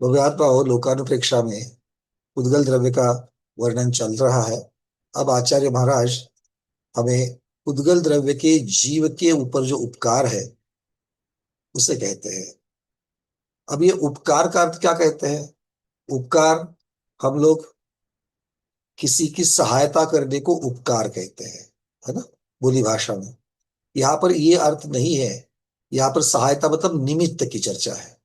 भव्यात्मा पाहो लोकानुप्रेक्षा में उद्गल द्रव्य का वर्णन चल रहा है। अब आचार्य महाराज हमें उद्गल द्रव्य के जीव के ऊपर जो उपकार है उसे कहते हैं। अब ये उपकार का अर्थ क्या कहते हैं? उपकार हम लोग किसी की सहायता करने को उपकार कहते हैं, है ना, बोली भाषा में। यहाँ पर ये अर्थ नहीं है। यहाँ पर सहायता मतलब निमित्त की चर्चा है।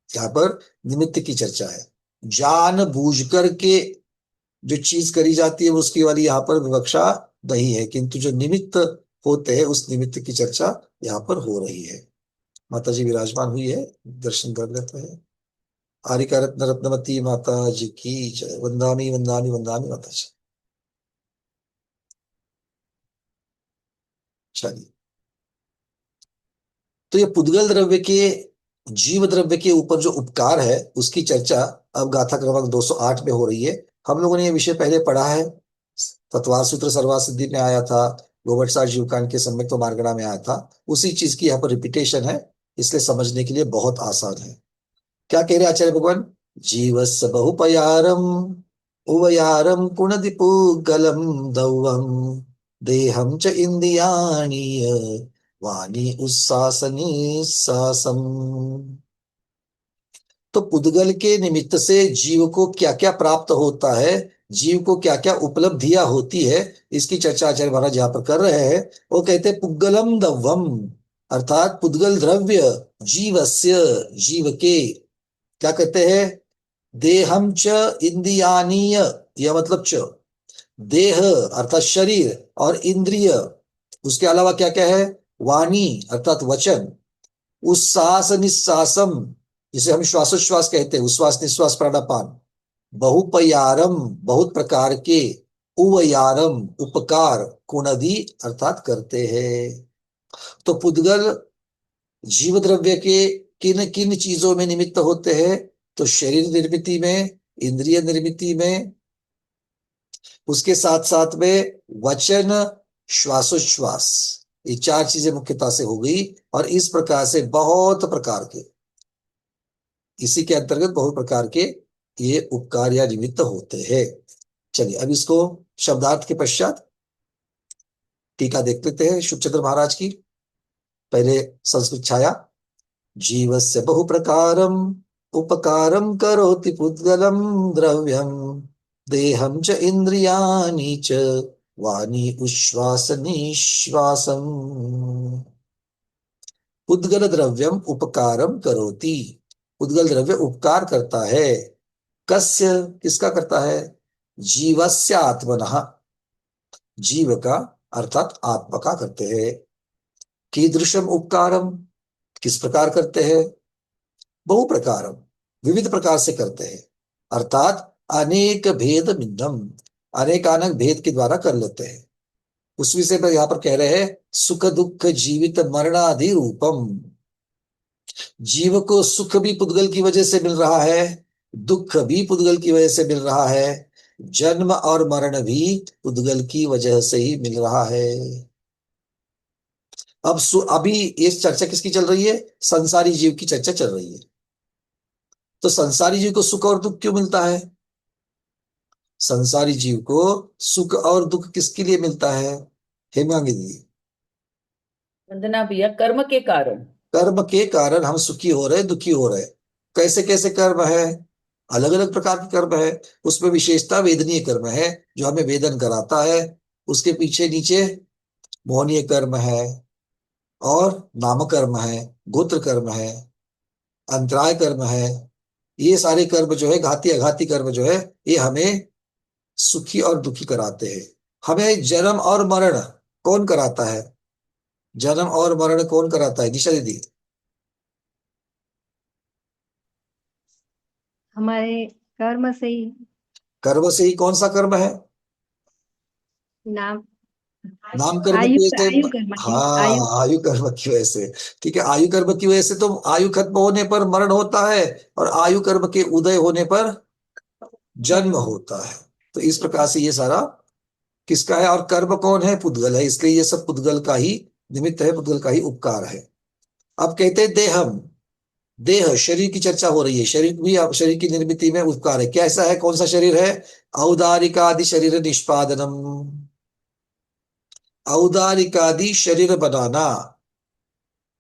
यहाँ पर निमित्त की चर्चा है। जान बूझ करके जो चीज करी जाती है उसकी वाली यहाँ पर विवक्षा नहीं है, किंतु जो निमित्त होते हैं उस निमित्त की चर्चा यहाँ पर हो रही है। माता जी विराजमान हुई है, दर्शन कर लेते हैं। आरिका रत्न रत्नवती माता जी की जय। वंदामी वंदामी वंदामी माता जी। चलिए, तो ये पुद्गल द्रव्य के जीव द्रव्य के ऊपर जो उपकार है उसकी चर्चा अब गाथा क्रमांक 208 में हो रही है। हम लोगों ने ये विषय पहले पढ़ा है, तत्वार सूत्र सर्वार सिद्धि में आया था, गोवत्सार जीवकांड के सम्यक तो मार्गणा में आया था। उसी चीज की यहाँ पर रिपीटेशन है, इसलिए समझने के लिए बहुत आसान है। क्या कह रहे हैं आचार्य भगवान? जीवस्य बहुपयारम उवयारम कुणदिपुगलम दौवम देहम च इंद्रियाणि वाणी उस्सासनी सासम। तो पुद्गल के निमित्त से जीव को क्या क्या प्राप्त होता है, जीव को क्या क्या उपलब्धियां होती है, इसकी चर्चा आचार्य महाराज यहाँ पर कर रहे हैं। वो कहते हैं पुद्गलम दवम, अर्थात पुद्गल द्रव्य जीवस्य, जीव के क्या कहते हैं? देहम च इंद्रियानीय, यह मतलब च देह अर्थात शरीर और इंद्रिय, उसके अलावा क्या क्या है? वाणी अर्थात वचन, उच्छ्वास निश्वासम जिसे हम श्वासोच्छ्वास कहते हैं, उच्छ्वास निश्वास प्राणापान, बहुपयारम बहुत प्रकार के, उवयारम उपकार, कुणदी अर्थात करते हैं। तो पुद्गल जीव द्रव्य के किन किन चीजों में निमित्त होते हैं? तो शरीर निर्मिति में, इंद्रिय निर्मिति में, उसके साथ साथ में वचन, श्वासोच्छ्वास, ये चार चीजें मुख्यतः से हो गई। और इस प्रकार से बहुत प्रकार के, इसी के अंतर्गत बहुत प्रकार के ये उपकार या निमित्त होते हैं। चलिए अब इसको शब्दार्थ के पश्चात टीका देख लेते हैं शुभचंद्र महाराज की। पहले संस्कृत छाया। जीवस्य बहु प्रकारम उपकारम करोति पुद्गलम द्रव्यम देहम च इंद्रियाणि च वाणी उच्छ्वास निश्वासम। पुद्गल द्रव्यम उपकारम करोति, पुद्गल द्रव्य उपकार करता है। कस्य किसका करता है? जीवस्य आत्मनः, जीव का अर्थात आत्मा का करते हैं। कीदृशम उपकारम, किस प्रकार करते हैं? बहु प्रकारम, विविध प्रकार से करते हैं, अर्थात अनेक भेद भिन्नम, अनेकानक भेद के द्वारा कर लेते हैं। उस विषय पर यहां पर कह रहे हैं सुख दुख जीवित मरणादि रूपम। जीव को सुख भी पुद्गल की वजह से मिल रहा है, दुख भी पुद्गल की वजह से मिल रहा है, जन्म और मरण भी पुद्गल की वजह से ही मिल रहा है। अब अभी ये चर्चा किसकी चल रही है? संसारी जीव की चर्चा चल रही है। तो संसारी जीव को सुख और दुख क्यों मिलता है? संसारी जीव को सुख और दुख किसके लिए मिलता है? हेमांगी जी। वंदना भैया, कर्म के कारण। कर्म के कारण हम सुखी हो रहे, दुखी हो रहे। कैसे कैसे कर्म है? अलग अलग प्रकार के कर्म है। उसमें विशेषता वेदनीय कर्म है जो हमें वेदन कराता है। उसके पीछे नीचे मोहनीय कर्म है, और नाम कर्म है, गोत्र कर्म है, अंतराय कर्म है। ये सारे कर्म जो है, घाती अघाती कर्म जो है, ये हमें सुखी और दुखी कराते हैं। हमें जन्म और मरण कौन कराता है? जन्म और मरण कौन कराता है निशा दीदी? हमारे कर्म से ही। कर्म से ही। कौन सा कर्म है? नाम नाम कर्म आयु की वजह आयु से। कर्म की आयु। हाँ, आयु कर्म की वजह से। ठीक है, आयु कर्म की वजह से तो आयु खत्म होने पर मरण होता है, और आयु कर्म के उदय होने पर जन्म जन्म। होता है। तो इस प्रकार से ये सारा किसका है? और कर्म कौन है? पुद्गल है। इसलिए ये सब पुद्गल का ही निमित्त है, पुद्गल का ही उपकार है। अब कहते हैं देहम। देह शरीर की चर्चा हो रही है, शरीर भी शरीर की निर्मिति में उपकार है। कैसा है, कौन सा शरीर है? औदारिकादि शरीर निष्पादनम, औदारिकादि शरीर बनाना।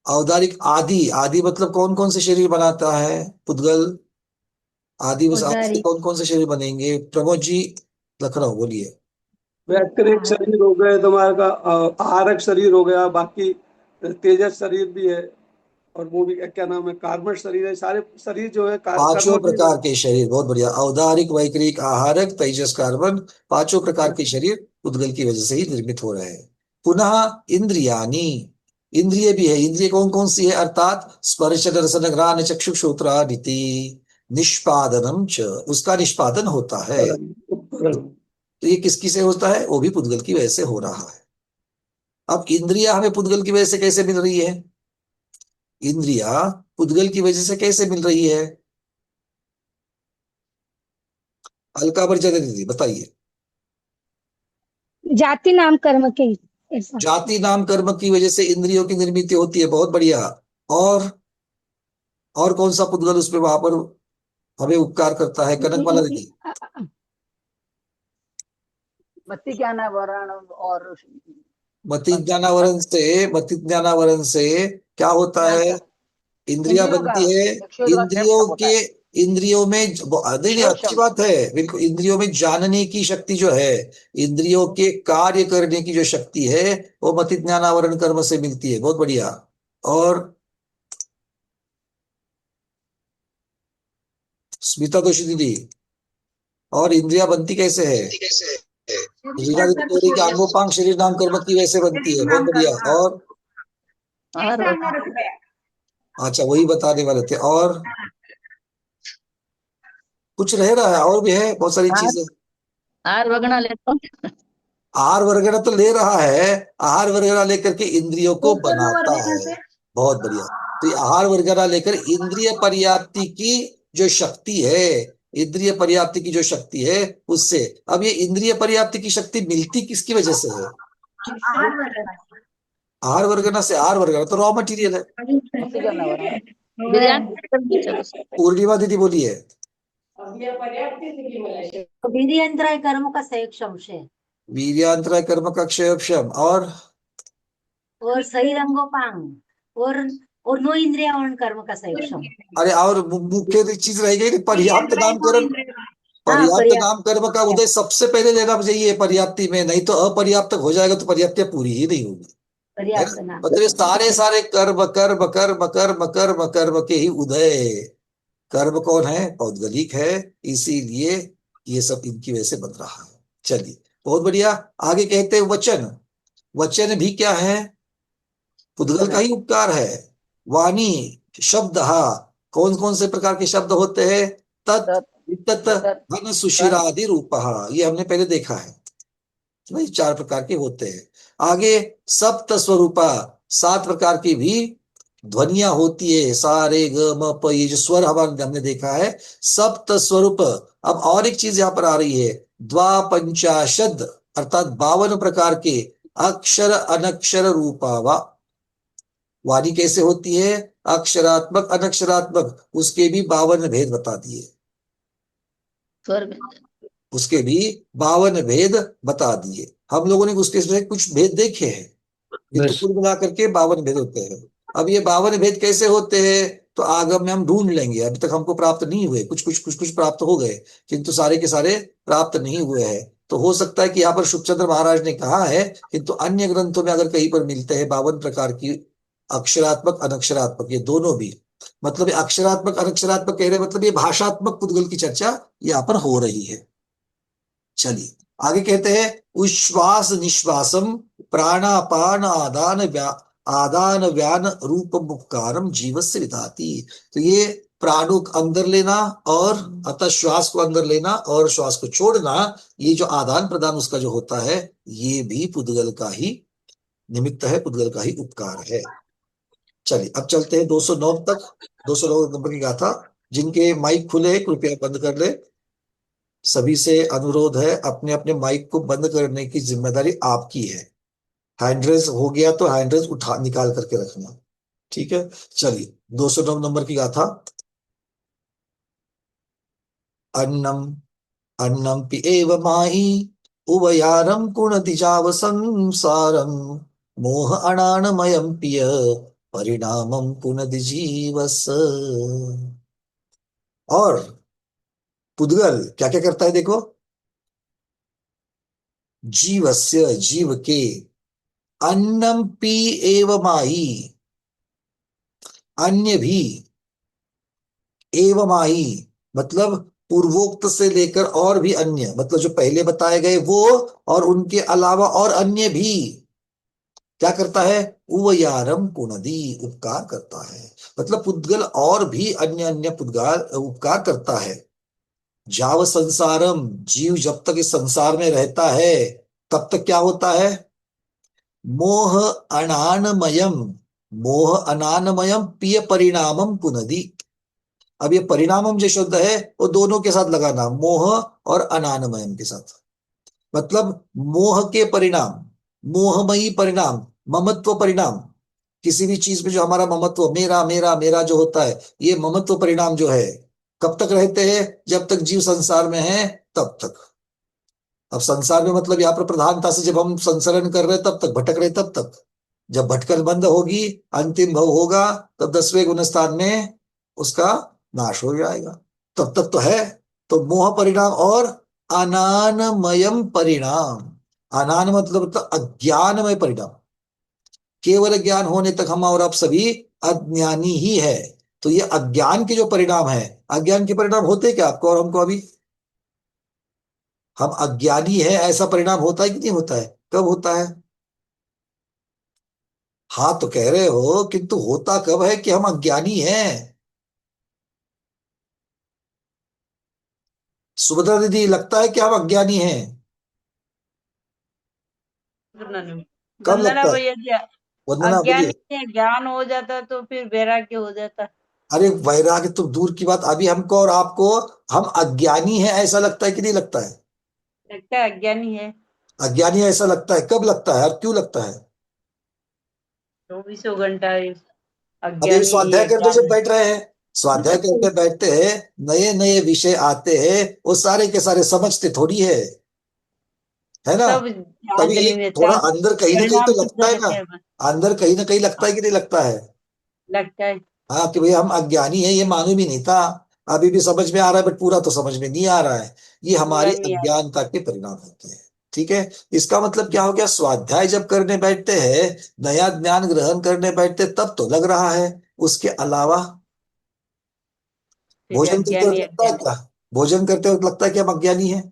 औदारिक आदि, आदि मतलब कौन कौन से शरीर बनाता है पुद्गल? आदि में से आदि से औदारिक कौन कौन से शरीर बनेंगे? प्रमोद जी लखनऊ बोलिए। वैक्टरिक शरीर हो गए तुम्हारे का, आहारक शरीर हो गया, बाकी तेजस शरीर भी है, और वो भी क्या नाम है, कार्बन शरीर है। सारे शरीर जो है पांचों कर्म भी प्रकार के शरीर, बहुत बढ़िया। औदारिक, वैक्रिक, आहारक, तेजस, कार्बन, पांचों प्रकार के शरीर उद्गल की वजह से ही निर्मित हो रहे हैं। पुनः इंद्रियानी, इंद्रिय भी है। इंद्रिय कौन कौन सी है? अर्थात स्पर्श दर्शन घ्राण चक्षु श्रोत्रादिति निष्पादनम च, उसका निष्पादन होता है। उपकरण। तो ये किसकी से होता है? वो भी पुद्गल की वजह से हो रहा है। अब इंद्रिया हमें पुद्गल की वजह से कैसे मिल रही है? इंद्रिया पुद्गल की वजह से कैसे मिल रही है? अलका बर्जा दीदी बताइए। जाति नाम कर्म के ऐसा। जाति नाम कर्म की वजह से इंद्रियों की निर्मित होती है, बहुत बढ़िया। और और कौन सा पुद्गल उसमें वहां पर हमें उपकार करता है? कनकमाला दीदी। मत्ती ज्ञानावरण और मति ज्ञानावरण से, मति ज्ञानावरण से क्या होता है? इंद्रिया इंद्रियों का बनती है। इंद्रियों क्षेत्र होता के, है। इंद्रियों में नहीं नहीं, अच्छी क्षेत्र बात है बिल्कुल। इंद्रियों में जानने की शक्ति जो है, इंद्रियों के कार्य करने की जो शक्ति है, वो मति ज्ञानावरण कर्म से मिलती है, बहुत बढ़िया। और स्मिता दोषी दीदी, और इंद्रिया बनती कैसे है? रीना दीदी कह रही कि अंगोपांग शरीर नाम कर्म की वजह से बनती है, बहुत बढ़िया। और अच्छा, वही बताने वाले थे। और कुछ रह रहा है, और भी है बहुत सारी चीजें। आर वगना लेता आहार वगैरह तो ले रहा है, आहार वगैरह लेकर के इंद्रियों को बनाता है, बहुत बढ़िया। तो ये आहार वगैरह लेकर इंद्रिय पर्याप्ति की जो शक्ति है, इंद्रिय पर्याप्ति की जो शक्ति है उससे। अब ये इंद्रिय पर्याप्ति की शक्ति मिलती किसकी वजह से है? आहार वगैरह से। आहार वगैरह तो रॉ मटेरियल है। मत्ती ज्ञानावरण पूर्णिमा दीदी बोलिए। वीर्यंत्राय कर्म का सहयोग संशय वीर्यांतरा कर्म का क्षय क्षम। और शरीर अंगोपांग और नो इंद्रिया और कर्म का सहयोग सम। अरे और मुख्य चीज रह गई पर्याप्त नामकरण। हाँ पर्याप्त पर्याप्त। नाम कर्म का उदय सबसे पहले लेना चाहिए पर्याप्ति में, नहीं तो अपर्याप्त हो जाएगा तो पर्याप्त पूरी ही नहीं होगी, है पर्याप्त ना? नाम मतलब ये सारे सारे कर्म कर्म कर्म कर्म कर्म कर्म के ही उदय। कर्म कौन है? पौद्गलिक है, इसीलिए ये सब इनकी वजह से बन रहा है। चलिए बहुत बढ़िया। आगे कहते हैं वचन। वचन भी क्या है? पुद्गल का ही उपकार है। वाणी, शब्द, हा, कौन कौन से प्रकार के शब्द होते हैं? तत्, वितत, घन, सुशिरादि रूप, ये हमने पहले देखा है। भाई चार प्रकार के होते हैं। आगे सप्त स्वरूपा, सात प्रकार की भी ध्वनियां होती है। सा रे ग म प, ये जो स्वर हमारे हमने देखा है, सप्त स्वरूप। अब और एक चीज यहाँ पर आ रही है, द्वापंचाशद, अर्थात 52 प्रकार के अक्षर अनक्षर रूपावा। वाणी कैसे होती है? अक्षरात्मक अनक्षरात्मक, उसके भी 52 भेद बता दिए। स्वर व्यंजन। उसके भी 52 भेद बता दिए। हम लोगों ने उसके से कुछ भेद देखे हैं, किंतु कुल मिला करके 52 भेद होते हैं। अब ये 52 भेद कैसे होते हैं तो आगम में हम ढूंढ लेंगे। अभी तक हमको प्राप्त नहीं हुए, कुछ प्राप्त हो गए, किंतु सारे के सारे प्राप्त नहीं हुए हैं। तो हो सकता है कि यहाँ पर शुभचंद्र महाराज ने कहा है, किंतु अन्य ग्रंथों में अगर कहीं पर मिलते हैं 52 प्रकार की अक्षरात्मक अनक्षरात्मक, ये दोनों भी, मतलब ये अक्षरात्मक अनक्षरात्मक कह रहे हैं, मतलब ये भाषात्मक पुद्गल की चर्चा यहाँ पर हो रही है। चलिए आगे कहते हैं उश्वास निश्वासम प्राणापान आदान व्यान रूप मुक्कारम जीवस्य विधाति। तो ये प्राणों को अंदर लेना और अतः श्वास को अंदर लेना और श्वास को छोड़ना, ये जो आदान प्रदान उसका जो होता है, ये भी पुद्गल का ही निमित्त है, पुद्गल का ही उपकार है। चलिए अब चलते हैं 209 तक। 209 नंबर की गाथा। जिनके माइक खुले कृपया बंद कर ले। सभी से अनुरोध है, अपने अपने माइक को बंद करने की जिम्मेदारी आपकी है। हैंड रेज हो गया तो हैंड रेज उठा निकाल करके रखना। ठीक है, चलिए 209 नंबर की गाथा। अन्नम अन्नम पिएव माहि उभयारं कुणतिजाव संसारम मोह अनानमयं पिय परिणामम पुनद जीवस। और पुद्गल क्या क्या करता है देखो, जीवस्य जीव के, अन्नम पी एव माही, अन्य भी, एव माही मतलब पूर्वोक्त से लेकर और भी अन्य, मतलब जो पहले बताए गए वो और उनके अलावा और अन्य भी क्या करता है, उवयारम पुनदी उपकार करता है। मतलब पुद्गल और भी अन्य अन्य पुद्गार उपकार करता है। जाव संसारम जीव जब तक इस संसार में रहता है तब तक क्या होता है, मोह अनानमयम, मोह अनानमयम पिय परिणामम पुनदी। अब ये परिणामम जो शब्द है वो दोनों के साथ लगाना, मोह और अनानमयम के साथ। मतलब मोह के परिणाम, मोहमयी परिणाम, ममत्व परिणाम, किसी भी चीज में जो हमारा ममत्व, मेरा मेरा मेरा जो होता है, ये ममत्व परिणाम जो है कब तक रहते हैं, जब तक जीव संसार में है तब तक। अब संसार में मतलब यहाँ पर प्रधानता से जब हम संसरण कर रहे तब तक, भटक रहे तब तक। जब भटकन बंद होगी, अंतिम भव होगा, तब 10वें गुण स्थान में उसका नाश हो जाएगा, तब तक तो है। तो मोह परिणाम और अनानमयम परिणाम, अनान मतलब तो अज्ञानमय परिणाम, केवल ज्ञान होने तक हम और आप सभी अज्ञानी ही है। तो ये अज्ञान के जो परिणाम है, अज्ञान के परिणाम होते क्या आपको और हमको, अभी हम अज्ञानी है ऐसा परिणाम होता है कि नहीं होता है, कब होता है, हाँ तो कह रहे हो, किंतु होता कब है कि हम अज्ञानी हैं। सुभद्रा दीदी लगता है कि हम अज्ञानी हैं, कब वंदना लगता है, भैया जी, वंदना अज्ञानी बोलिए। से ज्ञान हो जाता तो फिर वैराग्य हो जाता। अरे वैराग्य तो दूर की बात, अभी हमको और आपको हम अज्ञानी हैं ऐसा लगता है कि नहीं लगता है, लगता है अज्ञानी है। अज्ञानी ऐसा लगता है, कब लगता है और क्यों लगता है। 24 घंटा अभी भी अज्ञानी स्वाध्याय है, करते जब अज्ञान बैठ रहे हैं, स्वाध्याय करते बैठते हैं, नए नए विषय आते हैं, वो सारे के सारे समझते थोड़ी है ना। सब तभी याद नहीं एक रहता। थोड़ा अंदर कहीं ना कहीं परिणाम तो शुद्ध लगता है ना, रहते हैं बस। अंदर कहीं ना कहीं लगता है हाँ, कि नहीं लगता है। लगता है। हाँ कि भाई हम अज्ञानी है, ये मालूम ही नहीं था, अभी भी समझ में आ रहा है बट पूरा तो समझ में नहीं आ रहा है। ये पूरा हमारी नहीं आता। अज्ञानता के परिणाम होते हैं। ठीक है, इसका मतलब क्या हो गया, स्वाध्याय जब करने बैठते हैं, नया ज्ञान ग्रहण करने बैठते तब तो लग रहा है, उसके अलावा फिर भोजन करते वक्त अज्ञानी लगता है अज्ञानी। क्या, भोजन करते वक्त लगता है कि हम अज्ञानी हैं,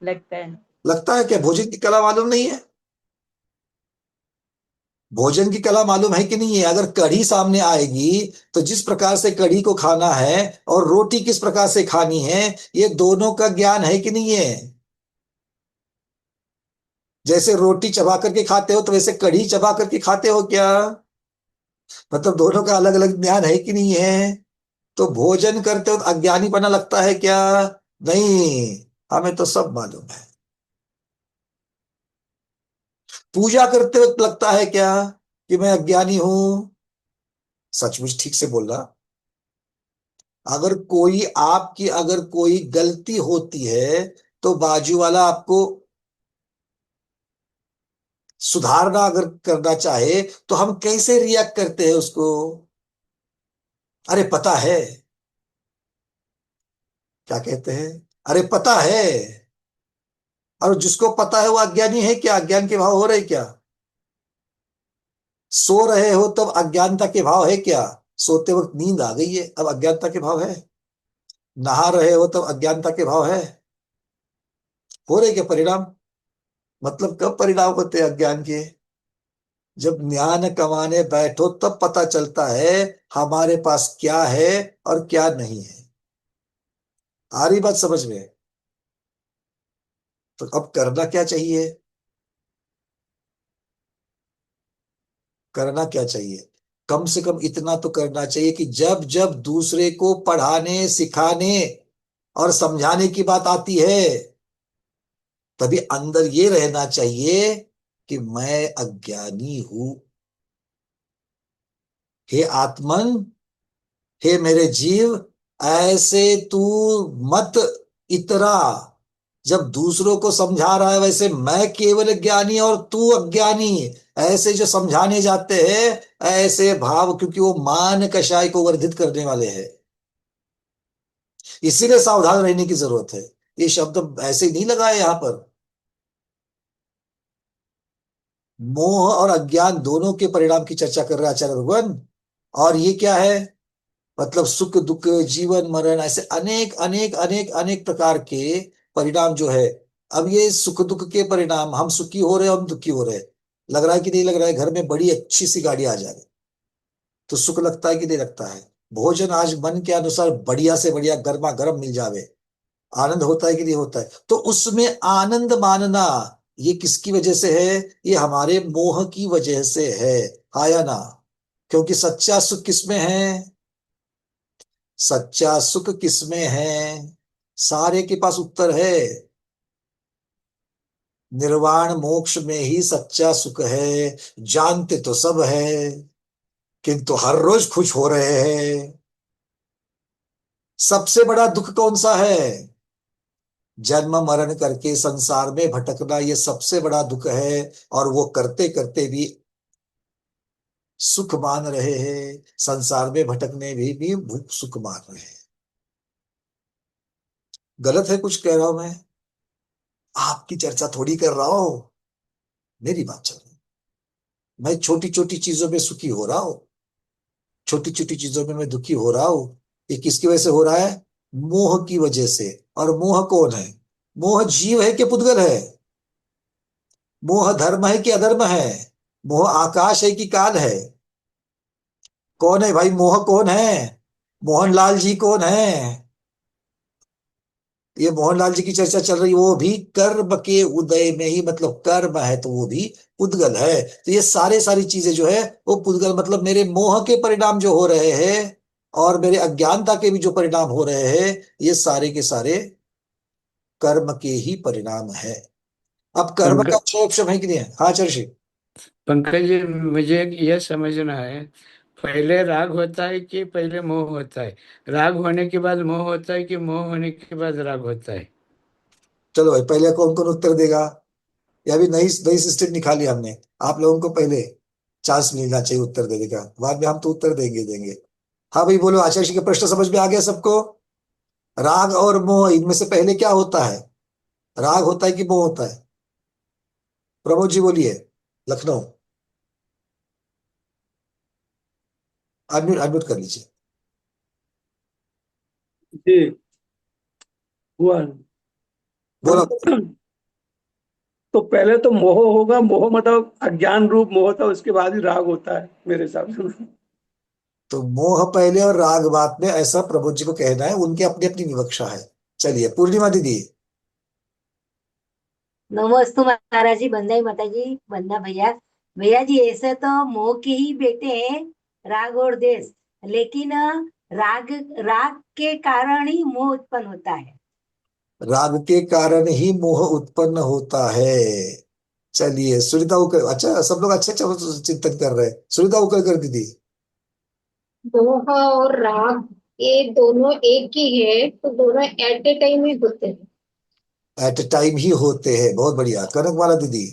लगता है। लगता है क्या, भोजन की कला मालूम नहीं है, भोजन की कला मालूम है कि नहीं है। अगर कढ़ी सामने आएगी तो जिस प्रकार से कढ़ी को खाना है और रोटी किस प्रकार से खानी है, ये दोनों का ज्ञान है कि नहीं है। जैसे रोटी चबा करके खाते हो तो वैसे कढ़ी चबा करके खाते हो क्या, मतलब दोनों का अलग अलग ज्ञान है कि नहीं है। तो भोजन करते हो तो अज्ञानीपना लगता है क्या, नहीं, हमें तो सब मालूम है। पूजा करते वक्त लगता है क्या कि मैं अज्ञानी हूं, सचमुच ठीक से बोलना। अगर कोई आपकी अगर कोई गलती होती है तो बाजू वाला आपको सुधारना अगर करना चाहे तो हम कैसे रिएक्ट करते हैं उसको, अरे पता है, क्या कहते हैं, अरे पता है। और जिसको पता है वो अज्ञानी है क्या, अज्ञान के भाव हो रहे क्या। सो रहे हो तब अज्ञानता के भाव है क्या, सोते वक्त नींद आ गई है अब अज्ञानता के भाव है। नहा रहे हो तब अज्ञानता के भाव है, हो रहे क्या परिणाम। मतलब कब परिणाम होते हैं अज्ञान के, जब ज्ञान कमाने बैठो तब पता चलता है हमारे पास क्या है और क्या नहीं है। आ रही बात समझ में। तो अब करना क्या चाहिए, करना क्या चाहिए, कम से कम इतना तो करना चाहिए कि जब जब दूसरे को पढ़ाने सिखाने और समझाने की बात आती है तभी अंदर ये रहना चाहिए कि मैं अज्ञानी हूं। हे आत्मन, हे मेरे जीव, ऐसे तू मत इतरा। जब दूसरों को समझा रहा है वैसे मैं केवल ज्ञानी और तू अज्ञानी, ऐसे जो समझाने जाते हैं ऐसे भाव, क्योंकि वो मान कषाय को वर्धित करने वाले हैं, इसीलिए सावधान रहने की जरूरत है। ये शब्द ऐसे नहीं लगाए यहां पर। मोह और अज्ञान दोनों के परिणाम की चर्चा कर रहे हैं आचार्य भगवान। और ये क्या है, मतलब सुख दुख जीवन मरण, ऐसे अनेक अनेक अनेक अनेक प्रकार के परिणाम जो है। अब ये सुख दुख के परिणाम, हम सुखी हो रहे हैं, हम दुखी हो रहे हैं, लग रहा है कि नहीं लग रहा है। घर में बड़ी अच्छी सी गाड़ी आ जाए तो सुख लगता है कि नहीं लगता है। भोजन आज मन के अनुसार बढ़िया से बढ़िया गर्मा गर्म मिल जावे, आनंद होता है कि नहीं होता है। तो उसमें आनंद मानना ये किसकी वजह से है, ये हमारे मोह की वजह से है, हाँ या ना। क्योंकि सच्चा सुख किसमें है, सच्चा सुख किसमें है, सारे के पास उत्तर है। निर्वाण मोक्ष में ही सच्चा सुख है। जानते तो सब है, किंतु हर रोज खुश हो रहे हैं। सबसे बड़ा दुख कौन सा है, जन्म मरण करके संसार में भटकना, ये सबसे बड़ा दुख है। और वो करते करते भी सुख मान रहे हैं, संसार में भटकने भी सुख मान रहे हैं। गलत है कुछ कह रहा हूं मैं, आपकी चर्चा थोड़ी कर रहा हूं, मेरी बात चल रही। मैं छोटी छोटी चीजों में सुखी हो रहा हूं, छोटी छोटी चीजों में मैं दुखी हो रहा हूं। ये किसकी वजह से हो रहा है, मोह की वजह से। और मोह कौन है, मोह जीव है कि पुद्गल है, मोह धर्म है कि अधर्म है, मोह आकाश है कि काल है। कौन है भाई, मोह कौन है, मोहनलाल जी कौन है। ये मोहनलाल जी की चर्चा चल रही, वो भी कर्म के उदय में ही, मतलब कर्म है तो वो भी पुद्गल है। तो ये सारी चीजें जो है वो पुद्गल, मतलब मेरे मोह के परिणाम जो हो रहे हैं और मेरे अज्ञानता के भी जो परिणाम हो रहे हैं, ये सारे के सारे कर्म के ही परिणाम है। अब कर्म का पंकज क्षोभ है कि नहीं है, हाँ चर्षि। पंकज जी, मुझे यह समझना है, पहले राग होता है कि पहले मोह होता है? राग होने के बाद मोह होता है कि मोह होने के बाद राग होता है? चलो भाई, पहले कौन कौन उत्तर देगा। ये अभी नई नई सिस्टम निकाली हमने, आप लोगों को पहले चांस मिलना चाहिए उत्तर देने का, बाद में हम तो उत्तर देंगे देंगे। हाँ भाई बोलो, आचार्य जी का प्रश्न समझ में आ गया सबको। राग और मोह, इनमें से पहले क्या होता है, राग होता है कि मोह होता है। प्रमोद जी बोलिए, लखनऊ। अनम्यूट अनम्यूट कर लीजिए। जी हुआ। बोलो। तो पहले तो मोह होगा, मोह मतलब अज्ञान रूप मोह था, उसके बाद ही राग होता है मेरे हिसाब से। तो मोह पहले और राग बाद में, ऐसा प्रमोद जी को कहना है, उनकी अपनी अपनी विवक्षा है। चलिए पूर्णिमा दीदी। नमोस्तु महाराज जी, बंदा ही माता जी, बंदा भैया। भैया जी ऐसे तो मोह के ही बेटे हैं राग और देश, लेकिन राग राग के कारण ही मोह उत्पन्न होता है। राग के कारण ही मोह उत्पन्न होता है। चलिए सुनीता उकर, अच्छा सब लोग अच्छे अच्छे चिंतन कर रहे हैं। सुनीता उकर दीदी। मोह और राग ये दोनों एक ही है, तो दोनों एट ए टाइम ही होते हैं। एट ए टाइम ही होते हैं, बहुत बढ़िया। कनकमाला दीदी।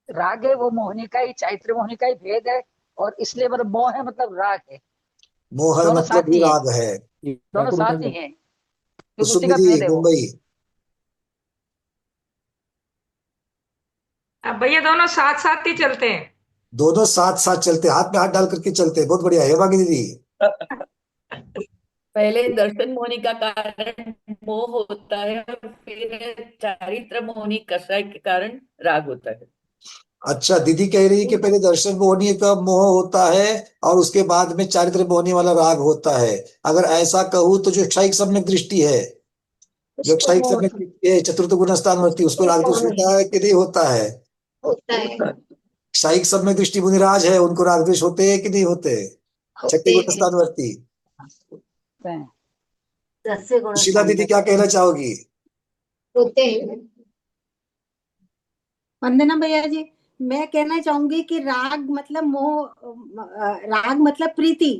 राग है वो मोहिनी का ही, चैत्र मोहिनी का ही भेद है, और इसलिए मतलब मोह है मतलब राग है। मोह है दोनों मतलब साथ ही ही है, राग है। दोनों साथ ही है, तो क्योंकि उसी सुम्बी का जी भेद है वो। मुंबई। अब भैया दोनों साथ साथ ही चलते हैं। दोनों साथ साथ चलते, हाथ में हाथ डाल करके चलते हैं, बहुत बढ़िया। हेमांगी दीदी। पहले दर्शन मोहनी का कारण मोह होता है, और फिर चारित्र मोहनी कषाय के कारण राग होता है। अच्छा, दीदी कह रही है कि पहले दर्शन मोहनी का मोह होता है और उसके बाद में चारित्र मोहनी वाला राग होता है। अगर ऐसा कहूँ तो जो क्षयिक सम्यक दृष्टि है, जो उसको क्षयिक मोह सम्यक दृष्टि है, चतुर्थ गुण स्थान होती है, उसको राग दोष होता है कि नहीं होता है। होता है, क्षयिक सम्यक दृष्टि मुनिराज है, उनको राग द्वेष होते हैं कि नहीं होते। छठे होते गुण हैं, स्थान वर्ती। हैं। 10वें गुण सुशीला स्थान दीदी पर। क्या कहना चाहोगी। होते हैं। वंदना भैया जी, मैं कहना चाहूंगी कि राग मतलब मोह, राग मतलब प्रीति,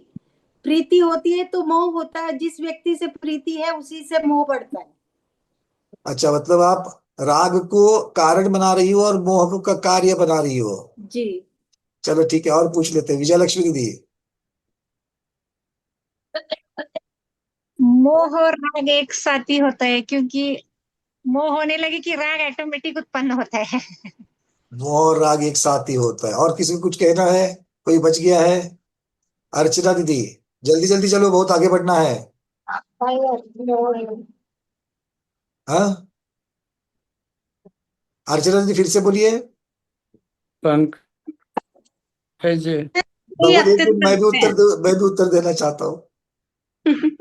प्रीति होती है तो मोह होता है, जिस व्यक्ति से प्रीति है उसी से मोह बढ़ता है। अच्छा, मतलब आप राग को कारण बना रही हो और मोह को का कार्य बना रही हो। जी। चलो ठीक है, और पूछ लेते हैं विजय लक्ष्मी दीदी। मोह और राग एक साथ ही होता है, क्योंकि मोह होने लगे कि राग ऑटोमेटिक उत्पन्न होता है। मोह और राग एक साथ ही होता है। और किसी को कुछ कहना है? कोई बच गया है? अर्चना दीदी, जल्दी जल्दी चलो, बहुत आगे बढ़ना है। हाँ, अर्चना दीदी फिर से बोलिए। पंकज बाबू एक मिनट, मैं भी उत्तर देना चाहता हूँ। बिल्कुल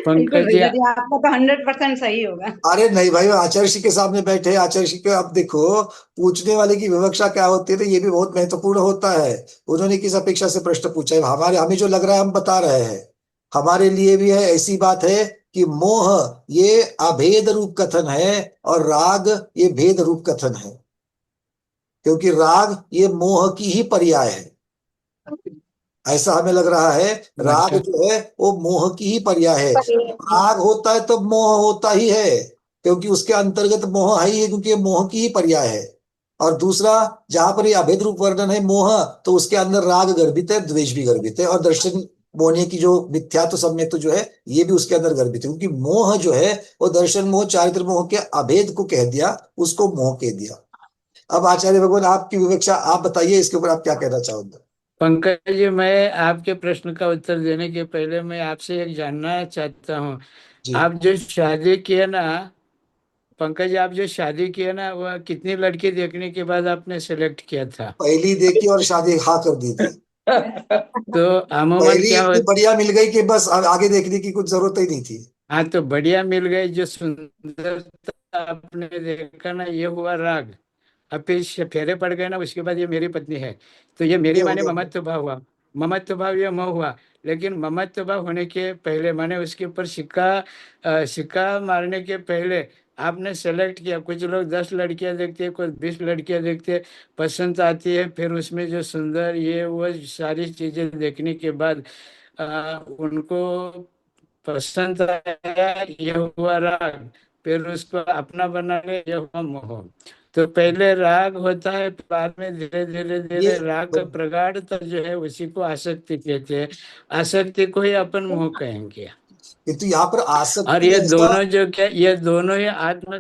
पंकज जी, भैया जी, आपका तो 100% सही होगा। अरे नहीं भाई, आचार्य जी के सामने बैठे हैं, आचार्य जी के, अब देखो पूछने वाले की विवक्षा क्या होती है, तो ये भी बहुत महत्वपूर्ण होता है। उन्होंने किस अपेक्षा से प्रश्न पूछा है, हमारे हमें जो लग रहा है हम बता रहे हैं। हमारे लिए भी है, ऐसी बात है कि मोह ये अभेद रूप कथन है और राग ये भेद रूप कथन है, क्योंकि राग ये मोह की ही पर्याय है। ऐसा हमें लग रहा है, राग अच्छा, जो है वो मोह की ही पर्याय है। राग होता है तो मोह होता ही है, क्योंकि उसके अंतर्गत मोह है ही है, क्योंकि ये मोह की ही पर्याय है। और दूसरा, जहां पर ये अभेद रूप वर्णन है मोह, तो उसके अंदर राग गर्भित है, द्वेष भी गर्भित है, और दर्शन मोहनीय की जो मिथ्यात्व सम्यक्त्व जो है ये भी उसके अंदर गर्भित है, क्योंकि मोह जो है वो दर्शन मोह चारित्र मोह के अभेद को कह दिया, उसको मोह कह दिया। अब आचार्य भगवान, आपकी विवेक्षा आप बताइए, इसके ऊपर आप क्या कहना चाहोगे? पंकज जी, मैं आपके प्रश्न का उत्तर देने के पहले मैं आपसे एक जानना चाहता हूँ। जी। आप जो शादी किए ना, पंकज जी, आप जो शादी किए ना, वह कितनी लड़की देखने के बाद आपने सेलेक्ट किया था? पहली देखी और शादी हाँ कर दी थी। तो अमूमन पहली क्या इतनी होता? बढ़िया मिल गई कि बस आगे देखने की कुछ जरूरत ही नहीं थी। हाँ, तो बढ़िया मिल गई, जो सुंदरता आपने देखा ना, ये हुआ राग। अब फिर फेरे पड़ गए ना, उसके बाद ये मेरी पत्नी है, तो ये ये मेरी हो माने गया। ममत्व भाव हुआ। ममत्व भाव ये मोह हुआ। लेकिन ममत्व भाव होने के पहले, माने उसके ऊपर सिक्का मारने के पहले आपने सेलेक्ट किया। कुछ लोग 10 लड़कियां देखते हैं, कुछ 20 लड़कियां देखते हैं, पसंद आती है, फिर उसमें जो सुंदर ये वो सारी चीजें देखने के बाद उनको पसंद आया, ये हुआ राग। फिर उसको अपना बना ले, ये हुआ मोह। तो पहले राग होता है, बाद में धीरे धीरे ये धीरे राग का प्रगाढ़ता जो है उसी को आसक्ति कहते हैं। आसक्ति को ही अपन मोह कहेंगे। किंतु यहाँ पर और आसक्ति ये ऐसा, दोनों जो क्या, ये दोनों ही आत्म।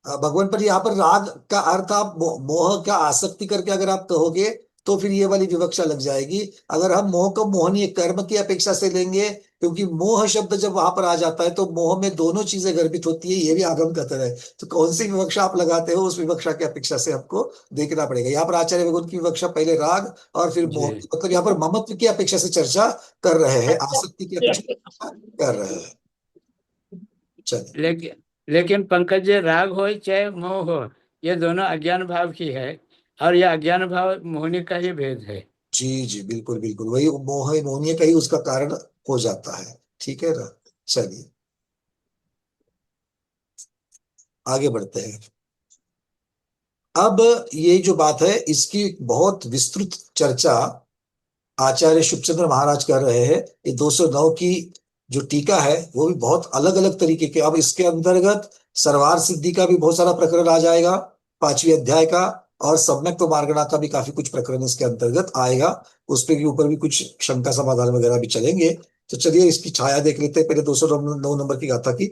भगवान पर यहाँ पर राग का अर्थ आप मोह का आसक्ति करके अगर आप कहोगे तो फिर ये वाली विवक्षा लग जाएगी। अगर हम मोह को मोहनीय कर्म की अपेक्षा से लेंगे, क्योंकि मोह शब्द जब वहां पर आ जाता है तो मोह में दोनों चीजें गर्भित होती है, ये भी आगम कथन है। तो कौन सी विवक्षा आप लगाते हो, उस विवक्षा की अपेक्षा से आपको देखना पड़ेगा। यहाँ पर आचार्य भगवान की विवक्षा पहले राग और फिर मोह जी, की, मतलब यहाँ पर ममत्व की अपेक्षा से चर्चा कर रहे हैं, अच्छा, आसक्ति की ये अपेक्षा कर रहे हैं। चलिए। लेकिन पंकज जी, राग हो चाहे मोह हो, ये दोनों अज्ञान भाव की है। और यह अज्ञान भाव मोहनी का ही भेद है। जी जी, बिल्कुल बिल्कुल, वही मोह मोहनीय का ही उसका कारण हो जाता है। ठीक है ना? चलिए आगे बढ़ते हैं। अब ये जो बात है इसकी बहुत विस्तृत चर्चा आचार्य शुभचंद्र महाराज कर रहे हैं। ये 209 की जो टीका है वो भी बहुत अलग अलग तरीके के, अब इसके अंतर्गत सर्वार सिद्धि का भी बहुत सारा प्रकरण आ जाएगा, 5वीं अध्याय का, और सम्यक तो मार्गणा का भी काफी कुछ प्रकरण इसके अंतर्गत आएगा। उस पे के ऊपर भी कुछ शंका समाधान वगैरह भी चलेंगे। तो चलिए इसकी छाया देख लेते हैं, पहले 209 नंबर की गाथा की।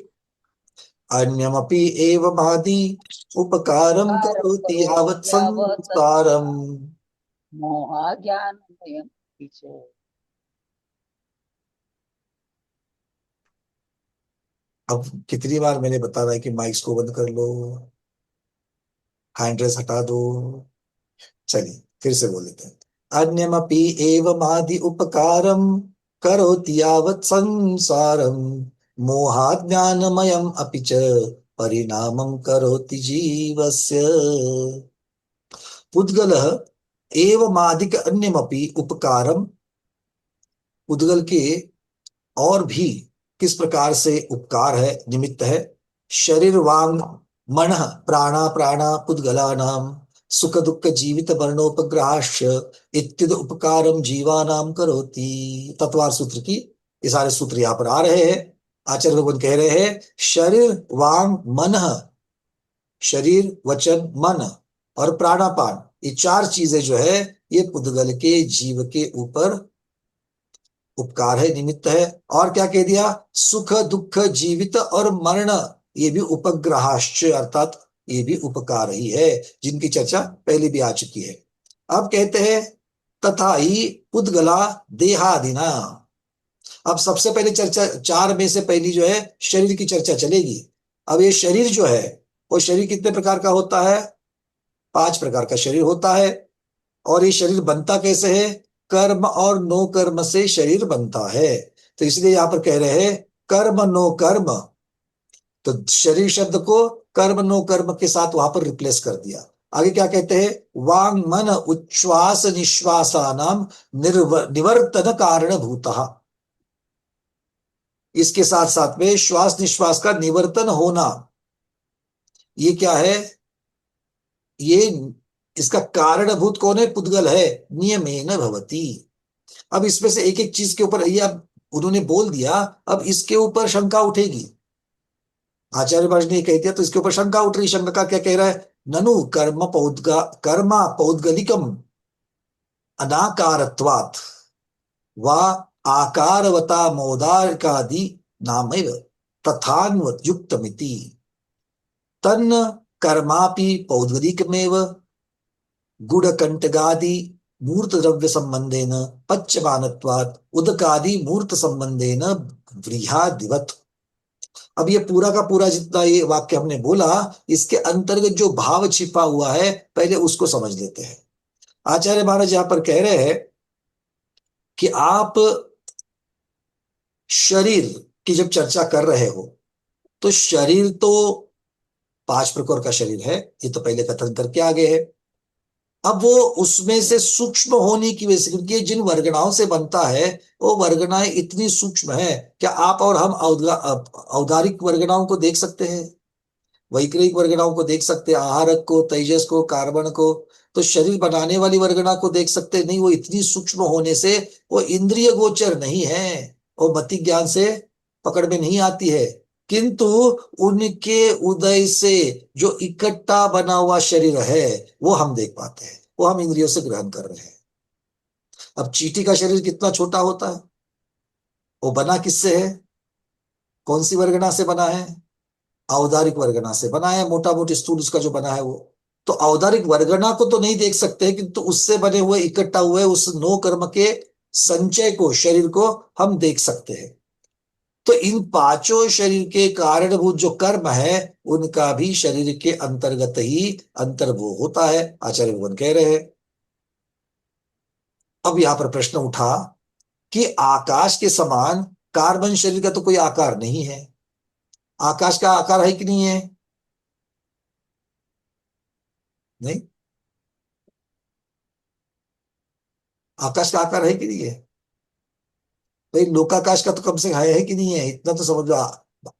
अन्यमपि एव मादि उपकारं कारम करोति यावत् करोति यावत् संसारम्। मोहा ज्ञान पीछे। अब कितनी बार मैंने बताना है कि माइक्स को बंद कर लो, हैंड रेस हटा दो। चलिए फिर से बोल लेते हैं। अन्यमपि एवमादि उपकारं करोति यावत् संसारं, मोहात् ज्ञानमयम् अपि च परिणामं करोति जीवस्य। पुद्गलः एवमादिक अन्यमपि उपकारम, पुद्गल के और भी किस प्रकार से उपकार है, निमित्त है। शरीर वांग मन प्राणा प्राणा पुद्गला नाम सुख दुख जीवित वर्णोपग्रहाश्च इत्युद उपकारम जीवानाम करोति। तत्वार सूत्र की ये सारे सूत्र यहाँ पर आ रहे हैं। आचार्य भगवान कह रहे हैं शरीर वांग मन, शरीर वचन मन और प्राणापान, ये चार चीजें जो है ये पुद्गल के जीव के ऊपर उपकार है, निमित्त है। और क्या कह दिया, सुख दुख जीवित और मरण ये भी उपग्रहाश्च अर्थात ये भी उपकार ही है, जिनकी चर्चा पहले भी आ चुकी है। अब कहते हैं तथा ही पुद्गला देहादिना। अब सबसे पहले चर्चा चार में से पहली जो है शरीर की चर्चा चलेगी। अब ये शरीर जो है वो शरीर कितने प्रकार का होता है, 5 प्रकार का शरीर होता है। और ये शरीर बनता कैसे है, कर्म और नो कर्म से शरीर बनता है। तो इसलिए यहां पर कह रहे हैं कर्म नो कर्म, तो शरीर शब्द को कर्म नो कर्म के साथ वहां पर रिप्लेस कर दिया। आगे क्या कहते हैं, वांग मन उच्छ्वास निश्वासानाम निवर्तन कारण भूतः। इसके साथ साथ में श्वास निश्वास का निवर्तन होना, ये क्या है, ये इसका कारणभूत कौन है, पुद्गल है, नियमेन भवति। अब इसमें से एक एक चीज के ऊपर ये अब उन्होंने बोल दिया, अब इसके ऊपर शंका उठेगी। आचार्य भाष ने कह दिया तो इसके ऊपर शंका उठ रही। शंका क्या कह रहा है, ननु कर्मा पौद्गलिकम अनाकारत्वात् वा आकारवता मोदार्कादि नामैव तथान्वत युक्तमिति तन्न कर्मापि पौद्गलिकमेव गुणकंटगादि मूर्त द्रव्य संबंधेन पच्यमानत्वात् उदकादि मूर्त संबंधेन व्रीहादिवत्। अब ये पूरा का पूरा जितना ये वाक्य हमने बोला, इसके अंतर्गत जो भाव छिपा हुआ है पहले उसको समझ लेते हैं। आचार्य महाराज यहां पर कह रहे हैं कि आप शरीर की जब चर्चा कर रहे हो तो शरीर तो 5 प्रकार का शरीर है, ये तो पहले कथन करके आगे है। अब वो उसमें से सूक्ष्म होने की वजह से, क्योंकि जिन वर्गणाओं से बनता है वो वर्गणाएं इतनी सूक्ष्म है, क्या आप और हम औदारिक वर्गणाओं को देख सकते हैं, वैक्रिक वर्गणाओं को देख सकते हैं, आहारक को, तेजस को, कार्बन को, तो शरीर बनाने वाली वर्गणा को देख सकते नहीं। वो इतनी सूक्ष्म होने से वो इंद्रिय गोचर नहीं है, वो मति ज्ञान से पकड़ में नहीं आती है। किंतु उनके उदय से जो इकट्ठा बना हुआ शरीर है वो हम देख पाते हैं, वो हम इंद्रियों से ग्रहण कर रहे हैं। अब चींटी का शरीर कितना छोटा होता है, वो बना किससे है, कौन सी वर्गणा से बना है, औदारिक वर्गणा से बना है। मोटा मोटी स्थूल उसका जो बना है वो, तो औदारिक वर्गणा को तो नहीं देख सकते, किंतु उससे बने हुए इकट्ठा हुए उस नो कर्म के संचय को, शरीर को हम देख सकते हैं। तो इन 5 शरीर के कारणभूत जो कर्म है उनका भी शरीर के अंतर्गत ही अंतर्भूत होता है, आचार्य भगवान कह रहे हैं। अब यहां पर प्रश्न उठा कि आकाश के समान कार्बन शरीर का तो कोई आकार नहीं है, आकाश का आकार है कि नहीं है, नहीं, आकाश का आकार है कि नहीं है भाई, लोकाकाश का तो कम से है कि नहीं है, इतना तो समझ लो।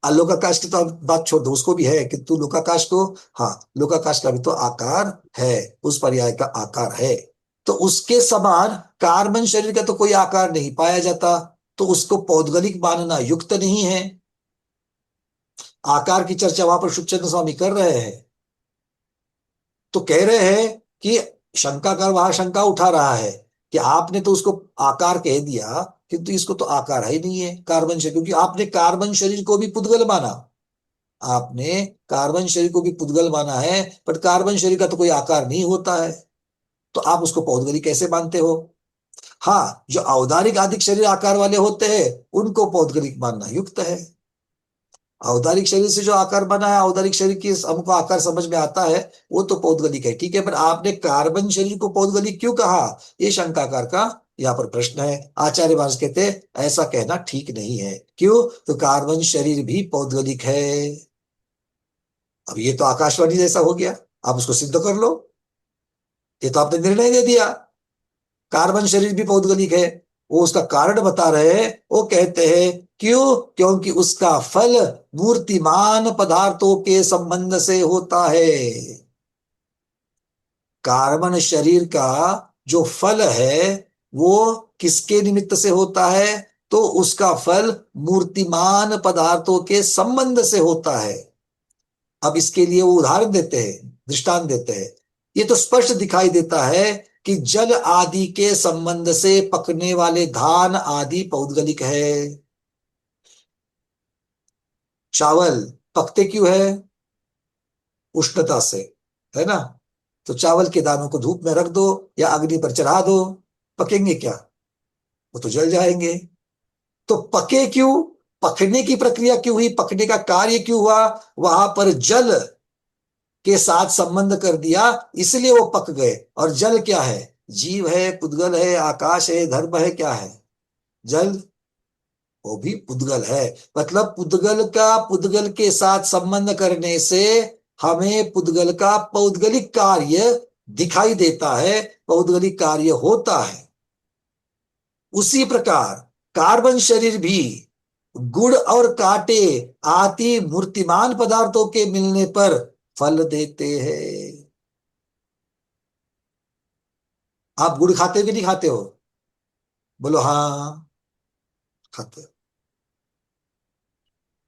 अलोकाकाश की तो बात छोड़ दो, उसको भी है, किंतु लोकाकाश को, हाँ लोकाकाश का भी तो आकार है, उस पर्याय का आकार है। तो उसके समान कार्बन शरीर का तो कोई आकार नहीं पाया जाता, तो उसको पौद्गलिक मानना युक्त नहीं है। आकार की चर्चा वहां पर शुभचंद्र स्वामी कर रहे हैं, तो कह रहे हैं कि शंकाकार वहां शंका उठा रहा है कि आपने तो उसको आकार कह दिया, किंतु इसको तो आकार ही नहीं है कार्बन शरीर, क्योंकि आपने कार्बन शरीर को भी पुद्गल माना, आपने कार्बन शरीर को भी पुद्गल माना है, पर कार्बन शरीर का तो कोई आकार नहीं होता है, तो आप उसको पौद्गलिक कैसे मानते हो। हाँ, जो औदारिक आदिक शरीर आकार वाले होते हैं उनको पौद्गलिक मानना युक्त है। औदारिक शरीर से जो आकार बना है, औदारिक शरीर की हमको आकार समझ में आता है, वो तो पौद्गलिक है, ठीक है, पर आपने कार्बन शरीर को पौद्गलिक क्यों कहा, ये शंकाकार का यहाँ पर प्रश्न है। आचार्य भाष कहते हैं ऐसा कहना ठीक नहीं है। क्यों, तो कार्बन शरीर भी पौद्गलिक है। अब ये तो आकाशवाणी जैसा हो गया, आप उसको सिद्ध कर लो, ये तो आपने निर्णय दे दिया कार्बन शरीर भी पौद्गलिक है। वो उसका कारण बता रहे हैं, वो कहते हैं क्यों, क्योंकि उसका फल मूर्तिमान पदार्थों के संबंध से होता है। कार्बन शरीर का जो फल है वो किसके निमित्त से होता है? तो उसका फल मूर्तिमान पदार्थों के संबंध से होता है। अब इसके लिए वो उदाहरण देते हैं, दृष्टांत देते हैं। ये तो स्पष्ट दिखाई देता है कि जल आदि के संबंध से पकने वाले धान आदि पौद्गलिक है। चावल पकते क्यों है? उष्णता से, है ना? तो चावल के दानों को धूप में रख दो या अग्नि पर चढ़ा दो, पकेंगे क्या? वो तो जल जाएंगे। तो पके क्यों? पकने की प्रक्रिया क्यों हुई? पकने का कार्य क्यों हुआ? वहां पर जल के साथ संबंध कर दिया, इसलिए वो पक गए। और जल क्या है? जीव है, पुद्गल है, आकाश है, धर्म है, क्या है? जल, वो भी पुद्गल है। मतलब पुद्गल का पुद्गल के साथ संबंध करने से हमें पुद्गल का पौद्गलिक कार्य दिखाई देता है, पौद्गलिक कार्य होता है। उसी प्रकार कार्बन शरीर भी गुड़ और कांटे आदि मूर्तिमान पदार्थों के मिलने पर फल देते हैं। आप गुड़ खाते हो कि नहीं खाते हो? बोलो हाँ, खाते हो।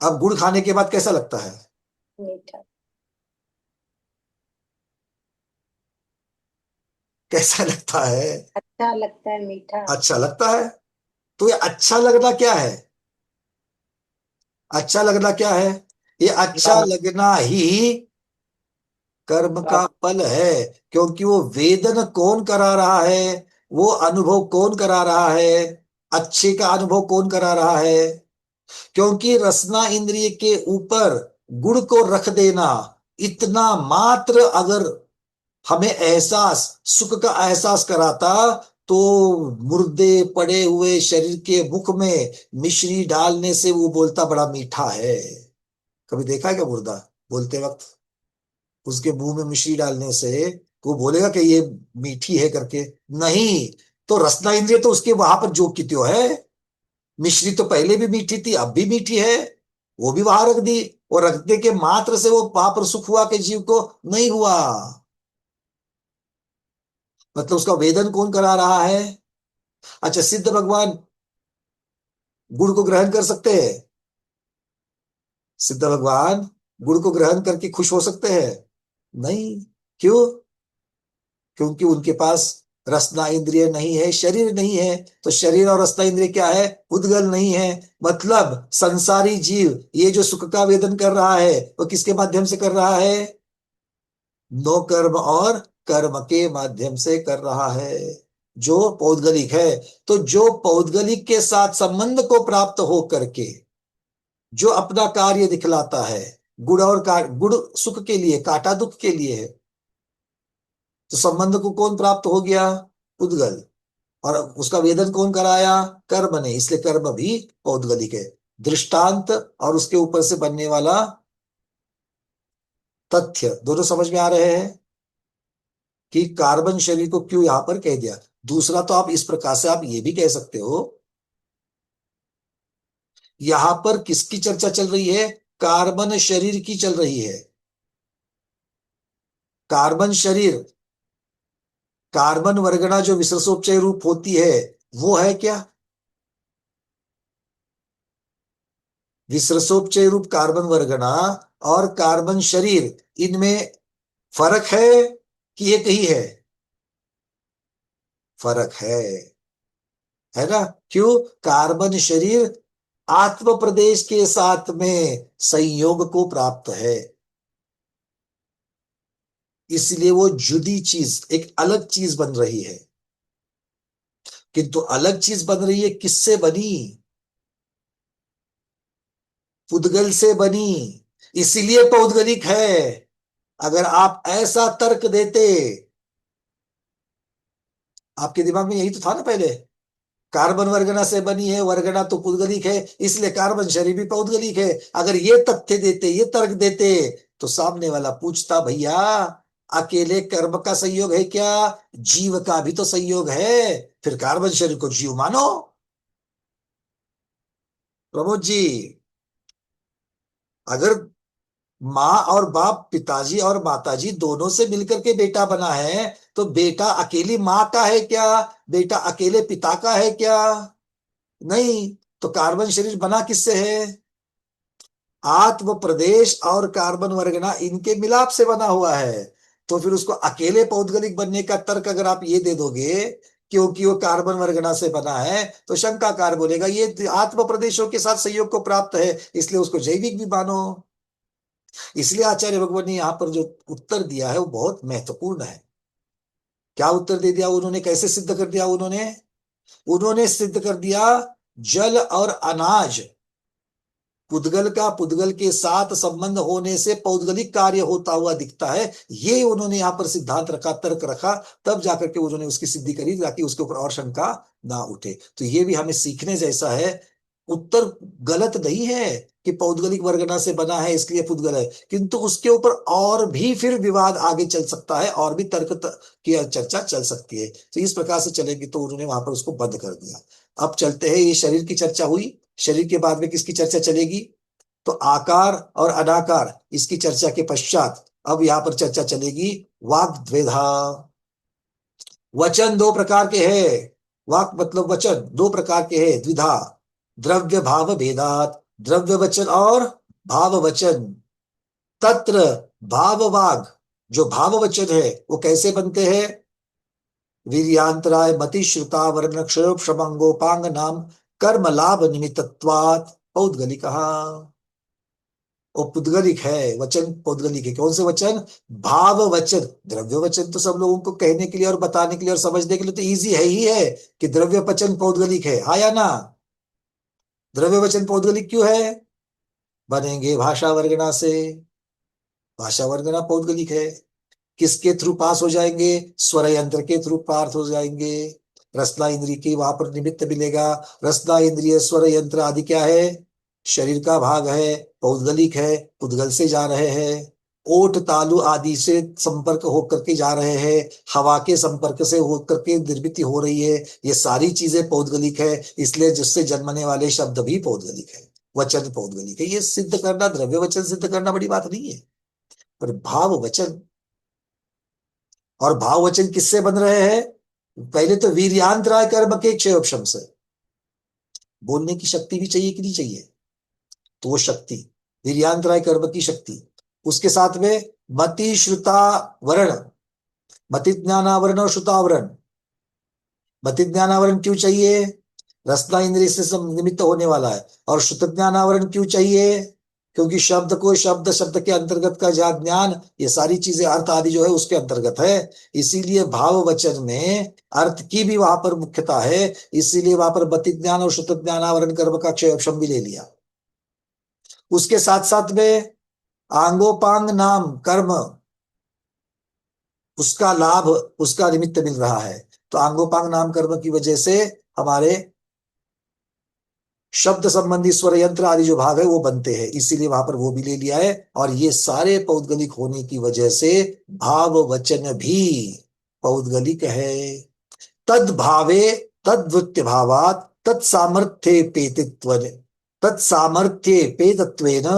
अब गुड़ खाने के बाद कैसा लगता है? मीठा। कैसा लगता है? अच्छा लगता है, मीठा। अच्छा लगता है। तो ये अच्छा लगना क्या है? अच्छा लगना क्या है? ये अच्छा लगना ही कर्म का फल है। क्योंकि वो वेदन कौन करा रहा है? वो अनुभव कौन करा रहा है? अच्छे का अनुभव कौन करा रहा है? क्योंकि रसना इंद्रिय के ऊपर गुड़ को रख देना, इतना मात्र अगर हमें एहसास, सुख का एहसास कराता, तो मुर्दे पड़े हुए शरीर के मुख में मिश्री डालने से वो बोलता बड़ा मीठा है। कभी देखा है क्या मुर्दा बोलते वक्त? उसके मुंह में मिश्री डालने से वो बोलेगा कि ये मीठी है करके? नहीं। तो रसना इंद्रिय तो उसके वहां पर जो की त्यों है। मिश्री तो पहले भी मीठी थी, अब भी मीठी है, वो भी वहां रख दी। और रखने के मात्र से वो वहां पर सुख हुआ कि जीव को? नहीं हुआ। मतलब उसका वेदन कौन करा रहा है? अच्छा, सिद्ध भगवान गुड़ को ग्रहण कर सकते हैं? सिद्ध भगवान गुड़ को ग्रहण करके खुश हो सकते हैं? नहीं। क्यों? क्योंकि उनके पास रसना इंद्रिय नहीं है, शरीर नहीं है। तो शरीर और रसना इंद्रिय क्या है? उद्गल नहीं है। मतलब संसारी जीव ये जो सुख का वेदन कर रहा है वो किसके माध्यम से कर रहा है? नो कर्म और कर्म के माध्यम से कर रहा है, जो पौद्गलिक है। तो जो पौद्गलिक के साथ संबंध को प्राप्त हो करके जो अपना कार्य दिखलाता है, गुड़ और गुड़ सुख के लिए, काटा दुख के लिए है। तो संबंध को कौन प्राप्त हो गया? पुद्गल। और उसका वेदन कौन कराया? कर्म ने। इसलिए कर्म भी पौद्गलिक है। दृष्टांत और उसके ऊपर से बनने वाला तथ्य दोनों समझ में आ रहे हैं कि कार्बन शरीर को क्यों यहां पर कह दिया। दूसरा तो आप इस प्रकार से आप ये भी कह सकते हो, यहां पर किसकी चर्चा चल रही है? कार्बन शरीर की चल रही है। कार्बन शरीर, कार्बन वर्गना जो विशेषोपचय रूप होती है वो है क्या? विशेषोपचय रूप कार्बन वर्गना और कार्बन शरीर, इनमें फर्क है कि एक ही है? फर्क है ना? क्यों? कार्बन शरीर आत्म प्रदेश के साथ में संयोग को प्राप्त है, इसलिए वो जुदी चीज, एक अलग चीज बन रही है। किंतु अलग चीज बन रही है किससे बनी? पुद्गल से बनी, इसीलिए पौद्गलिक है। अगर आप ऐसा तर्क देते, आपके दिमाग में यही तो था ना पहले, कार्बन वर्गना से बनी है, वर्गना तो पुद्गलिक है, इसलिए कार्बन शरीर भी पौद्गलिक है। अगर ये तथ्य देते, ये तर्क देते, तो सामने वाला पूछता भैया अकेले कर्म का संयोग है क्या? जीव का भी तो संयोग है, फिर कार्बन शरीर को जीव मानो। प्रमोद जी, अगर माँ और बाप, पिताजी और माताजी दोनों से मिलकर के बेटा बना है, तो बेटा अकेली माँ का है क्या, बेटा अकेले पिता का है क्या? नहीं। तो कार्बन शरीर बना किससे है? आत्म प्रदेश और कार्बन वर्गना इनके मिलाप से बना हुआ है। तो फिर उसको अकेले पौद्गलिक बनने का तर्क अगर आप ये दे दोगे क्योंकि वो कार्बन वर्गना से बना है, तो शंकाकार बोलेगा ये आत्म प्रदेशों के साथ संयोग को प्राप्त है, इसलिए उसको जैविक भी मानो। इसलिए आचार्य भगवान ने यहाँ पर जो उत्तर दिया है वो बहुत महत्वपूर्ण है। क्या उत्तर दे दिया उन्होंने, कैसे सिद्ध कर दिया उन्होंने? उन्होंने सिद्ध कर दिया जल और अनाज, पुद्गल का पुद्गल के साथ संबंध होने से पौद्गलिक कार्य होता हुआ दिखता है। ये उन्होंने यहाँ पर सिद्धांत रखा, तर्क रखा, तब जाकर के उन्होंने उसकी सिद्धि करी ताकि उसके ऊपर और शंका ना उठे। तो ये भी हमें सीखने जैसा है। उत्तर गलत नहीं है कि पौद्गलिक वर्गना से बना है इसलिए पुद्गल है, किंतु उसके ऊपर और भी फिर विवाद आगे चल सकता है, और भी तर्क की चर्चा चल सकती है। तो इस प्रकार से चलेगी, तो उन्होंने वहां पर उसको बंद कर दिया। अब चलते हैं, ये शरीर की चर्चा हुई, शरीर के बाद में किसकी चर्चा चलेगी? तो आकार और अनाकार, इसकी चर्चा के पश्चात अब यहां पर चर्चा चलेगी वाक द्वेधा। वचन दो प्रकार के हैं, वाक मतलब वचन दो प्रकार के हैं, द्विधा, द्रव्य भाव भेदात, द्रव्य वचन और भाव वचन। तत्र भाववाग, जो भाव वचन है वो कैसे बनते हैं? वीर्यांतराय मति श्रुता वर्ण क्षोभ क्षमंगोपांग नाम कर्म लाभ निमित्तत्वात् पौद्गलिकः। और पुद्गलिक है, वचन पौद्गलिक है। कौन से वचन? भाव वचन। द्रव्य वचन तो सब लोगों को कहने के लिए और बताने के लिए और समझने के लिए तो इजी है ही है कि द्रव्य वचन पौद्गलिक है, हाँ या ना? द्रव्य वचन पौद्गलिक क्यों है? बनेंगे भाषा वर्गना से, भाषा वर्गना पौद्गलिक है। किसके थ्रू पास हो जाएंगे? स्वर यंत्र के थ्रू पास हो जाएंगे। रसना इंद्रिय की वहां पर निमित्त मिलेगा। रसना इंद्रिय स्वर यंत्र आदि क्या है? शरीर का भाग है, पौद्गलिक है, पुद्गल से जा रहे हैं। ओठ तालु आदि से संपर्क होकर के जा रहे हैं, हवा के संपर्क से होकर के निर्मित हो रही है, ये सारी चीजें पौद्गलिक है। इसलिए जिससे जन्मने वाले शब्द भी पौद्गलिक है, वचन पौद्गलिक है। ये सिद्ध करना, द्रव्य वचन सिद्ध करना बड़ी बात नहीं है। पर भाव वचन, और भाव वचन किससे बन रहे हैं? पहले तो वीर्यांतराय कर्म के क्षयोपशम से। बोलने की शक्ति भी चाहिए कि नहीं चाहिए? तो वो शक्ति, वीर्यांतराय कर्म की शक्ति, उसके साथ में मति श्रुता वर्ण, मति ज्ञानावरण और श्रुतावरण। मति ज्ञानावरण क्यों चाहिए? रसना इंद्रिय से निमित्त होने वाला है। और श्रुत ज्ञानावरण क्यों चाहिए? क्योंकि शब्द को शब्द, शब्द के अंतर्गत का ज्ञान, ये सारी चीजें अर्थ आदि जो है उसके अंतर्गत है। इसीलिए भाव वचन में अर्थ की भी वहां पर मुख्यता है। इसीलिए वहां पर मति ज्ञान और श्रुत ज्ञानावरण कर्म का क्षयोपशम भी ले लिया। उसके साथ साथ में आंगोपांग नाम कर्म, उसका लाभ, उसका निमित्त मिल रहा है। तो आंगोपांग नाम कर्म की वजह से हमारे शब्द संबंधी स्वर यंत्र आदि जो भाग है वो बनते हैं, इसीलिए वहां पर वो भी ले लिया है। और ये सारे पौद्गलिक होने की वजह से भाव वचन भी पौद्गलिक है। तद भावे तद्वृत्य भावात तत्सामर्थ्ये पेतित्व, तत्सामर्थ्ये पेतत्वेन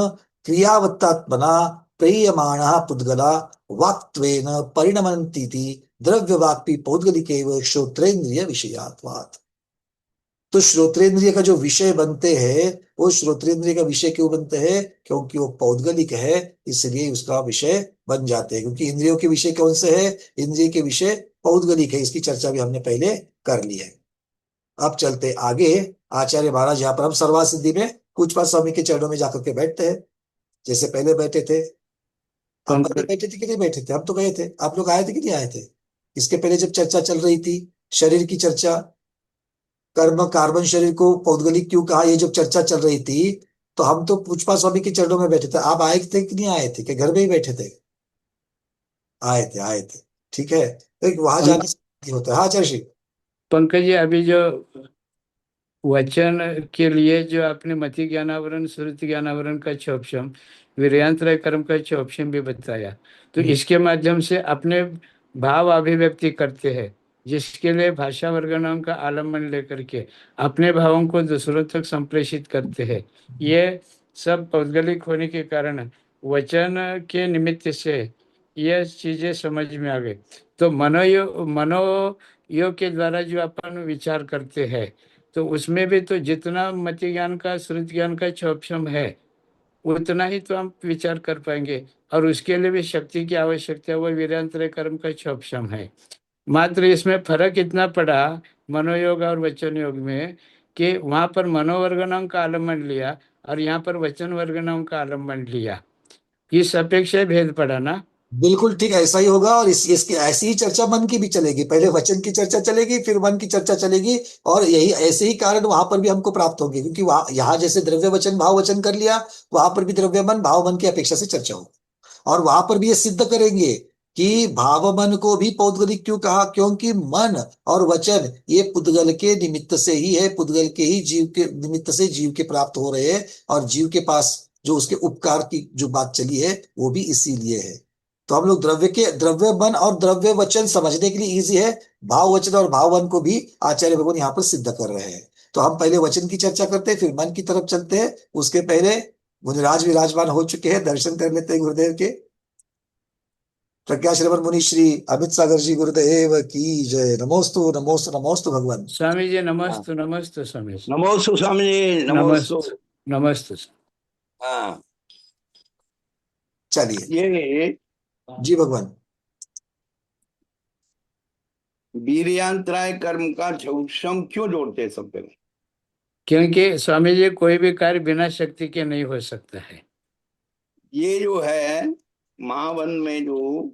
क्रियावत्तात्मना प्रेयमाणः पुद्गला वाक्त्वेन परिणमन्तीति द्रव्यवाक्पि पौद्गलिकेव श्रोत्रेन्द्रिय विषयात्वात्। तो श्रोत्रेंद्रिय का जो विषय बनते हैं वो श्रोत्रेंद्रिय का विषय क्यों बनते हैं? क्योंकि वो पौद्गलिक है, इसलिए उसका विषय बन जाते हैं। क्योंकि इंद्रियों के विषय कौन से है? इंद्रिय के विषय पौद्गलिक है। इसकी चर्चा भी हमने पहले कर ली है। अब चलते आगे। आचार्य महाराज यहाँ पर हम सर्वा सिद्धि में पूजपा स्वामी के चरणों में जाकर के बैठते हैं, जैसे पहले बैठे थे। आप पहले बैठे थे कि नहीं बैठे थे? हम तो गए थे, आप लोग आए थे कि नहीं आए थे? इसके पहले जब चर्चा चल रही थी शरीर की चर्चा, कर्म कार्बन शरीर को पौद्गलिक क्यों कहा, ये जब चर्चा चल रही थी तो हम तो पुष्पा स्वामी के चरणों में बैठे थे। आप आए थे कि नहीं आए थे? कि घर में ही बैठे थे? आए थे, आए थे, ठीक है। तो वहां जाने से होता है। हाँ चर्षी। पंकज जी, अभी जो वचन के लिए जो आपने मति ज्ञानावरण श्रुति ज्ञानावरण का क्षोभशम, वीर्यांतराय कर्म का क्षोभशम भी बताया, तो इसके माध्यम से अपने भाव अभिव्यक्ति करते हैं, जिसके लिए भाषा वर्गनाम का आलम्बन लेकर के अपने भावों को दूसरों तक संप्रेषित करते हैं। ये सब पौद्गलिक होने के कारण वचन के निमित्त से ये चीजें समझ में आ गई। तो मनोयोग के द्वारा जो अपन विचार करते हैं, तो उसमें भी तो जितना मति ज्ञान का श्रुति ज्ञान का क्षोभम है, उतना ही तो हम विचार कर पाएंगे। और उसके लिए भी शक्ति की आवश्यकता है, वो वीर्यांतर कर्म का क्षोभम है। मात्र इसमें फर्क इतना पड़ा मनोयोग और वचन योग में, कि वहां पर मनोवर्गणों का आलम्बन लिया और यहाँ पर वचन वर्गणों का आलम्बन लिया। इस अपेक्षा भेद पड़ा ना। बिल्कुल ठीक ऐसा ही होगा। और इसकी ऐसी ही चर्चा मन की भी चलेगी, पहले वचन की चर्चा चलेगी, फिर मन की चर्चा चलेगी। और यही ऐसे ही कारण वहां पर भी हमको प्राप्त होंगे, क्योंकि वहां यहाँ जैसे द्रव्य वचन भाव वचन कर लिया, वहां पर भी द्रव्य मन भाव मन की अपेक्षा से चर्चा हो। और वहां पर भी ये सिद्ध करेंगे कि भाव मन को भी पौद्गलिक क्यों कहा, क्योंकि मन और वचन ये पुद्गल के निमित्त से ही है, पुद्गल के ही जीव के निमित्त से जीव के प्राप्त हो रहे हैं। और जीव के पास जो उसके उपकार की जो बात चली है वो भी इसीलिए है। तो हम लोग द्रव्य मन और द्रव्य वचन समझने के लिए इजी है, भाव वचन और भाव मन को भी आचार्य भगवान यहाँ पर सिद्ध कर रहे हैं। तो हम पहले वचन की चर्चा करते हैं, फिर मन की तरफ चलते हैं। उसके पहले मुनिराज विराजमान हो चुके हैं, दर्शन कर लेते हैं गुरुदेव के। प्रज्ञा श्रवण मुनि श्री अमित सागर जी गुरुदेव की जय। नमोस्तु नमोस्तु नमोस्तु भगवान। स्वामी जी नमस्तु नमस्तु स्वामी जी। नमोस्तु स्वामी जी, नमोस्तु नमस्तु। हाँ चलिए ये जी भगवान। वीर्यांतराय कर्म का क्षौषम क्यों जोड़ते हैं सब पहले? क्योंकि स्वामी जी कोई भी कार्य बिना शक्ति के नहीं हो सकता है। ये जो है महावन में जो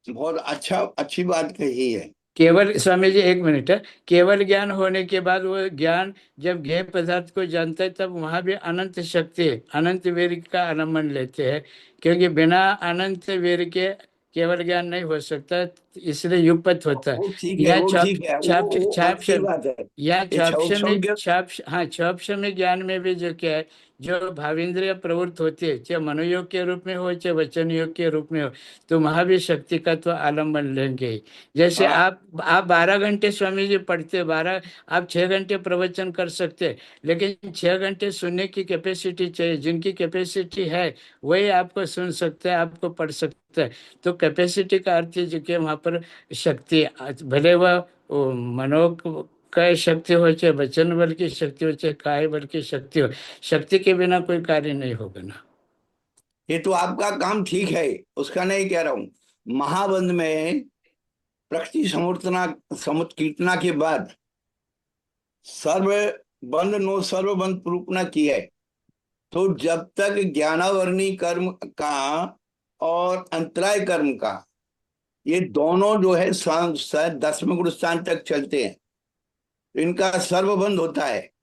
बहुत अच्छी बात कही है। केवल स्वामी जी एक मिनट है, केवल ज्ञान होने के बाद वो ज्ञान जब ज्ञेय पदार्थ को जानता है, तब वहां भी अनंत शक्ति अनंत वीर का आलम्बन लेते हैं। क्योंकि बिना अनंत वीर के केवल ज्ञान नहीं हो सकता, इसलिए युगपत होता है। वो ठीक है, या वो छाप ठीक है, छाप वो छाप अच्छी बात है। या ये क्षौषम के छाप ज्ञान में भी जो क्या है, जो भावेंद्रिय प्रवृत्त होती है, चाहे मनोयोग के रूप में हो चाहे वचन योग के रूप में हो, तो वहां भी शक्ति का तो आलम्बन लेंगे ही। जैसे हाँ। आप 12 घंटे स्वामी जी पढ़ते, 12 आप 6 घंटे प्रवचन कर सकते हैं, लेकिन 6 घंटे सुनने की कैपेसिटी चाहिए। जिनकी कैपेसिटी है वही आपको सुन सकता है, आपको पढ़ सकता है। तो कैपेसिटी का अर्थ है जो कि वहाँ पर शक्ति, भले वह मनो का शक्ति हो चाहे वचन बल की शक्ति हो चाहे काय बल की शक्ति हो, शक्ति के बिना कोई कार्य नहीं होगा ना। ये तो आपका काम ठीक है, उसका नहीं कह रहा हूँ। महाबंध में प्रकृति समुत्कीर्तना के बाद सर्वबंध नो सर्वबंध प्रूपना की है। तो जब तक ज्ञानावरणी कर्म का और अंतराय कर्म का ये दोनों जो है 10वें गुण स्थान तक चलते हैं, इनका सर्वबंध होता है।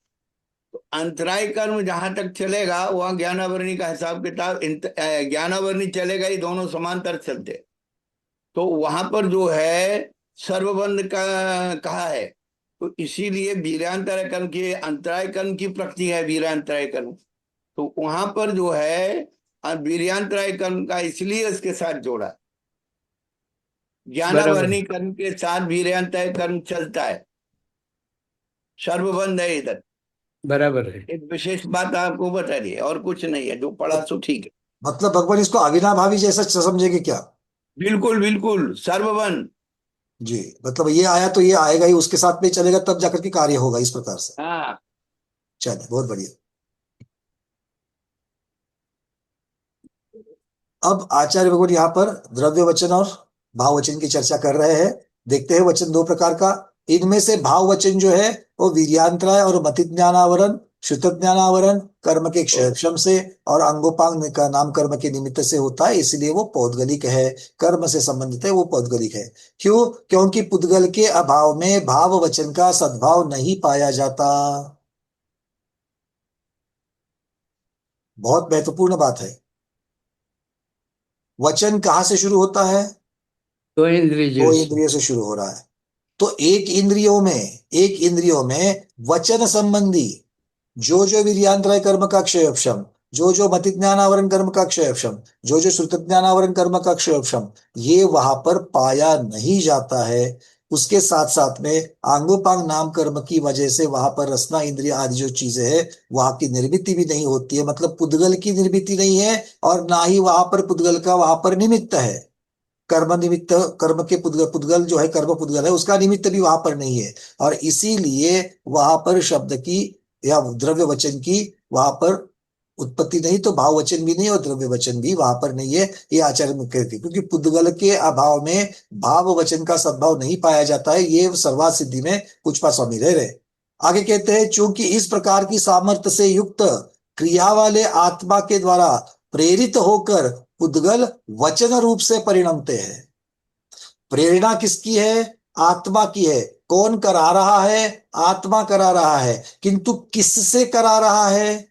तो अंतराय कर्म जहां तक चलेगा वहां ज्ञानावरणी का हिसाब किताब, ज्ञानावरणी चलेगा ही, दोनों समांतर चलते। तो वहां पर जो है सर्वबंध का कहा है। तो इसीलिए वीर्यांतराय कर्म की अंतराय कर्म की प्रकृति है वीर्यांतराय कर्म। तो वहां पर जो है वीर्यांतराय कर्म का इसलिए इसके साथ जोड़ा। ज्ञानावरणी कर्म के साथ वीर्यांतराय कर्म चलता है, सर्वबंध है इधर। बराबर है। एक विशेष बात आपको बता दी, और कुछ नहीं है, जो पढ़ा तो ठीक है। मतलब भगवान इसको अविनाभावी जैसा समझेंगे क्या? बिल्कुल बिल्कुल सर्वबंध जी, मतलब ये आया तो ये आएगा ही, उसके साथ में चलेगा, तब जाकर के कार्य होगा, इस प्रकार से। हाँ। चलिए बहुत बढ़िया। अब आचार्य भगवान यहाँ पर द्रव्य वचन और भाव वचन की चर्चा कर रहे हैं। देखते हैं वचन दो प्रकार का। इनमें से भाव वचन जो है वो वीर्यांतराय और मति ज्ञानावरण, श्रुत ज्ञानावरण कर्म के क्षयक्षम से और अंगोपांग का नाम कर्म के निमित्त से होता है, इसलिए वो पौद्गलिक है, कर्म से संबंधित है, वो पौद्गलिक है। क्यों? क्योंकि पुद्गल के अभाव में भाव वचन का सद्भाव नहीं पाया जाता। बहुत महत्वपूर्ण बात है। वचन कहाँ से शुरू होता है? दो इंद्रियों से शुरू हो रहा है। तो एक इंद्रियों में वचन संबंधी जो वीर्यांतराय कर्म का क्षयक्षम, जो मति ज्ञानावरण कर्म का क्षयक्षम, जो श्रुत ज्ञानावरण कर्म का क्षयक्षम, ये वहां पर पाया नहीं जाता है। उसके साथ साथ में आंगोपांग नाम कर्म की वजह से वहां पर रसना इंद्रिय आदि जो चीजें है वहां की निर्मित भी नहीं होती है, मतलब पुद्गल की निर्मित नहीं है और ना ही वहां पर पुद्गल का वहां पर निमित्त है। कर्म निमित्त, कर्म के पुद्गल, पुद्गल जो है कर्म पुद्गल है उसका निमित्त भी वहां पर नहीं है, और इसीलिए वहां पर शब्द की या द्रव्य वचन की वहां पर उत्पत्ति नहीं, तो भाव वचन भी नहीं और द्रव्य वचन भी वहां पर नहीं है, ये आचार्य मुख्य कहते हैं। क्योंकि पुद्गल के अभाव में भाव वचन का सद्भाव नहीं पाया जाता है, ये सर्वात सिद्धि में कुछ स्वामी रह रहे। आगे कहते हैं, चूंकि इस प्रकार की सामर्थ्य से युक्त क्रिया वाले आत्मा के द्वारा प्रेरित होकर पुद्गल वचन रूप से परिणमते हैं। प्रेरणा किसकी है? आत्मा की है। कौन करा रहा है? आत्मा करा रहा है, किंतु किससे करा रहा है?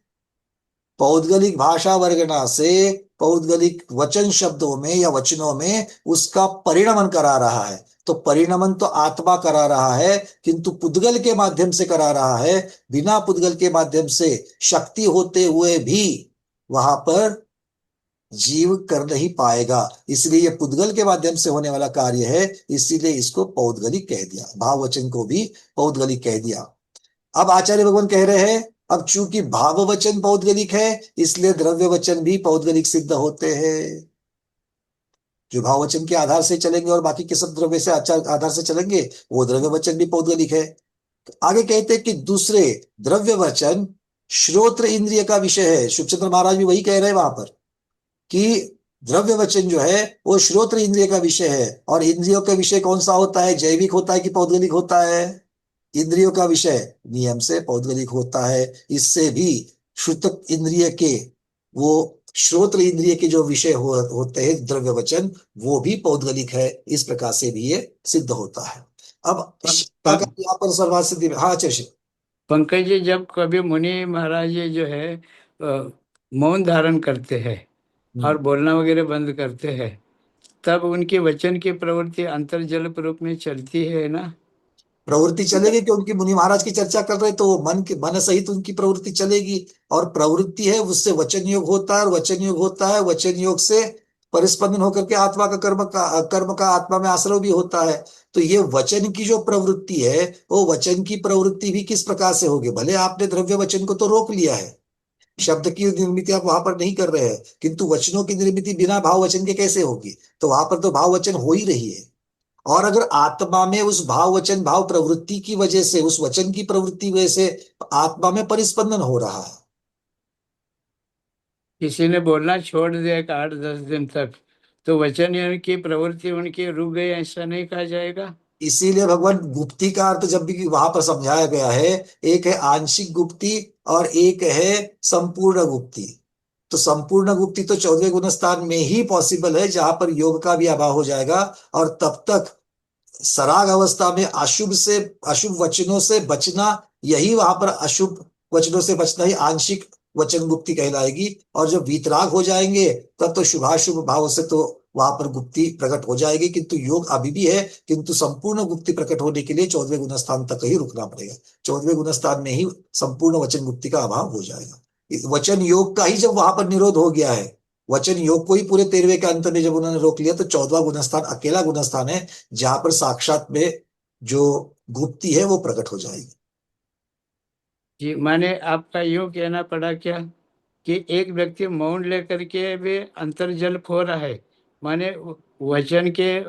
पौद्गलिक भाषा वर्गना से पौद्गलिक वचन शब्दों में या वचनों में उसका परिणमन करा रहा है। तो परिणमन तो आत्मा करा रहा है, किंतु पुद्गल के माध्यम से करा रहा है। बिना पुद्गल के माध्यम से शक्ति होते हुए भी वहां पर जीव कर नहीं पाएगा, इसलिए यह पुद्गल के माध्यम से होने वाला कार्य है, इसीलिए इसको पौद्गलिक कह दिया, भाव वचन को भी पौद्गलिक कह दिया। अब आचार्य भगवान कह रहे हैं, अब चूंकि भाव वचन पौद्गलिक है इसलिए द्रव्य वचन भी पौद्गलिक सिद्ध होते हैं। जो भाव वचन के आधार से चलेंगे और बाकी के सब द्रव्य से आधार से चलेंगे वो द्रव्य वचन भी पौद्गलिक है। आगे कहते हैं कि दूसरे द्रव्य वचन श्रोत्र इंद्रिय का विषय है। शुभचंद्र महाराज भी वही कह रहे हैं वहां पर कि द्रव्य वचन जो है वो श्रोत्र इंद्रिय का विषय है। और इंद्रियों का विषय कौन सा होता है? जैविक होता है कि पौद्गलिक होता है? इंद्रियों का विषय नियम से पौद्गलिक होता है। इससे भी श्रुत इंद्रिय के, वो श्रोत्र इंद्रिय के जो विषय होते हैं द्रव्य वचन, वो भी पौद्गलिक है। इस प्रकार से भी ये सिद्ध होता है। अब यहाँ पर सर्वात सिद्धि में, हाँ चर्चा पंकज जी, जब कभी मुनि महाराज जी जो है मौन धारण करते हैं और बोलना वगैरह बंद करते हैं, तब उनकी वचन की प्रवृत्ति अंतर्जल रूप में चलती है ना? प्रवृत्ति चलेगी, क्योंकि मुनि महाराज की चर्चा कर रहे तो मन सहित उनकी प्रवृत्ति चलेगी। और प्रवृत्ति है उससे वचन योग होता है, और वचन योग होता है, वचन योग से परिस्पंदन होकर के आत्मा का कर्म का आत्मा में आश्रय भी होता है। तो ये वचन की जो प्रवृत्ति है वो वचन की प्रवृत्ति भी किस प्रकार से होगी? भले आपने द्रव्य वचन को तो रोक लिया है, शब्द की निर्मित आप वहां पर नहीं कर रहे हैं, किंतु वचनों की निर्मित बिना भाव वचन के कैसे होगी? तो वहां पर तो भाव वचन हो ही रही है। और अगर आत्मा में उस भाव वचन भाव प्रवृत्ति की वजह से, उस वचन की प्रवृत्ति वजह से आत्मा में परिस्पंदन हो रहा है, किसी ने बोलना छोड़ दिया 8-10 दिन तक, तो वचन की प्रवृत्ति उनकी रुक गई, ऐसा नहीं कहा जाएगा? इसीलिए भगवान गुप्ति का अर्थ जब भी वहां पर समझाया गया है, एक है आंशिक गुप्ति और एक है संपूर्ण गुप्ति। तो संपूर्ण गुप्ति तो 14वें गुणस्थान में ही पॉसिबल है, जहां पर योग का भी अभाव हो जाएगा। और तब तक सराग अवस्था में अशुभ वचनों से बचना, यही वहां पर अशुभ वचनों से बचना ही आंशिक वचन गुप्ति कहलाएगी। और जब वीतराग हो जाएंगे तब तो शुभाशुभ भाव से तो वहां पर गुप्ति प्रकट हो जाएगी, किंतु योग अभी भी है। किंतु संपूर्ण गुप्ति प्रकट होने के लिए 14वें गुणस्थान तक ही रुकना पड़ेगा। 14वें गुणस्थान में ही संपूर्ण वचन गुप्ति का अभाव हो जाएगा। वचन योग का ही जब वहां पर निरोध हो गया है, वचन योग को ही पूरे 13वें के अंत में जब उन्होंने रोक लिया, तो 14वां गुणस्थान अकेला गुणस्थान है जहां पर साक्षात में जो गुप्ति है वो प्रकट हो जाएगी। जी, माने आपका यूं कहना पड़ा क्या कि एक व्यक्ति मौन लेकर के भी अंतर्जल हो रहा है, माने वचन के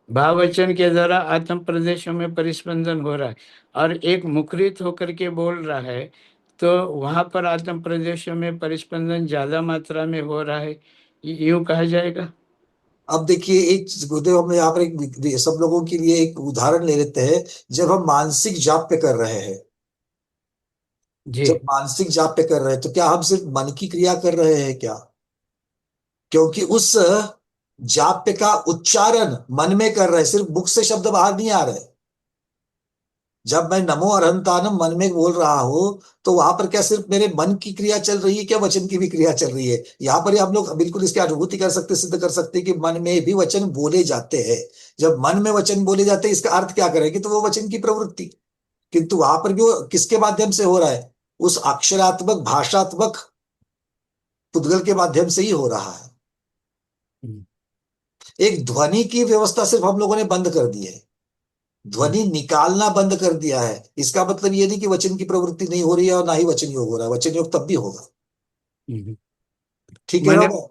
भाव वचन के द्वारा आत्म प्रदेशों में परिस्पंदन हो रहा है, और एक मुखरित होकर के बोल रहा है, तो वहां पर आत्म प्रदेशों में परिस्पंदन ज्यादा मात्रा में हो रहा है, यूं कहा जाएगा? अब देखिए, एक गुरुदेव हम यहाँ पर एक सब लोगों के लिए एक उदाहरण ले लेते हैं। जब हम मानसिक जाप पे कर रहे हैं, जब मानसिक जाप पे कर रहे हैं, तो क्या हम सिर्फ मन की क्रिया कर रहे हैं क्या? क्योंकि उस जाप पे का उच्चारण मन में कर रहे हैं, सिर्फ मुख से शब्द बाहर नहीं आ रहे। जब मैं नमो अरहंतानम मन में बोल रहा हूं, तो वहां पर क्या सिर्फ मेरे मन की क्रिया चल रही है, क्या वचन की भी क्रिया चल रही है? यहाँ पर हम लोग बिल्कुल इसकी अनुभूति कर सकते, सिद्ध कर सकते कि मन में भी वचन बोले जाते हैं। जब मन में वचन बोले जाते हैं, इसका अर्थ क्या करेंगे? तो वो वचन की प्रवृत्ति। किंतु वहां पर भी वो किसके माध्यम से हो रहा है? उस अक्षरात्मक भाषात्मक पुद्गल के माध्यम से ही हो रहा है। एक ध्वनि की व्यवस्था सिर्फ हम लोगों ने बंद कर दी है। ध्वनि निकालना बंद कर दिया है, इसका मतलब ये नहीं कि वचन की प्रवृत्ति नहीं हो रही है और ना ही वचन योग हो रहा है, वचन योग तब भी होगा। ठीक है मैंने ना?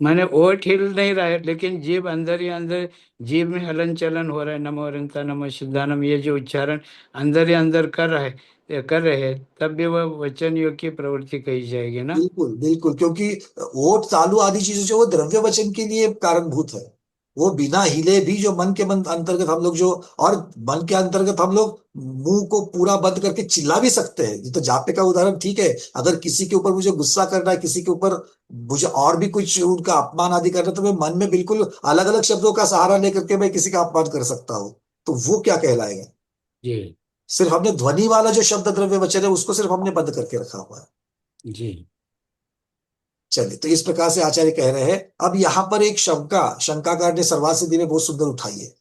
मैंने ओठ हिल नहीं रहा है, लेकिन जीभ अंदर ही अंदर, जीभ में हलन चलन हो रहा है, नमो अनंता नमो शुद्धानम, ये जो उच्चारण अंदर ही अंदर कर रहे हैं, तब भी वह वचन योग की प्रवृत्ति कही जाएगी ना। बिल्कुल बिल्कुल, क्योंकि ओट तालु आदि चीजें जो वो द्रव्य वचन के लिए कारणभूत है, वो बिना हिले भी जो मन के मन अंतर्गत हम लोग जो, और मन के अंतर्गत हम लोग मुंह को पूरा बंद करके चिल्ला भी सकते हैं। ये तो जापे का उदाहरण ठीक है, अगर किसी के ऊपर मुझे गुस्सा करना है, किसी के ऊपर मुझे और भी कुछ उनका अपमान आदि करना है, तो मैं मन में बिल्कुल अलग अलग शब्दों का सहारा लेकर के मैं किसी का अपमान कर सकता हूँ, तो वो क्या कहलाएगा? जी सिर्फ हमने ध्वनि वाला जो शब्द द्रव्य वचन है उसको सिर्फ हमने बंद करके रखा हुआ है। जी। चलिए, तो इस प्रकार से आचार्य कह रहे हैं। अब यहां पर एक शंकाकार ने सर्वासिद्धि में बहुत सुंदर उठाई है।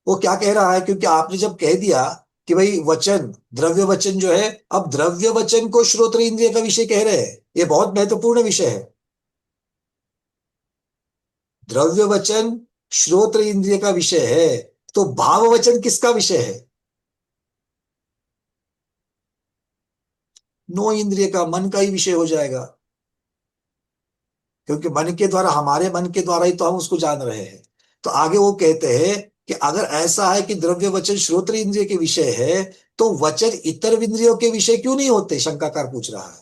वो क्या कह रहा है, क्योंकि आपने जब कह दिया कि भाई वचन द्रव्य वचन जो है, अब द्रव्य वचन को श्रोत्र इंद्रिय का विषय कह रहे हैं, ये बहुत महत्वपूर्ण विषय है। द्रव्य वचन श्रोत्र इंद्रिय का विषय है, तो भाव वचन किसका विषय है? नो इंद्रिय का, मन का ही विषय हो जाएगा, क्योंकि मन के द्वारा, हमारे मन के द्वारा ही तो हम उसको जान रहे हैं। तो आगे वो कहते हैं कि अगर ऐसा है कि द्रव्य वचन श्रोत्र इंद्रिय के विषय है, तो वचन इतर इंद्रियों के विषय क्यों नहीं होते? शंकाकार पूछ रहा है,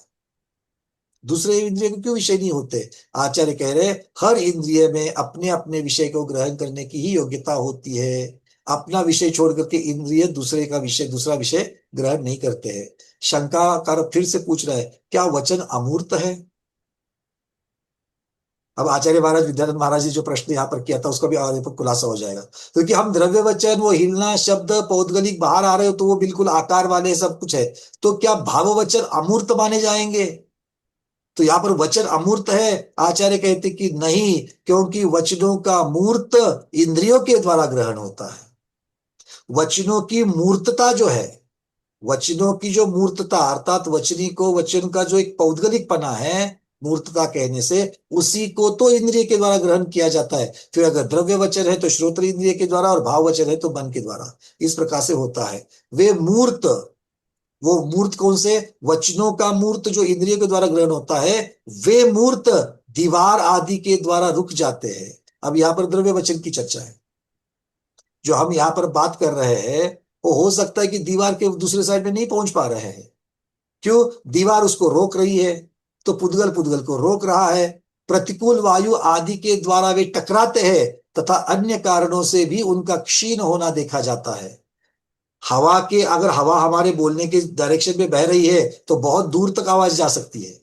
दूसरे इंद्रिय के क्यों विषय नहीं होते? आचार्य कह रहे हर इंद्रिय में अपने अपने विषय को ग्रहण करने की ही योग्यता होती है। अपना विषय छोड़ करके इंद्रिय दूसरा विषय ग्रहण नहीं करते हैं। शंकाकार फिर से पूछ रहा है, क्या वचन अमूर्त है? अब आचार्य महाराज विद्यानंद महाराज जी जो प्रश्न यहाँ पर किया था उसका भी आगे पर खुलासा हो जाएगा, क्योंकि हम द्रव्य वचन, वो हिलना शब्द पौद्गलिक बाहर आ रहे हो तो वो बिल्कुल आकार वाले सब कुछ है, तो क्या भाव वचन अमूर्त माने जाएंगे? तो यहाँ पर वचन अमूर्त है। आचार्य कहते कि नहीं, क्योंकि वचनों का मूर्त इंद्रियों के द्वारा ग्रहण होता है। वचनों की मूर्तता जो है, वचनों की जो मूर्तता अर्थात वचनी को, वचन का जो एक पौद्गलिक पना है, मूर्तता कहने से, उसी को तो इंद्रिय के द्वारा ग्रहण किया जाता है। फिर अगर द्रव्य वचन है तो श्रोत्र इंद्रिय के द्वारा, और भाव वचन है तो मन के द्वारा। इस प्रकार से होता है। वो मूर्त कौन से? वचनों का मूर्त जो इंद्रियों के द्वारा ग्रहण होता है, वे मूर्त दीवार आदि के द्वारा रुक जाते हैं। अब यहाँ पर द्रव्य वचन की चर्चा है। जो हम यहाँ पर बात कर रहे हैं वो हो सकता है कि दीवार के दूसरे साइड में नहीं पहुंच पा रहे हैं। क्यों? दीवार उसको रोक रही है, तो पुद्गल को रोक रहा है। प्रतिकूल वायु आदि के द्वारा वे टकराते हैं, तथा अन्य कारणों से भी उनका क्षीण होना देखा जाता है। अगर हवा हमारे बोलने के डायरेक्शन में बह रही है तो बहुत दूर तक आवाज जा सकती है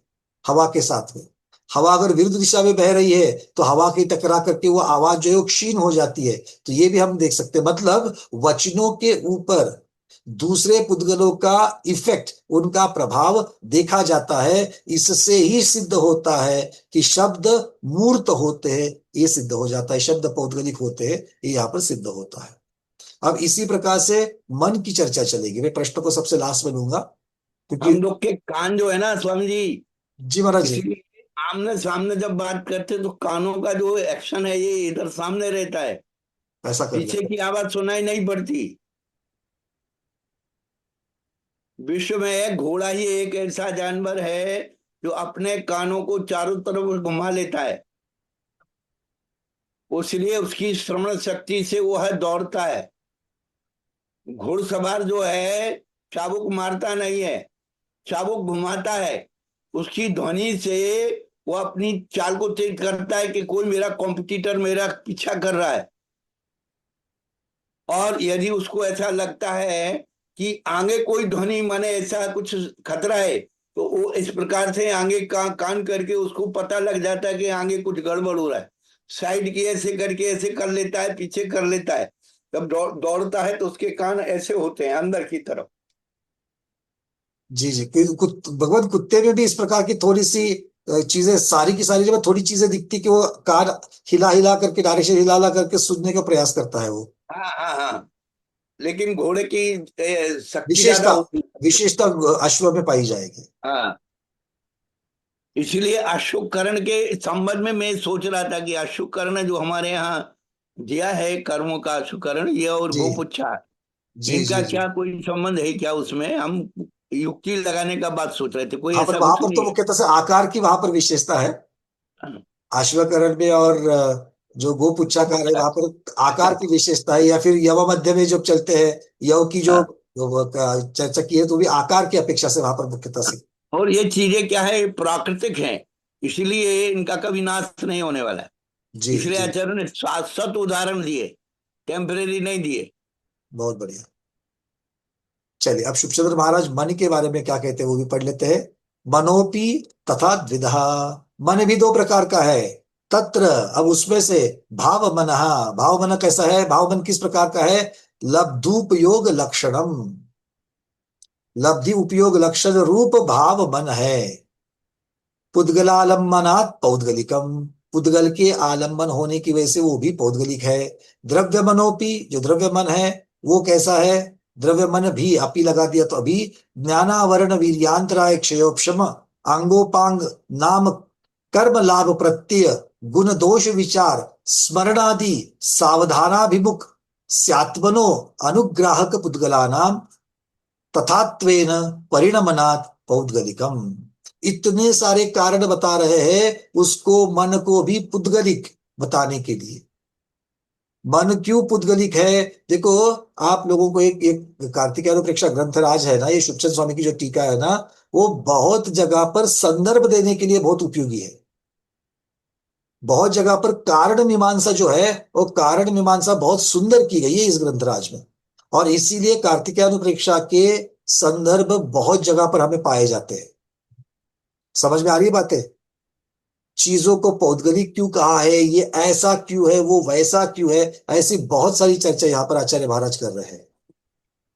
हवा के साथ में। हवा अगर विरुद्ध दिशा में बह रही है तो हवा की टकरा करके वो आवाज जो है वो क्षीण हो जाती है। तो ये भी हम देख सकते हैं। मतलब वचनों के ऊपर दूसरे पुद्गलों का इफेक्ट, उनका प्रभाव देखा जाता है। इससे ही सिद्ध होता है कि शब्द मूर्त होते हैं, ये सिद्ध हो जाता है। शब्द पौद्गलिक होते हैं, ये यहाँ पर सिद्ध होता है। अब इसी प्रकार से मन की चर्चा चलेगी। मैं प्रश्न को सबसे लास्ट में लूंगा, क्योंकि हम लोग के कान जो है ना स्वामी जी महाराज जी, जी, आमने सामने जब बात करते तो कानों का जो एक्शन है ये इधर सामने रहता है, ऐसा कर पीछे की आवाज सुनाई नहीं पड़ती। विश्व में घोड़ा ही एक ऐसा जानवर है जो अपने कानों को चारों तरफ घुमा लेता है, इसलिए उसकी श्रवण शक्ति से वो है दौड़ता है। घुड़सवार जो है चाबुक मारता नहीं है, चाबुक घुमाता है। उसकी ध्वनि से वो अपनी चाल को तेज करता है कि कोई मेरा कॉम्पिटिटर मेरा पीछा कर रहा है। और यदि उसको ऐसा लगता है कि आगे कोई ध्वनि माने ऐसा कुछ खतरा है, तो वो इस प्रकार से आगे कान करके उसको पता लग जाता है कि आगे कुछ गड़बड़ हो रहा है। साइड की ऐसे करके ऐसे कर लेता है, पीछे कर लेता है। जब दौड़ता है तो उसके कान ऐसे होते हैं अंदर की तरफ। जी जी, भगवान कुत्ते में भी इस प्रकार की थोड़ी सी चीजें, सारी की सारी जब थोड़ी चीजें दिखती कि वो कान हिला हिला करके, डायरेक्शन हिला हिला करके सुनने का प्रयास करता है वो। हाँ हाँ हाँ, लेकिन घोड़े की शक्ति ज्यादा होती है। विशेषता अश्व में पाई जाएगी। हाँ, इसलिए अशुकरण के संबंध में मैं सोच रहा था कि अशुकरण जो हमारे यहाँ दिया है कर्मों का अशुकरण, ये और गोपुच्छा, जी इनका जी जी। क्या कोई संबंध है क्या उसमें? हम युक्ति लगाने का बात सोच रहे थे, कोई हाँ, पर ऐसा वहां कुछ पर तो नहीं मुख्यतः से आकार की वहां पर विशेषता है है? आश्वकरण में, और जो गोपुच्छाकार है अच्छा वहां पर अच्छा। आकार की विशेषता है, या फिर यव मध्य में जो चलते हैं, यव की जो हाँ, चर्चा की है, तो भी आकार की अपेक्षा से वहां पर मुख्यतः से। और ये चीजें क्या है, प्राकृतिक हैं, इसलिए इनका कभी नाश नहीं होने वाला है। जी इसलिए जी। आचार्य ने शाश्वत उदाहरण दिए, टेम्परेरी नहीं दिए। बहुत बढ़िया। चलिए, अब शुभचंद्र महाराज मन के बारे में क्या कहते हैं वो भी पढ़ लेते हैं। मनोपि तथा द्विधा, मन भी दो प्रकार का है। तत्र, अब उसमें से भाव मन, भाव मन कैसा है, भाव मन किस प्रकार का है। लब्धुपयोग लक्षणम, लब्धि उपयोग लक्षण रूप भाव मन है। पुद्गलालंबनात् पौद्गलिकम, पुद्गल के आलंबन होने की वजह से वो भी पौद्गलिक है। द्रव्य मनोपि, जो द्रव्य मन है वो कैसा है। द्रव्य मन भी, अपी लगा दिया तो अभी, ज्ञानावरण वीर्यांतराय क्षयोपशम अंगोपांग नाम कर्म लाभ प्रत्यय गुण दोष विचार स्मरणादि सावधानाभिमुख स्यात्मनो अनुग्राहक पुद्गलानाम तथात्वेन परिणमनात् पौद्गलिकम। इतने सारे कारण बता रहे हैं उसको, मन को भी पुद्गलिक बताने के लिए। मन क्यों पुद्गलिक है, देखो, आप लोगों को एक कार्तिकेय ग्रंथराज है ना, ये शुभचंद स्वामी की जो टीका है ना, वो बहुत जगह पर संदर्भ देने के लिए बहुत उपयोगी है। बहुत जगह पर कारण मीमांसा जो है, वो कारण मीमांसा बहुत सुंदर की गई है इस ग्रंथराज में, और इसीलिए कार्तिकेय के संदर्भ बहुत जगह पर हमें पाए जाते हैं। समझ में आ रही है बातें। चीजों को पौद्गलिक क्यों कहा है, ये ऐसा क्यों है, वो वैसा क्यों है, ऐसी बहुत सारी चर्चा यहाँ पर आचार्य महाराज कर रहे हैं।